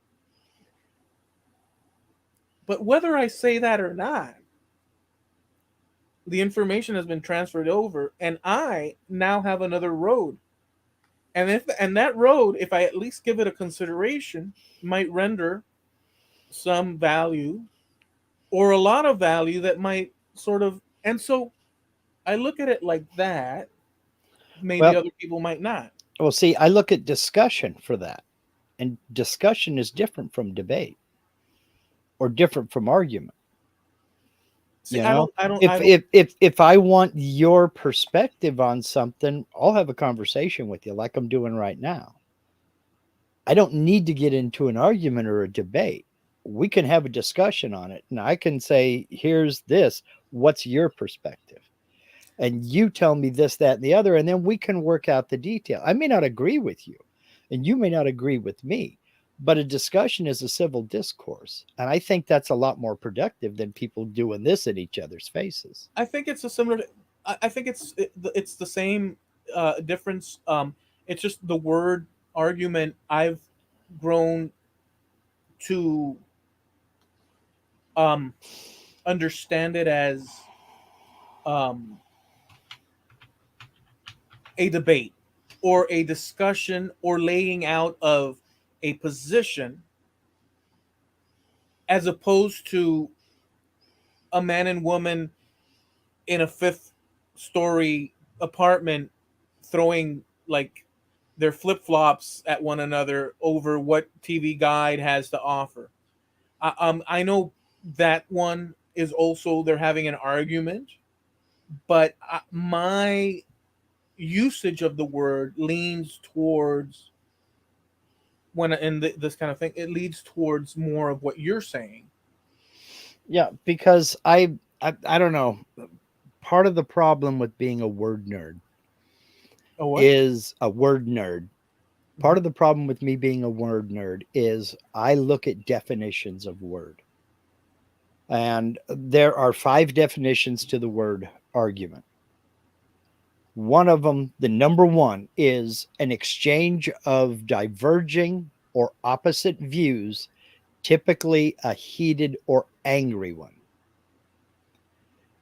But whether I say that or not, the information has been transferred over, and I now have another road. And that road, if I at least give it a consideration, might render some value or a lot of value that might sort of. And so I look at it like that. Maybe Well, other people might not. well, see, I look at discussion for that, and discussion is different from debate or different from argument. See, You I know, don't, I don't, I if don't. if if if I want your perspective on something, I'll have a conversation with you like I'm doing right now. I don't need to get into an argument or a debate. We can have a discussion on it, and I can say, "Here's this. What's your perspective?" And you tell me this, that, and the other, and then we can work out the detail. I may not agree with you, and you may not agree with me, but a discussion is a civil discourse. And I think that's a lot more productive than people doing this in each other's faces. I think it's a similar. I think it's the same difference. It's just the word argument. I've grown to um, understand it as um, a debate or a discussion or laying out of a position as opposed to a man and woman in a fifth story apartment throwing like their flip flops at one another over what TV Guide has to offer. I know that one is also they're having an argument, but my usage of the word leans towards when in this kind of thing, it leads towards more of what you're saying. Yeah, because I don't know. Part of the problem with being a word nerd Oh, what? is a word nerd. Part of the problem with me being a word nerd is I look at definitions of word. And there are 5 definitions to the word argument. One of them, the number one, is an exchange of diverging or opposite views, typically a heated or angry one.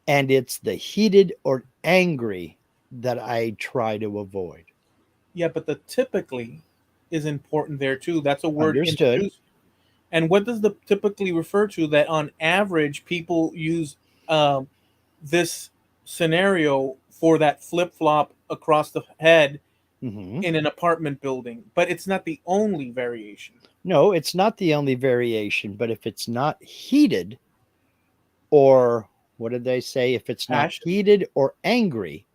And it's the heated or angry that I try to avoid. Yeah, but the typically is important there too. That's a word Understood. introduced. And what does the typically refer to? That on average, people use um, this scenario for that flip flop across the head Hmm. in an apartment building, but it's not the only variation. No, it's not the only variation, but if it's not heated, or what did they say? If it's not Passion. heated or angry,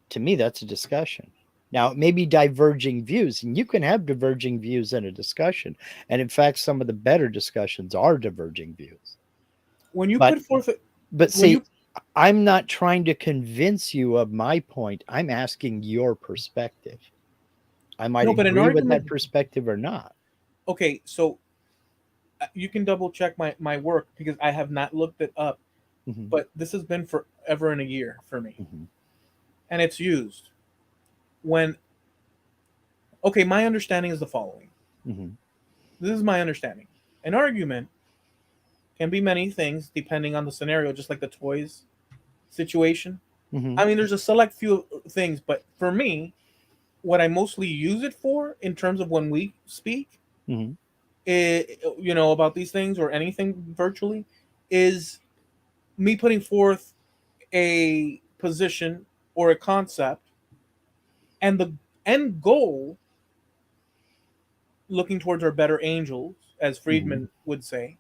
to me, that's a discussion. Now, it may be diverging views, and you can have diverging views in a discussion. And in fact, some of the better discussions are diverging views. When you But put forth, but when see, you I'm not trying to convince you of my point. I'm asking your perspective. I might no, but an agree with argument. that perspective or not. Okay, so you can double check my work because I have not looked it up, Hmm. but this has been forever and a year for me, Hmm. and it's used when. Okay, my understanding is the following. Hmm. This is my understanding. An argument can be many things depending on the scenario, just like the toys situation. Hmm. I mean, there's a select few things, but for me, what I mostly use it for in terms of when we speak, Hmm. about these things or anything virtually, is me putting forth a position or a concept, and the end goal, looking towards our better angels, as Hmm. Friedman would say,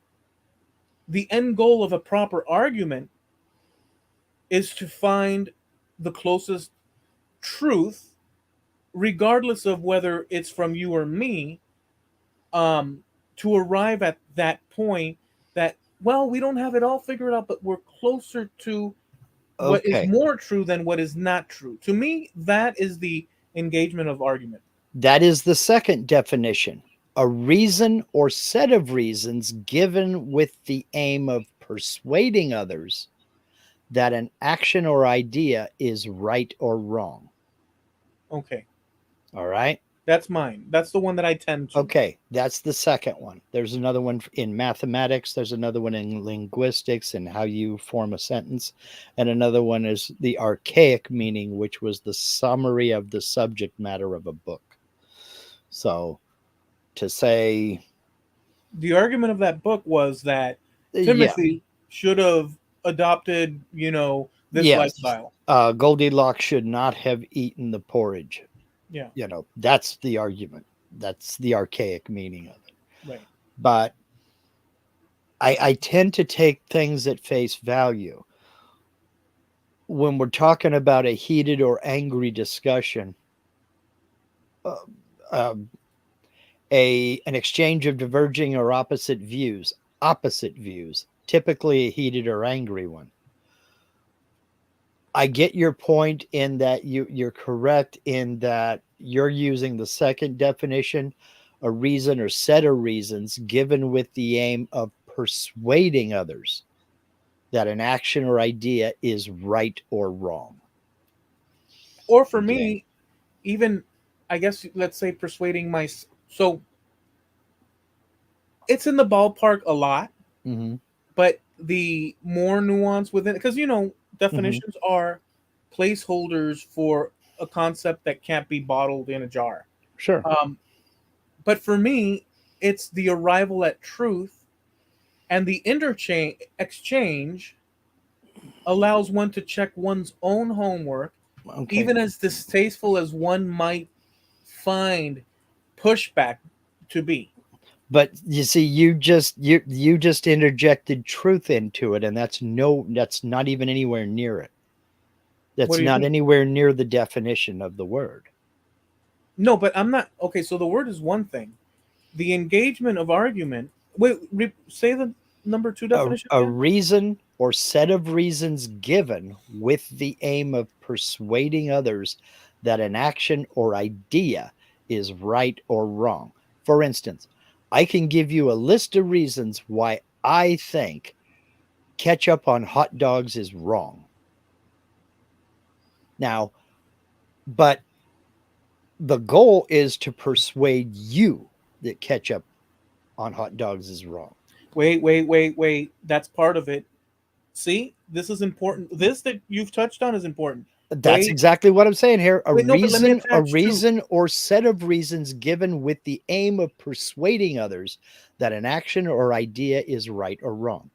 the end goal of a proper argument is to find the closest truth, regardless of whether it's from you or me, um, to arrive at that point that, well, we don't have it all figured out, but we're closer to what is Okay. more true than what is not true. To me, that is the engagement of argument. That is the second definition. A reason or set of reasons given with the aim of persuading others that an action or idea is right or wrong. Okay, All right. that's mine. That's the one that I tend to. Okay. That's the second one. There's another one in mathematics, there's another one in linguistics and how you form a sentence. And another one is the archaic meaning, which was the summary of the subject matter of a book. So to say, The argument of that book was that yeah, Timothy should have adopted, this yes, lifestyle. Goldilocks should not have eaten the porridge. Yeah, That's the argument. That's the archaic meaning of it. right. But I tend to take things at face value. When we're talking about a heated or angry discussion, uh, um, an exchange of diverging or opposite views, typically a heated or angry one. I get your point in that you're correct in that you're using the second definition, a reason or set of reasons given with the aim of persuading others that an action or idea is right or wrong. Or for Okay. me, even, I guess, let's say persuading my. So it's in the ballpark a lot, Mm-hmm. but the more nuance within, because Mm-hmm. definitions are placeholders for a concept that can't be bottled in a jar. Sure. Um, but for me, it's the arrival at truth, and the interchange exchange allows one to check one's own homework, Okay. even as distasteful as one might find pushback to be. But you see, you just interjected truth into it, and that's not even anywhere near it. What That's do you not mean? anywhere near the definition of the word. No, but I'm not. Okay, so the word is one thing. The engagement of argument. Wait, say the number two definition A again. reason or set of reasons given with the aim of persuading others that an action or idea is right or wrong. For instance, I can give you a list of reasons why I think ketchup on hot dogs is wrong. Now, but the goal is to persuade you that ketchup on hot dogs is wrong. Wait. That's part of it. See, this is important. This that you've touched on is important. That's Wait, exactly what I'm saying here. wait, no, but let me A attach two. reason or set of reasons given with the aim of persuading others that an action or idea is right or wrong.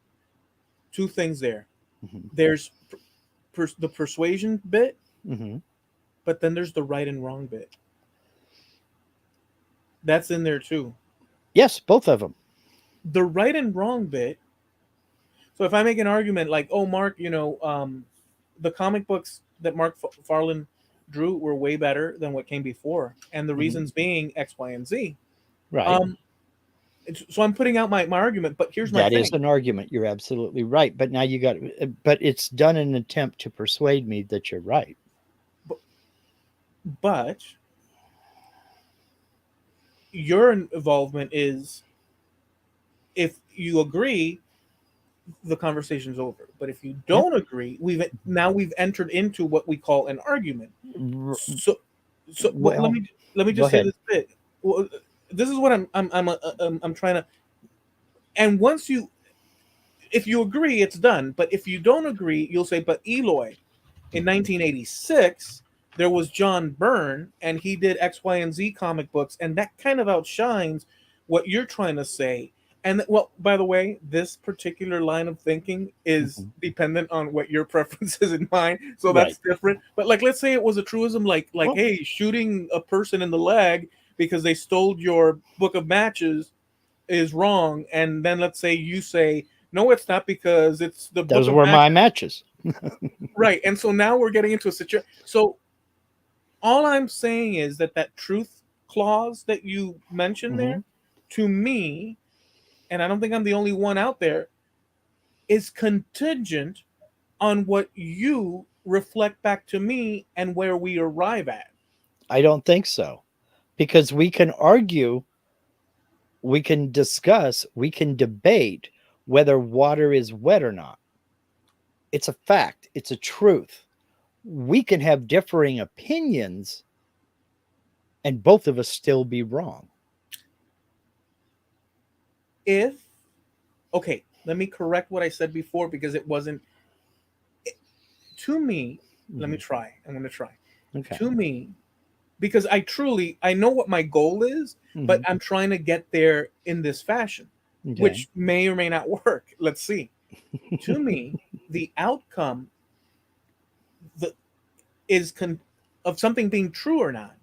Two things there. Mhm. There's the persuasion bit, Mhm. but then there's the right and wrong bit. That's in there too. Yes, both of them. The right and wrong bit. So if I make an argument like, "Oh, Mark, the comic books that Mark Farland drew were way better than what came before, and the Mhm. reasons being X, Y, and Z." Right. Um, so I'm putting out my argument, but here's my That is thing. an argument. You're absolutely right. But now you got, but it's done in an attempt to persuade me that you're right. B- But your involvement is, if you agree, the conversation's over. But if you Yeah. don't agree, we've entered into what we call an argument. R- So Well, let me go just say ahead. this bit. Well, this is what I'm trying to. And once you, if you agree, it's done. But if you don't agree, you'll say, "But Eloy, in 1986, there was John Byrne, and he did X, Y, and Z comic books, and that kind of outshines what you're trying to say." And well, by the way, this particular line of thinking is Mhm. dependent on what your preference is in mine, so Right. that's different. But like, let's say it was a truism, like, Well, hey, shooting a person in the leg because they stole your book of matches is wrong, and then let's say you say, no, it's not because it's the book those of were my matches. matches. Right. And so now we're getting into a situation. So all I'm saying is that that truth clause that you mentioned Hmm. there, to me, and I don't think I'm the only one out there, is contingent on what you reflect back to me and where we arrive at. I don't think so. Because we can argue, we can discuss, we can debate whether water is wet or not. It's a fact, it's a truth. We can have differing opinions and both of us still be wrong. If, okay, let me correct what I said before because it wasn't, to me, let me Mhm. try. I'm going to try. Okay. To me, because I know what my goal is, but Mhm. I'm trying to get there in this fashion, Okay. which may or may not work. Let's see. To me, the outcome the, is of something being true or not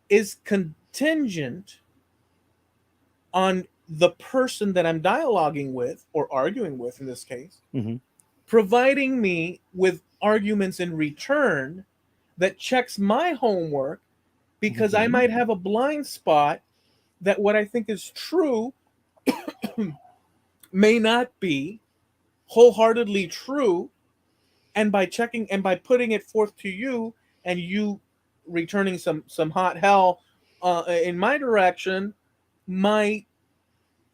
is contingent on the person that I'm dialoguing with or arguing with in this case, Mhm. providing me with arguments in return that checks my homework because I Mhm. might have a blind spot that what I think is true may not be wholeheartedly true. And by checking and by putting it forth to you and you returning some hot hell in my direction might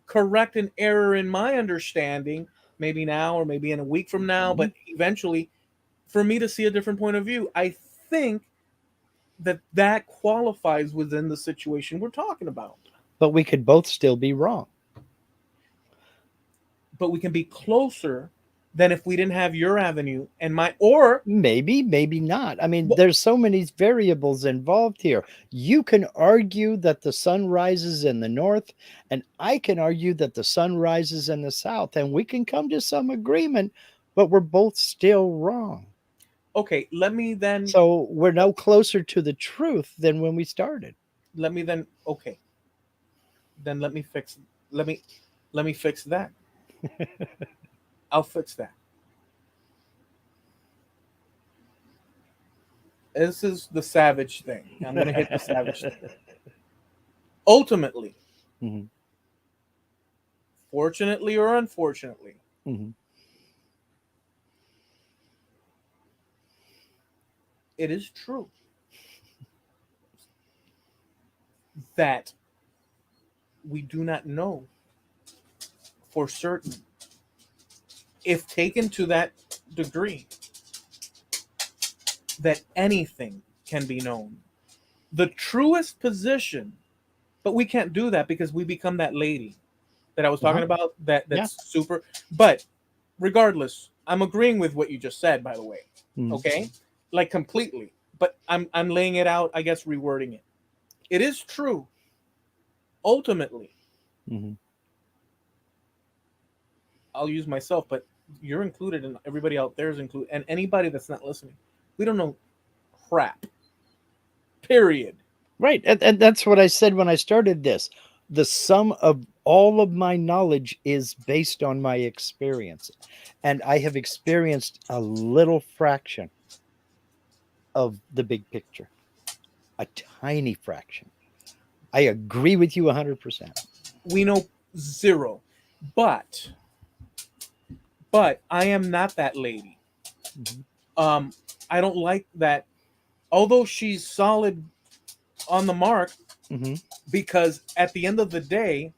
correct an error in my understanding, maybe now or maybe in a week from now, but Mhm. eventually for me to see a different point of view. I think that that qualifies within the situation we're talking about. But we could both still be wrong. But we can be closer than if we didn't have your avenue and my or Maybe, maybe not. I mean, well, there's so many variables involved here. You can argue that the sun rises in the north, and I can argue that the sun rises in the south, and we can come to some agreement, but we're both still wrong. okay, So we're no closer to the truth than when we started. let me then okay, then let me let me fix that. I'll fix that. This is the savage thing. I'm going to hit the savage thing. Ultimately, Mhm. fortunately or unfortunately, Mhm. it is true that we do not know for certain if taken to that degree that anything can be known. The truest position, but we can't do that because we become that lady that I was Uh-huh. talking about Yeah. that's super. But regardless, I'm agreeing with what you just said, by the way. Mhm. Okay? Like completely. But I'm laying it out, I guess rewording it. It is true, ultimately, Mhm. I'll use myself, but you're included and everybody out there is included and anybody that's not listening. We don't know crap. Period. Right. And that's what I said when I started this. The sum of all of my knowledge is based on my experience. And I have experienced a little fraction of the big picture, a tiny fraction. I agree with you 100%. We know zero. But I am not that lady. Hmm. Um I don't like that although she's solid on the mark Hmm. because at the end of the day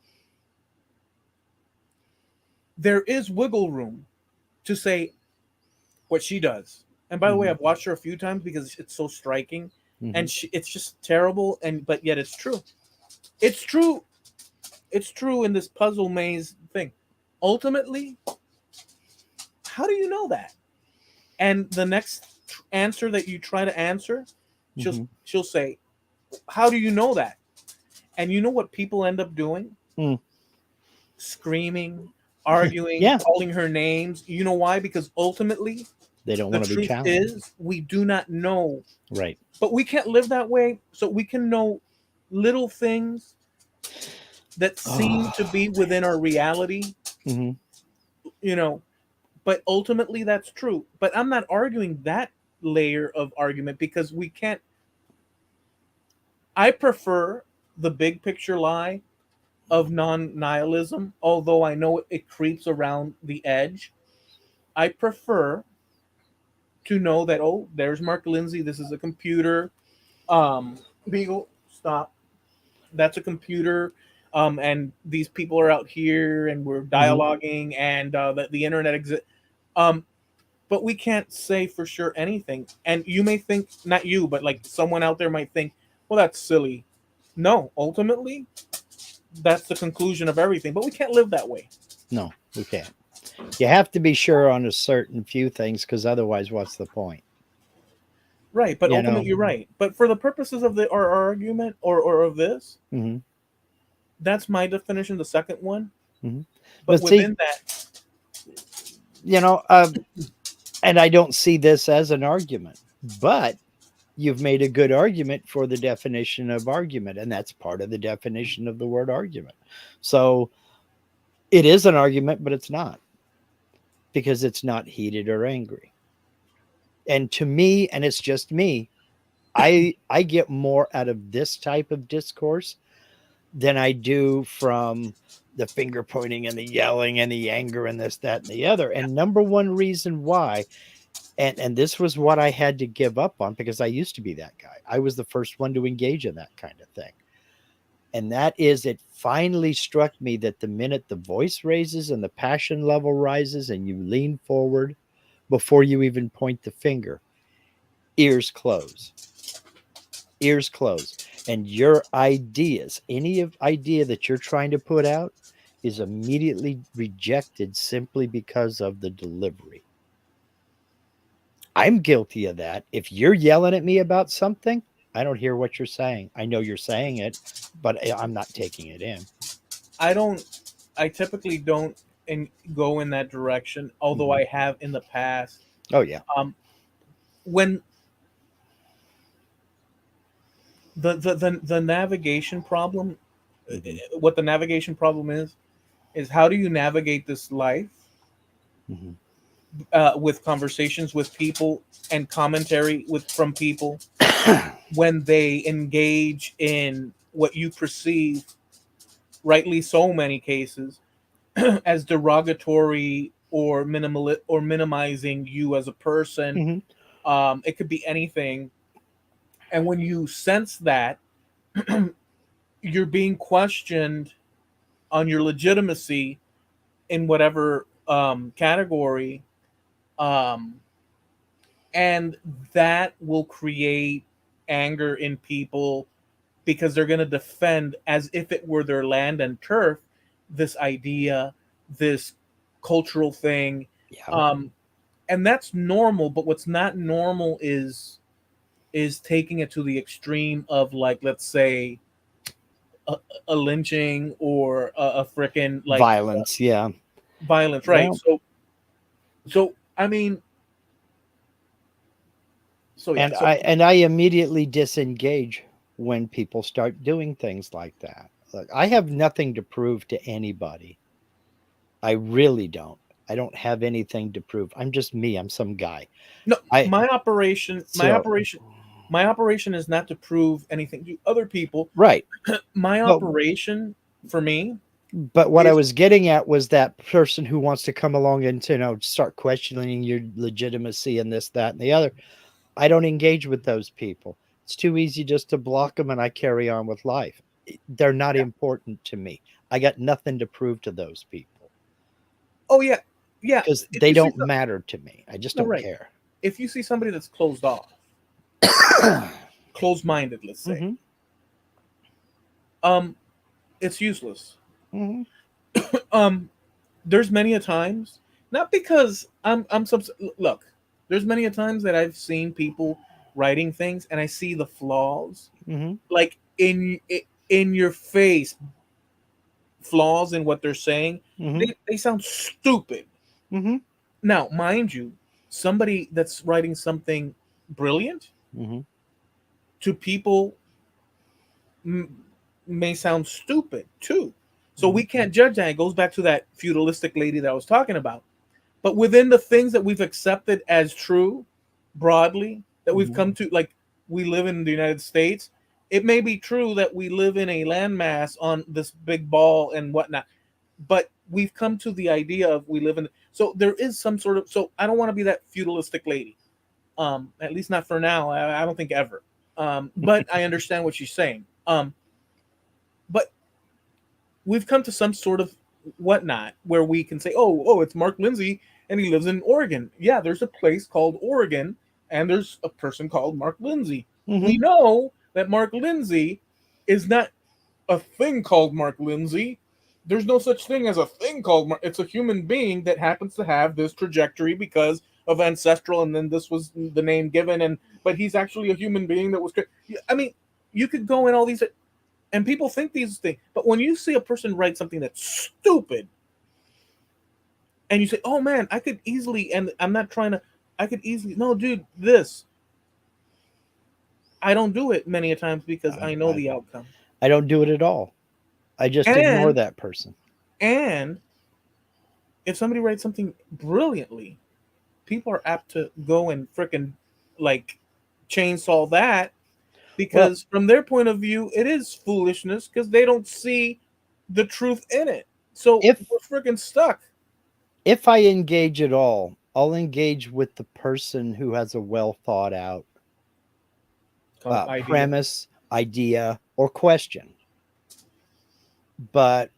there is wiggle room to say what she does. And by the way, Hmm. I've watched her a few times because it's so striking, Hmm. and it's just terrible. And but yet it's true. It's true. It's true in this puzzle maze thing. Ultimately, how do you know that? And the next answer that you try to answer, she'll Hmm. she'll say, "How do you know that?" And you know what people end up doing? Mm. Screaming, arguing, Yeah. calling her names. You know why? Because ultimately, They don't the want to be truth challenged. is we do not know, Right. but we can't live that way. So we can know little things that seem Oh, to be within our reality, man. you know, but ultimately that's true. But I'm not arguing that layer of argument because we can't. I prefer the big picture lie of non-nihilism, although I know it creeps around the edge. I prefer to know that, oh, there's Mark Lindsay. This is a computer. Beagle, stop. That's a computer. And these people are out here, and we're Hmm. dialoguing, and that the internet exists. Um, but we can't say for sure anything. And you may think, not you, but like someone out there might think, well, that's silly. No, ultimately, that's the conclusion of everything. But we can't live that way. No, we can't. You have to be sure on a certain few things because otherwise, what's the point? Right, but You ultimately know. you're right. But for the purposes of our argument or of this, Hmm. that's my definition, the second one. Hmm. But But see, within that, you know, and I don't see this as an argument, but you've made a good argument for the definition of argument, and that's part of the definition of the word argument. So it is an argument, but it's not because it's not heated or angry. And to me, and it's just me, I get more out of this type of discourse than I do from the finger pointing and the yelling and the anger and this, that, and the other. And number one reason why, and this was what I had to give up on because I used to be that guy. I was the first one to engage in that kind of thing. And that is, it finally struck me that the minute the voice raises and the passion level rises and you lean forward before you even point the finger, ears close, ears close. And your ideas, any of idea that you're trying to put out, is immediately rejected simply because of the delivery. I'm guilty of that. If you're yelling at me about something, I don't hear what you're saying. I know you're saying it, but I'm not taking it in. I don't. I typically don't go in that direction, although Mhm. I have in the past. Oh yeah. Um, when the navigation problem, Hmm. what the navigation problem is how do you navigate this life Hmm. with conversations with people and commentary with from people when they engage in what you perceive, rightly so many cases, as derogatory or minimal or minimizing you as a person. Hmm. It could be anything, and when you sense that you're being questioned on your legitimacy in whatever category, um, and that will create anger in people because they're going to defend as if it were their land and turf this idea, this cultural thing, Yeah. um, and that's normal. But what's not normal is taking it to the extreme of, like, let's say a, a lynching or a freaking like Violence. Yeah. violence, right? Well, So I mean, so yeah, and so I immediately disengage when people start doing things like that. Look, I have nothing to prove to anybody. I really don't. I don't have anything to prove. I'm just me. I'm some guy. no, I my operation, my so operation, my operation is not to prove anything to other people. right. My But operation for me what I is was getting at was that person who wants to come along and start questioning your legitimacy and this, that, and the other. I don't engage with those people. It's too easy just to block them and I carry on with life. They're not yeah. important to me. I got nothing to prove to those people Oh yeah, yeah. because If they you see don't some, matter to me. I just no, don't right. care. If you see somebody that's closed off, closed minded, let's say, Hmm. um, it's useless. Hmm. Um, there's many a times, not because I'm some look. There's many a times that I've seen people writing things and I see the flaws, Hmm. like in your face, flaws in what they're saying. Hmm. They sound stupid. Hmm. Now, mind you, somebody that's writing something brilliant Hmm. to people m- may sound stupid too. So Hmm. we can't judge that. It goes back to that feudalistic lady that I was talking about. But within the things that we've accepted as true broadly, that we've Mhm. come to, like, we live in the United States, it may be true that we live in a landmass on this big ball and whatnot, but we've come to the idea of we live in, so there is some sort of, so I don't want to be that feudalistic lady, at least not for now. I don't think ever. But I understand what she's saying. But we've come to some sort of whatnot where we can say, oh, it's Mark Lindsay and he lives in Oregon. Yeah, there's a place called Oregon and there's a person called Mark Lindsay. We Mhm. know that Mark Lindsay is not a thing called Mark Lindsay. There's no such thing as a thing called Mark. It's a human being that happens to have this trajectory because of ancestral, and then this was the name given. And but he's actually a human being that was. I mean, you could go in all these, and people think these things, but when you see a person write something that's stupid, and you say, "Oh man, I could easily," and I'm not trying to, I could easily, no, dude, this. I don't do it many a times because I, I know I the outcome. I don't do it at all. I just ignore And that person. and if somebody writes something brilliantly, people are apt to go and frickin' like chainsaw that Well, because from their point of view, it is foolishness because they don't see the truth in it. So if we're frickin' stuck. if I engage at all, I'll engage with the person who has a well thought out Idea. premise, idea, or question. But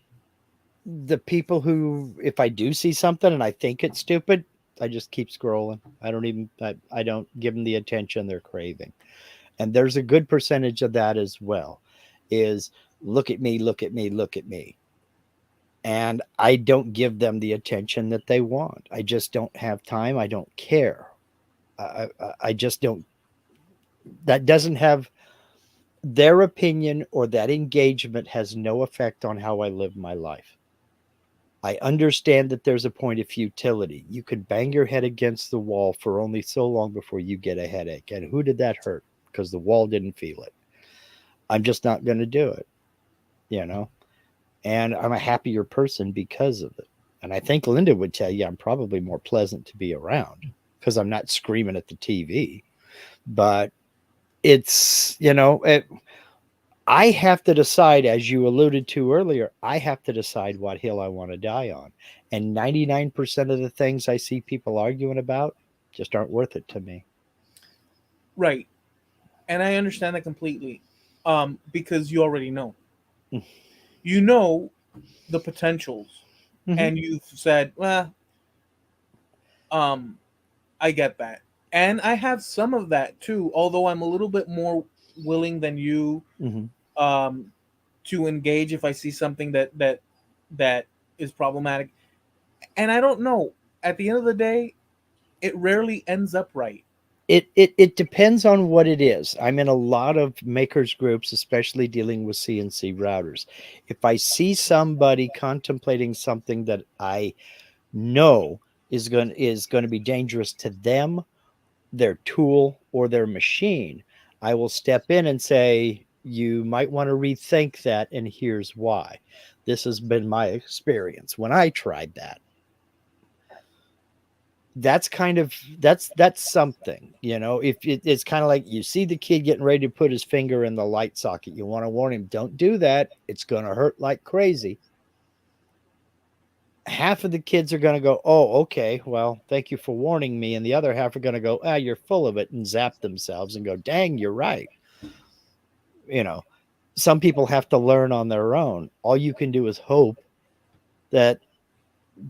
the people who, if I do see something and I think it's stupid, I just keep scrolling. I don't give them the attention they're craving. And there's a good percentage of that as well. Is look at me, look at me, look at me. And I don't give them the attention that they want. I just don't have time. I don't care. I just don't. That doesn't have their opinion or that engagement has no effect on how I live my life. I understand that there's a point of futility. You could bang your head against the wall for only so long before you get a headache. And who did that hurt? Because the wall didn't feel it. I'm just not going to do it, you know? And I'm a happier person because of it. And I think Linda would tell you I'm probably more pleasant to be around because I'm not screaming at the TV. But it's, I have to decide, as you alluded to earlier, I have to decide what hill I want to die on. And 99% of the things I see people arguing about just aren't worth it to me. Right. And I understand that completely. Because you already know. You know the potentials. Mm-hmm. And you've said, well, um, I get that. And I have some of that too, although I'm a little bit more willing than you, Mm-hmm. um, to engage if I see something that is problematic. And I don't know. At the end of the day, it rarely ends up right. It depends on what it is. I'm in a lot of makers groups, especially dealing with CNC routers. If I see somebody contemplating something that I know is going to be dangerous to them, their tool, or their machine, I will step in and say, you might want to rethink that, and here's why. This has been my experience when I tried that. That's kind of that's something, if it's kind of like you see the kid getting ready to put his finger in the light socket, you want to warn him, don't do that, it's going to hurt like crazy. Half of the kids are going to go, oh, okay, well, thank you for warning me, and the other half are going to go, ah, you're full of it, and zap themselves and go, dang, you're right. you know some people have to learn on their own. All you can do is hope that,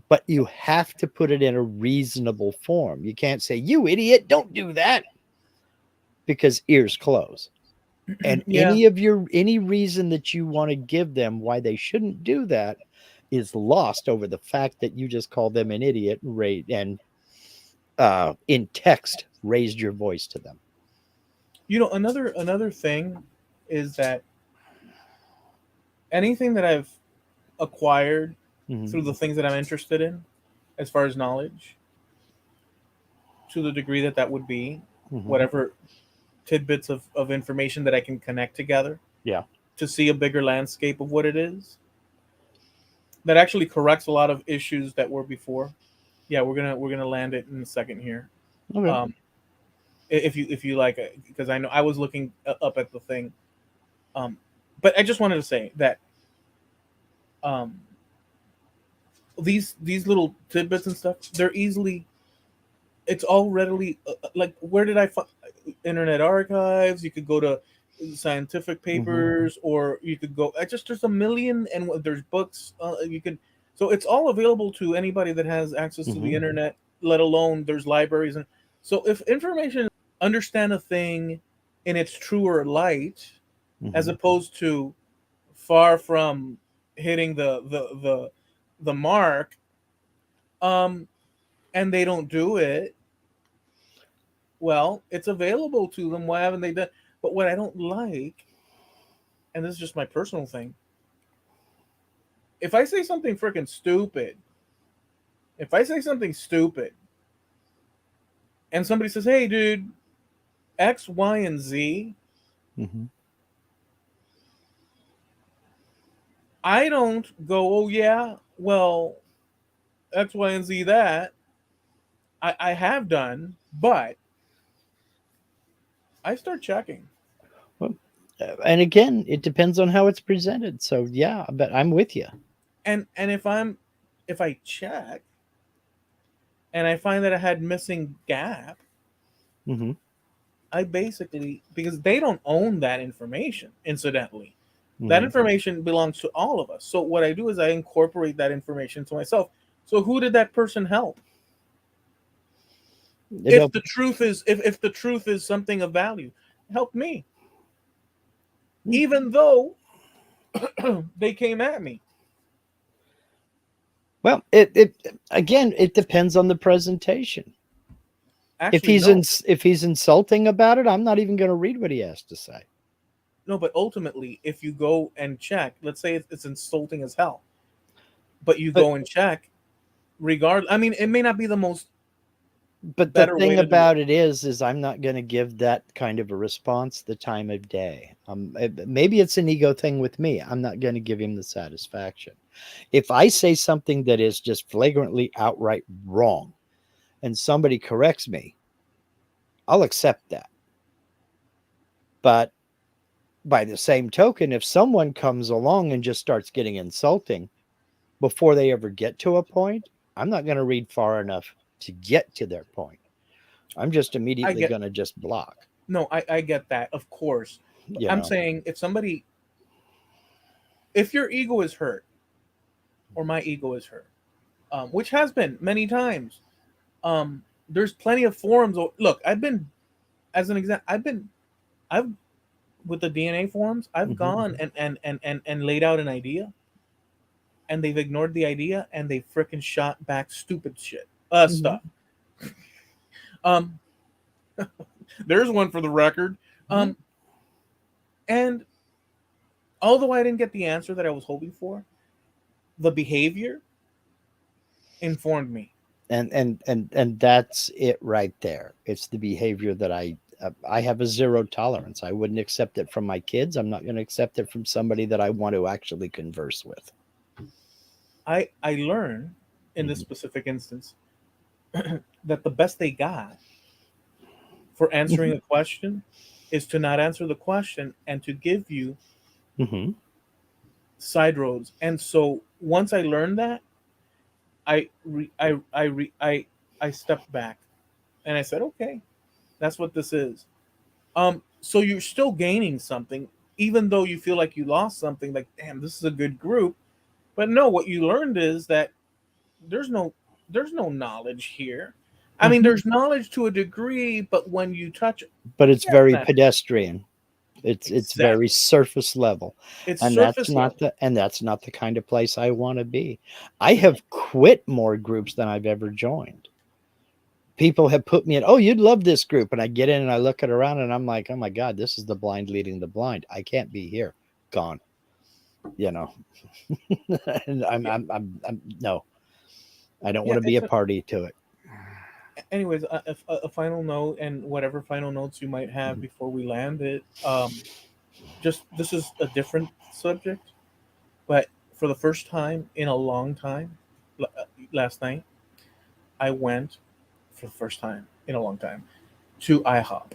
but you have to put it in a reasonable form. You can't say, you idiot, don't do that, because ears close. And Yeah. any reason that you want to give them why they shouldn't do that is lost over the fact that you just called them an idiot and in text raised your voice to them. Another thing is that anything that I've acquired Mm-hmm. through the things that I'm interested in, as far as knowledge, to the degree that that would be, Mm-hmm. whatever tidbits of information that I can connect together Yeah. to see a bigger landscape of what it is, that actually corrects a lot of issues that were before. Yeah, we're gonna land it in a second here. Okay. Um, if you like, because I know I was looking up at the thing. Um, but I just wanted to say that um, these little tidbits and stuff, they're easily, it's all readily, like, where did I find Internet Archives? You could go to scientific Mm-hmm. papers, or you could go, I just, there's a million, and there's books, you can, so it's all available to anybody that has access to the Mm-hmm. internet, let alone there's libraries. And so if information, understand a thing in its truer light, as Mm-hmm. opposed to far from hitting the mark, um and they don't do it, well, it's available to them. Why haven't they done? But what I don't like, and this is just my personal thing, if I say something freaking stupid, if I say something stupid, and somebody says, "Hey, dude, X, Y, and Z," Mm-hmm. I don't go, "Oh yeah, well, X, Y, and Z that." I have done, but I start checking. Well, and again, it depends on how it's presented. So yeah, but I'm with you. And if I check and I find that I had missing gap, Mm-hmm. I basically, because they don't own that information, incidentally. That Mm-hmm. information belongs to all of us. So what I do is I incorporate that information to myself. So who did that person help? It helped. If the truth is something of value, help me. Even though they came at me. Well, it again, it depends on the presentation. Actually, no. If he's insulting about it, I'm not even going to read what he has to say. No, but ultimately, if you go and check, let's say it's insulting as hell, but you But go and check, I mean, it may not be the most the better way thing to do it. about it is I'm not going to give that kind of a response the time of day. Maybe it's an ego thing with me. I'm not going to give him the satisfaction. If I say something that is just flagrantly outright wrong and somebody corrects me, I'll accept that. But by the same token, if someone comes along and just starts getting insulting before they ever get to a point, I'm not going to read far enough to get to their point. I'm just I immediately get going to just block, No, I get that, of course. But you I'm know. saying, if your ego is hurt, or my ego is hurt, which has been many times, there's plenty of forums. Look, as an example, I've with the DNA forums, I've Hmm. gone and laid out an idea, and they've ignored the idea, and they fricking shot back stupid shit, Hmm. stuff. Um, there's one for the record. Yeah. Um, and although I didn't get the answer that I was hoping for, the behavior informed me. And that's it right there. It's the behavior that I have a zero tolerance. I wouldn't accept it from my kids. I'm not going to accept it from somebody that I want to actually converse with. I learned in this Hmm. specific instance that the best they got for answering Hmm. a question is to not answer the question and to give you Hmm. side roads. And so once I learned that, I stepped back and I said, okay, that's what this is. So you're still gaining something, even though you feel like you lost something. Like, damn, this is a good group. But no, what you learned is that there's no there's no knowledge here. I mean, Hmm. there's knowledge to a degree, but when you touch, But it's yeah, it's very not pedestrian. It's very exactly. surface level, It's and that's surface not level. the kind of place I want to be. I have quit more groups than I've ever joined. People have put me in, oh, you'd love this group, and I get in and I look it around and I'm like, oh my god, this is the blind leading the blind. I can't be here. Gone. You know. And Yeah, I'm no, I don't want yeah. to be a party to it. Anyways, a final note, and whatever final notes you might have Mhm. before we land it. Just, this is a different subject, but for the first time in a long time, last night I went for the first time in a long time to IHOP.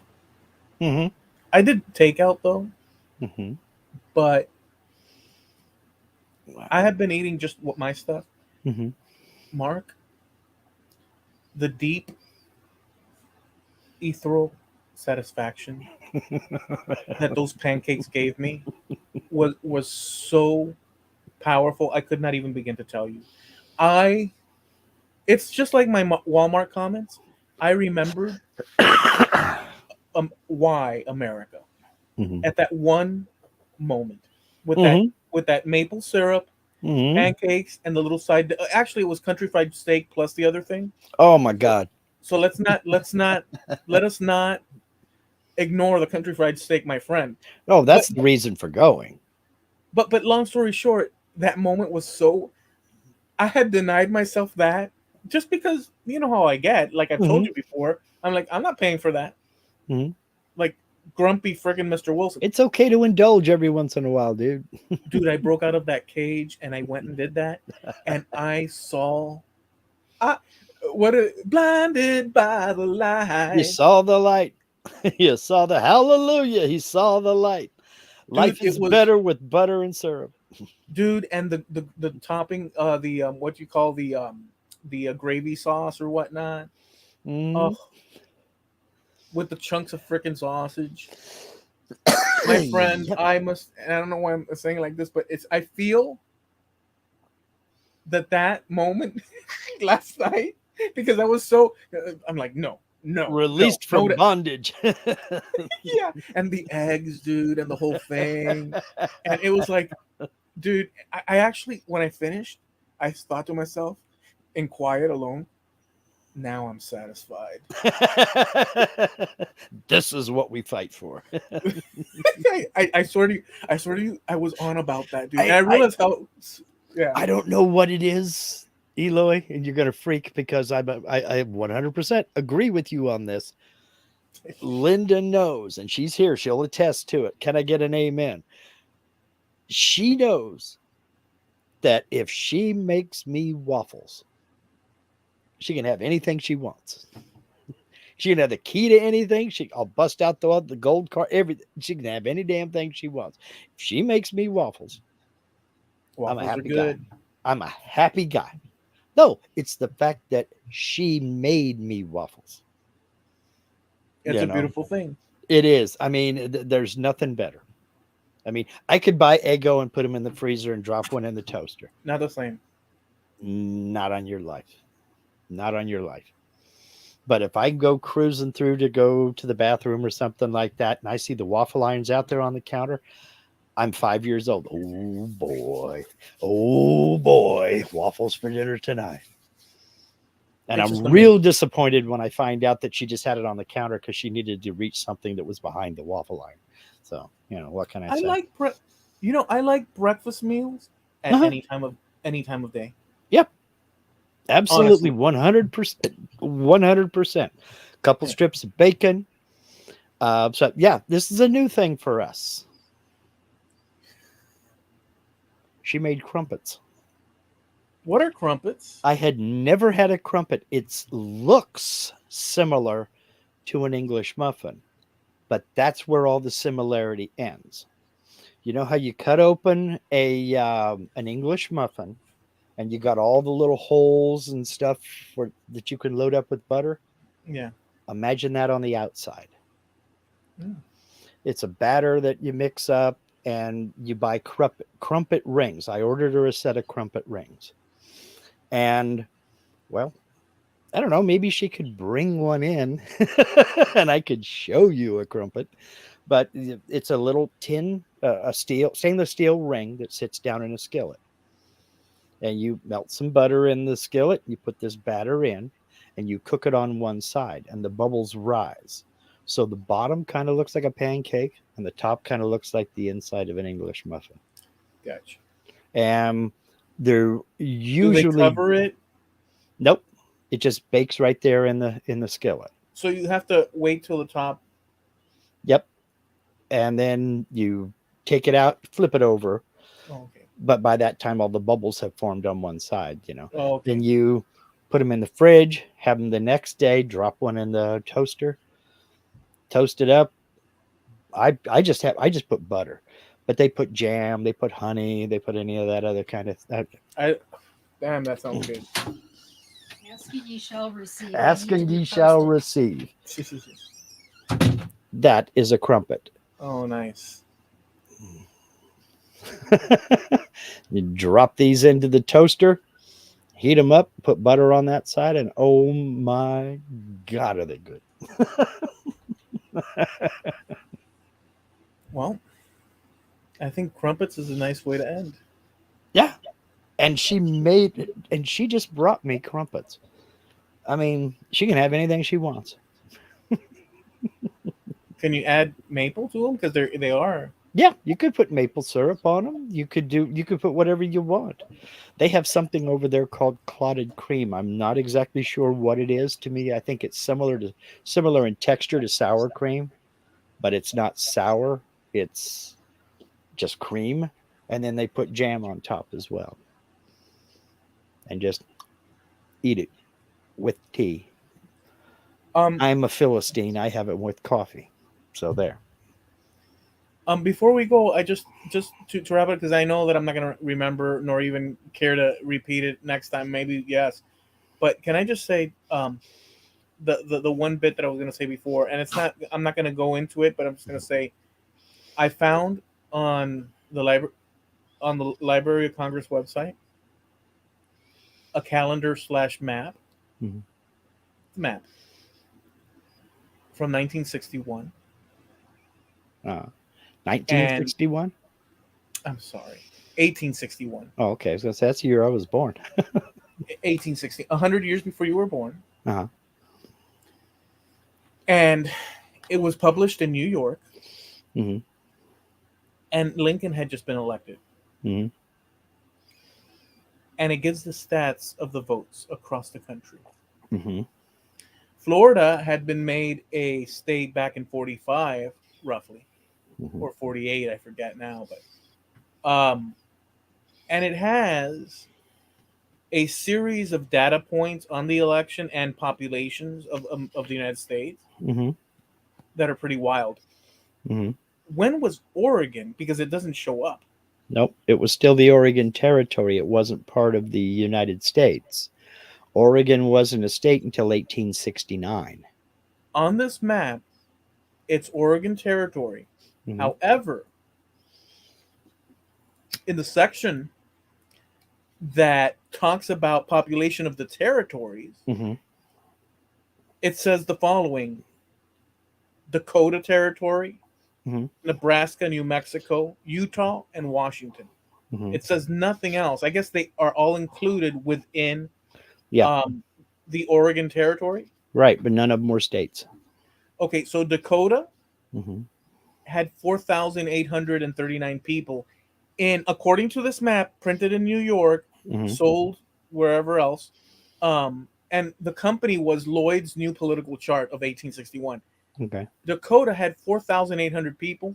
Mm-hmm. I did takeout though, Mm-hmm. but I Wow. have been eating just what my stuff. Mm-hmm. Mark, the deep ethereal satisfaction that those pancakes gave me was so powerful. I could not even begin to tell you. I It's just like my Walmart comments. I remembered why America Mm-hmm. at that one moment with that Mm-hmm. maple syrup, Mm-hmm. pancakes, and the little side. Actually, it was country fried steak plus the other thing. Oh my So, God. so let us not ignore the country fried steak, my friend. Oh, But that's the reason for going. but long story short, that moment was so. I had denied myself that just because you know how I get. Like I've told Mm-hmm. you before, I'm like I'm not paying for that. Mm-hmm. Like grumpy freaking Mr. Wilson. It's okay to indulge every once in a while, dude. Dude, I broke out of that cage and I went and did that, and I saw, I blinded by the You light, saw the light. You saw the hallelujah. He saw the light. dude. Life It is was, better with butter and syrup. dude, and the topping, the what you call the gravy sauce or whatnot. Oh, Mm. with the chunks of freaking sausage, my friend. Yep. I must. And I don't know why I'm saying it like this, but it's. I feel that moment last night because I was so. I'm like, no, no, no, Released no. from bondage. Yeah, and the eggs, dude, and the whole thing, and it was like, dude, I actually when I finished, I thought to myself, in quiet alone, now I'm satisfied. This is what we fight for. I swear to you, I was on about that, dude, and I, I I realized how, yeah, I don't know what it is, Eloy, and you're gonna freak because I 100% agree with you on this. Linda knows, and she's here. She'll attest to it. Can I get an amen? She knows that if she makes me waffles, she can have anything she wants. She can have the key to anything. I'll bust out the gold card. Everything. She can have any damn thing she wants. If she makes me waffles, I'm a waffles are happy guy. good. I'm a happy guy. No, it's the fact that she made me waffles. It's You a know, beautiful thing. it is. I mean, there's nothing better. I mean, I could buy Eggo and put them in the freezer and drop one in the toaster. Not the same. Not on your life. Not on your life. But if I go cruising through to go to the bathroom or something like that, and I see the waffle irons out there on the counter, I'm 5 years old. Oh boy. Oh boy. Waffles for dinner tonight. And It's I'm just amazing. real disappointed when I find out that she just had it on the counter because she needed to reach something that was behind the waffle iron. So, what can I I say? like I like breakfast meals at Uh-huh. any time of day. Yep. Absolutely. Honestly, 100%. 100%. Couple yeah. strips of bacon. So, yeah, this is a new thing for us. She made crumpets. What are crumpets? I had never had a crumpet. It looks similar to an English muffin, but that's where all the similarity ends. You know how you cut open a an English muffin, and you got all the little holes and stuff that you can load up with butter. Yeah. Imagine that on the outside. Mm. It's a batter that you mix up, and you buy crumpet rings. I ordered her a set of crumpet rings, and well, I don't know. Maybe she could bring one in, and I could show you a crumpet. But it's a little tin, a stainless steel ring that sits down in a skillet, and you melt some butter in the skillet. You put this batter in, and you cook it on one side, and the bubbles rise. So the bottom kind of looks like a pancake, and the top kind of looks like the inside of an English muffin. Gotcha. And they're Do they usually cover it? nope. It just bakes right there in the skillet. So you have to wait till the top. Yep. And then you take it out, flip it over. Oh, okay. But by that time, all the bubbles have formed on one side. Oh, Then okay. you put them in the fridge, have them the next day, drop one in the toaster, toast it up. I just put butter, but they put jam, they put honey, they put any of that other kind of I damn, that sounds good. Ask and ye shall receive. They ask need to and be ye shall toasted. receive. That is a crumpet. Oh, nice. You drop these into the toaster, heat them up, put butter on that side, and oh my God, are they good? Well, I think crumpets is a nice way to end. Yeah. And she just brought me crumpets. I mean, she can have anything she wants. Can you add maple to them? Because they are. Yeah, you could put maple syrup on them. You could put whatever you want. They have something over there called clotted cream. I'm not exactly sure what it is. To me, I think it's similar in texture to sour cream, but it's not sour. It's just cream, and then they put jam on top as well, and just eat it with tea. Um, I'm a Philistine. I have it with coffee. So there. Before we go, I just to wrap it because I know that I'm not gonna remember nor even care to repeat it next time. Maybe yes, but can I just say the one bit that I was gonna say before, and it's not. I'm not gonna go into it, but I'm just gonna say I found on the Library of Congress website a calendar slash Mhm. map from 1961, Uh, and 1961. I'm sorry, 1861. Oh, okay. So that's the year I was born. 1860, 100 years before you were born, Uh-huh. and it was published in New York, Hmm. and Lincoln had just been elected, Hmm. and it gives the stats of the votes across the country. Hmm. Florida had been made a state back in 45, roughly, Hmm. or 48, I forget now, but and it has a series of data points on the election and populations of the United States Hmm. that are pretty wild. Hmm. When was Oregon? Because it doesn't show up. Nope. It was still the Oregon Territory. It wasn't part of the United States. Oregon wasn't a state until 1869. On this map, it's Oregon Territory. Hmm. However, in the section that talks about population of the territories, Hmm. it says the following: Dakota Territory, Hmm. Nebraska, New Mexico, Utah, and Washington. Hmm. It says nothing else. I guess they are all included within Yeah. um, the Oregon Territory. Right. But none of them were states. Okay, so Dakota Hmm. had 4,839 people. And according to this map, printed in New York, Hmm. sold wherever else, and the company was Lloyd's New Political Chart of 1861. Okay. Dakota had 4,800 people.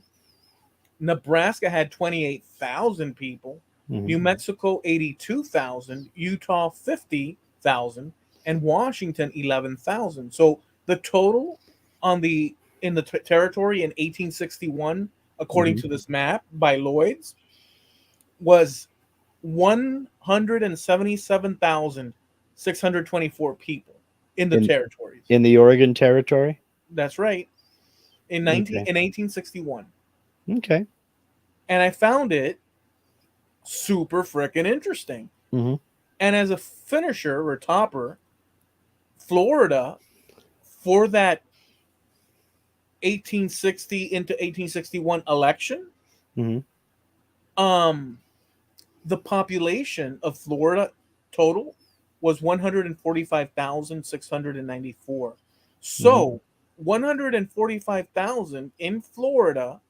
Nebraska had 28,000 people. Hmm. New Mexico 82,000. Utah 50,000, and Washington 11,000. So the total on the in the territory in 1861, according Hmm. to this map by Lloyd's, was 177,624 people in the In territories. in the Oregon Territory. That's right. Okay. In 1861. Okay. And I found it super freaking interesting. Hmm. And as a finisher or topper, Florida for that 1860 into 1861 election, Hmm. um the population of Florida total was 145,694. Hmm. So 145,000 in Florida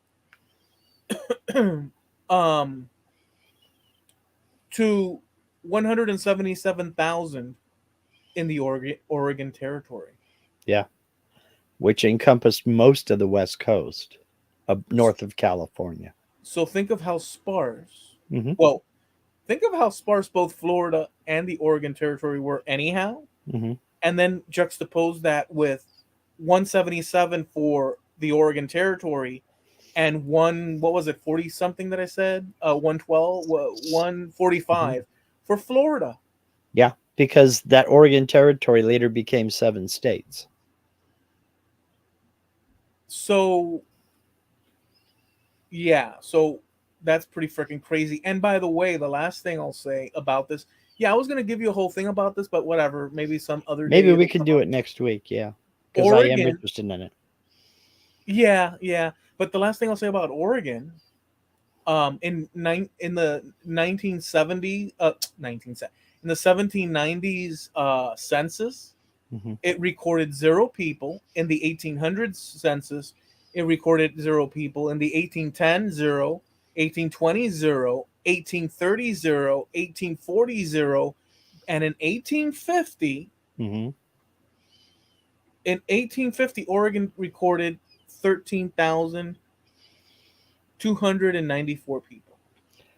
um to 177,000 in the Oregon Territory. Yeah. Which encompassed most of the West Coast, north of California. So think of how sparse. Hmm. Well, think of how sparse both Florida and the Oregon Territory were anyhow. Hmm. and then juxtapose that with 177 for the Oregon Territory, and what was it, 40 something that I said, 112, Hmm. 145 for Florida. Yeah, because that Oregon Territory later became 7 states. So yeah, so that's pretty freaking crazy. And by the way, the last thing I'll say about this, yeah, I was gonna give you a whole thing about this, but whatever, maybe some other Maybe day we it'll can come do up. it next week. Yeah, because I am Oregon, interested in it. yeah, yeah. But the last thing I'll say about Oregon, in the 1970 in the 1790s census, Hmm. it recorded 0 people. In the 1800s census, it recorded 0 people. In the 1810, 0, 1820, 0, 1830, 0, 1840, 0, and Hmm. in 1850, Oregon recorded 13,294 people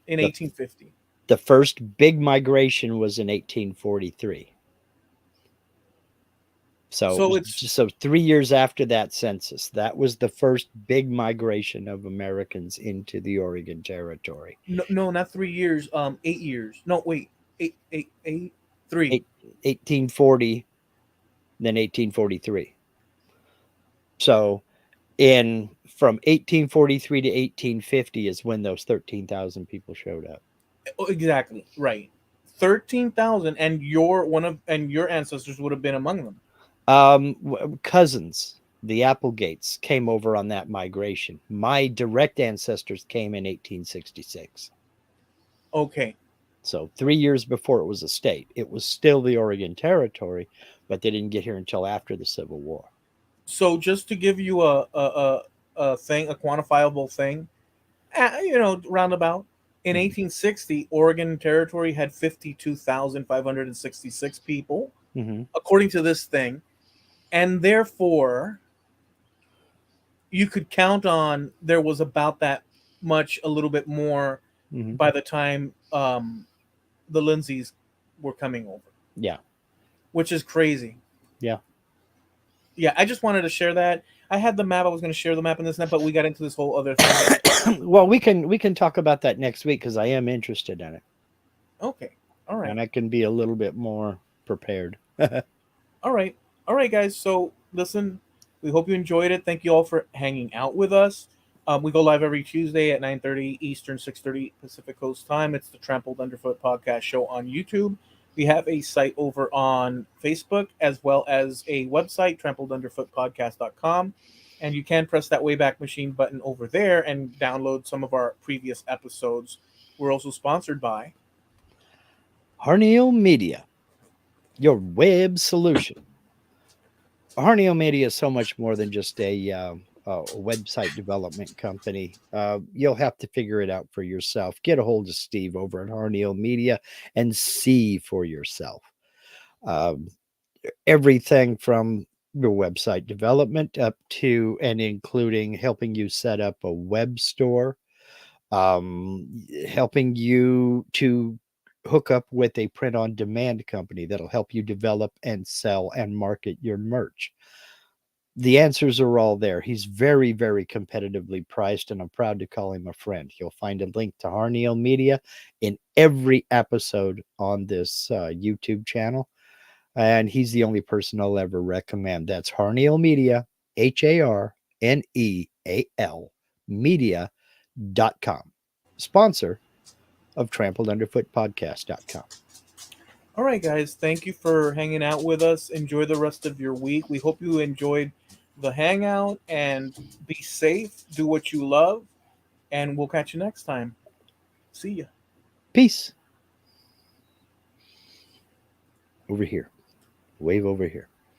in The 1850. the first big migration was in 1843. So it So was it's just so 3 years after that census. That was the first big migration of Americans into the Oregon Territory. no, no, not 3 years, 8 years. No, wait, three. Eight, 1840, then 1843. So in from 1843 to 1850 is when those 13,000 people showed up. Oh, exactly, right. 13,000, and your ancestors would have been among them. Cousins, the Applegates, came over on that migration. My direct ancestors came in 1866. Okay. So 3 years before it was a state. It was still the Oregon Territory, but they didn't get here until after the Civil War. So just to give you a thing, a quantifiable thing, roundabout. In Hmm. 1860, Oregon Territory had 52,566 people, Hmm. according to this thing, and therefore you could count on there was about that much, a little bit more, Hmm. by the time the Lindsays were coming over, Yeah. which is crazy. Yeah. Yeah, I just wanted to share that. I had the map. I was going to share the map in this net, but we got into this whole other thing. Well, we can talk about that next week because I am interested in it, Okay. All right. and I can be a little bit more prepared. All right. All right, guys. So listen, we hope you enjoyed it. Thank you all for hanging out with us. We go live every Tuesday at 9:30 Eastern, 6:30 Pacific Coast time. It's the Trampled Underfoot podcast show on YouTube. We have a site over on Facebook as well as a website, trampledunderfootpodcast.com. And you can press that Wayback Machine button over there and download some of our previous episodes. We're also sponsored by. Harneal Media, your web solution. Harneal Media is so much more than just a website development company. You'll have to figure it out for yourself. Get a hold of Steve over at Harneal Media and see for yourself. Um, Everything from your website development up to and including helping you set up a web store, helping you to hook up with a print on demand company that'll help you develop and sell and market your merch. The answers are all there. He's very, very competitively priced, and I'm proud to call him a friend. You'll find a link to Harneal Media in every episode on this YouTube channel, and he's the only person I'll ever recommend. That's Harneal Media, HARNEAL Media.com, sponsor of TrampledUnderfootPodcast.com. All right, guys. Thank you for hanging out with us. Enjoy the rest of your week. We hope you enjoyed the hangout, and be safe. Do what you love, and we'll catch you next time. See ya. Peace. Over here. Wave over here.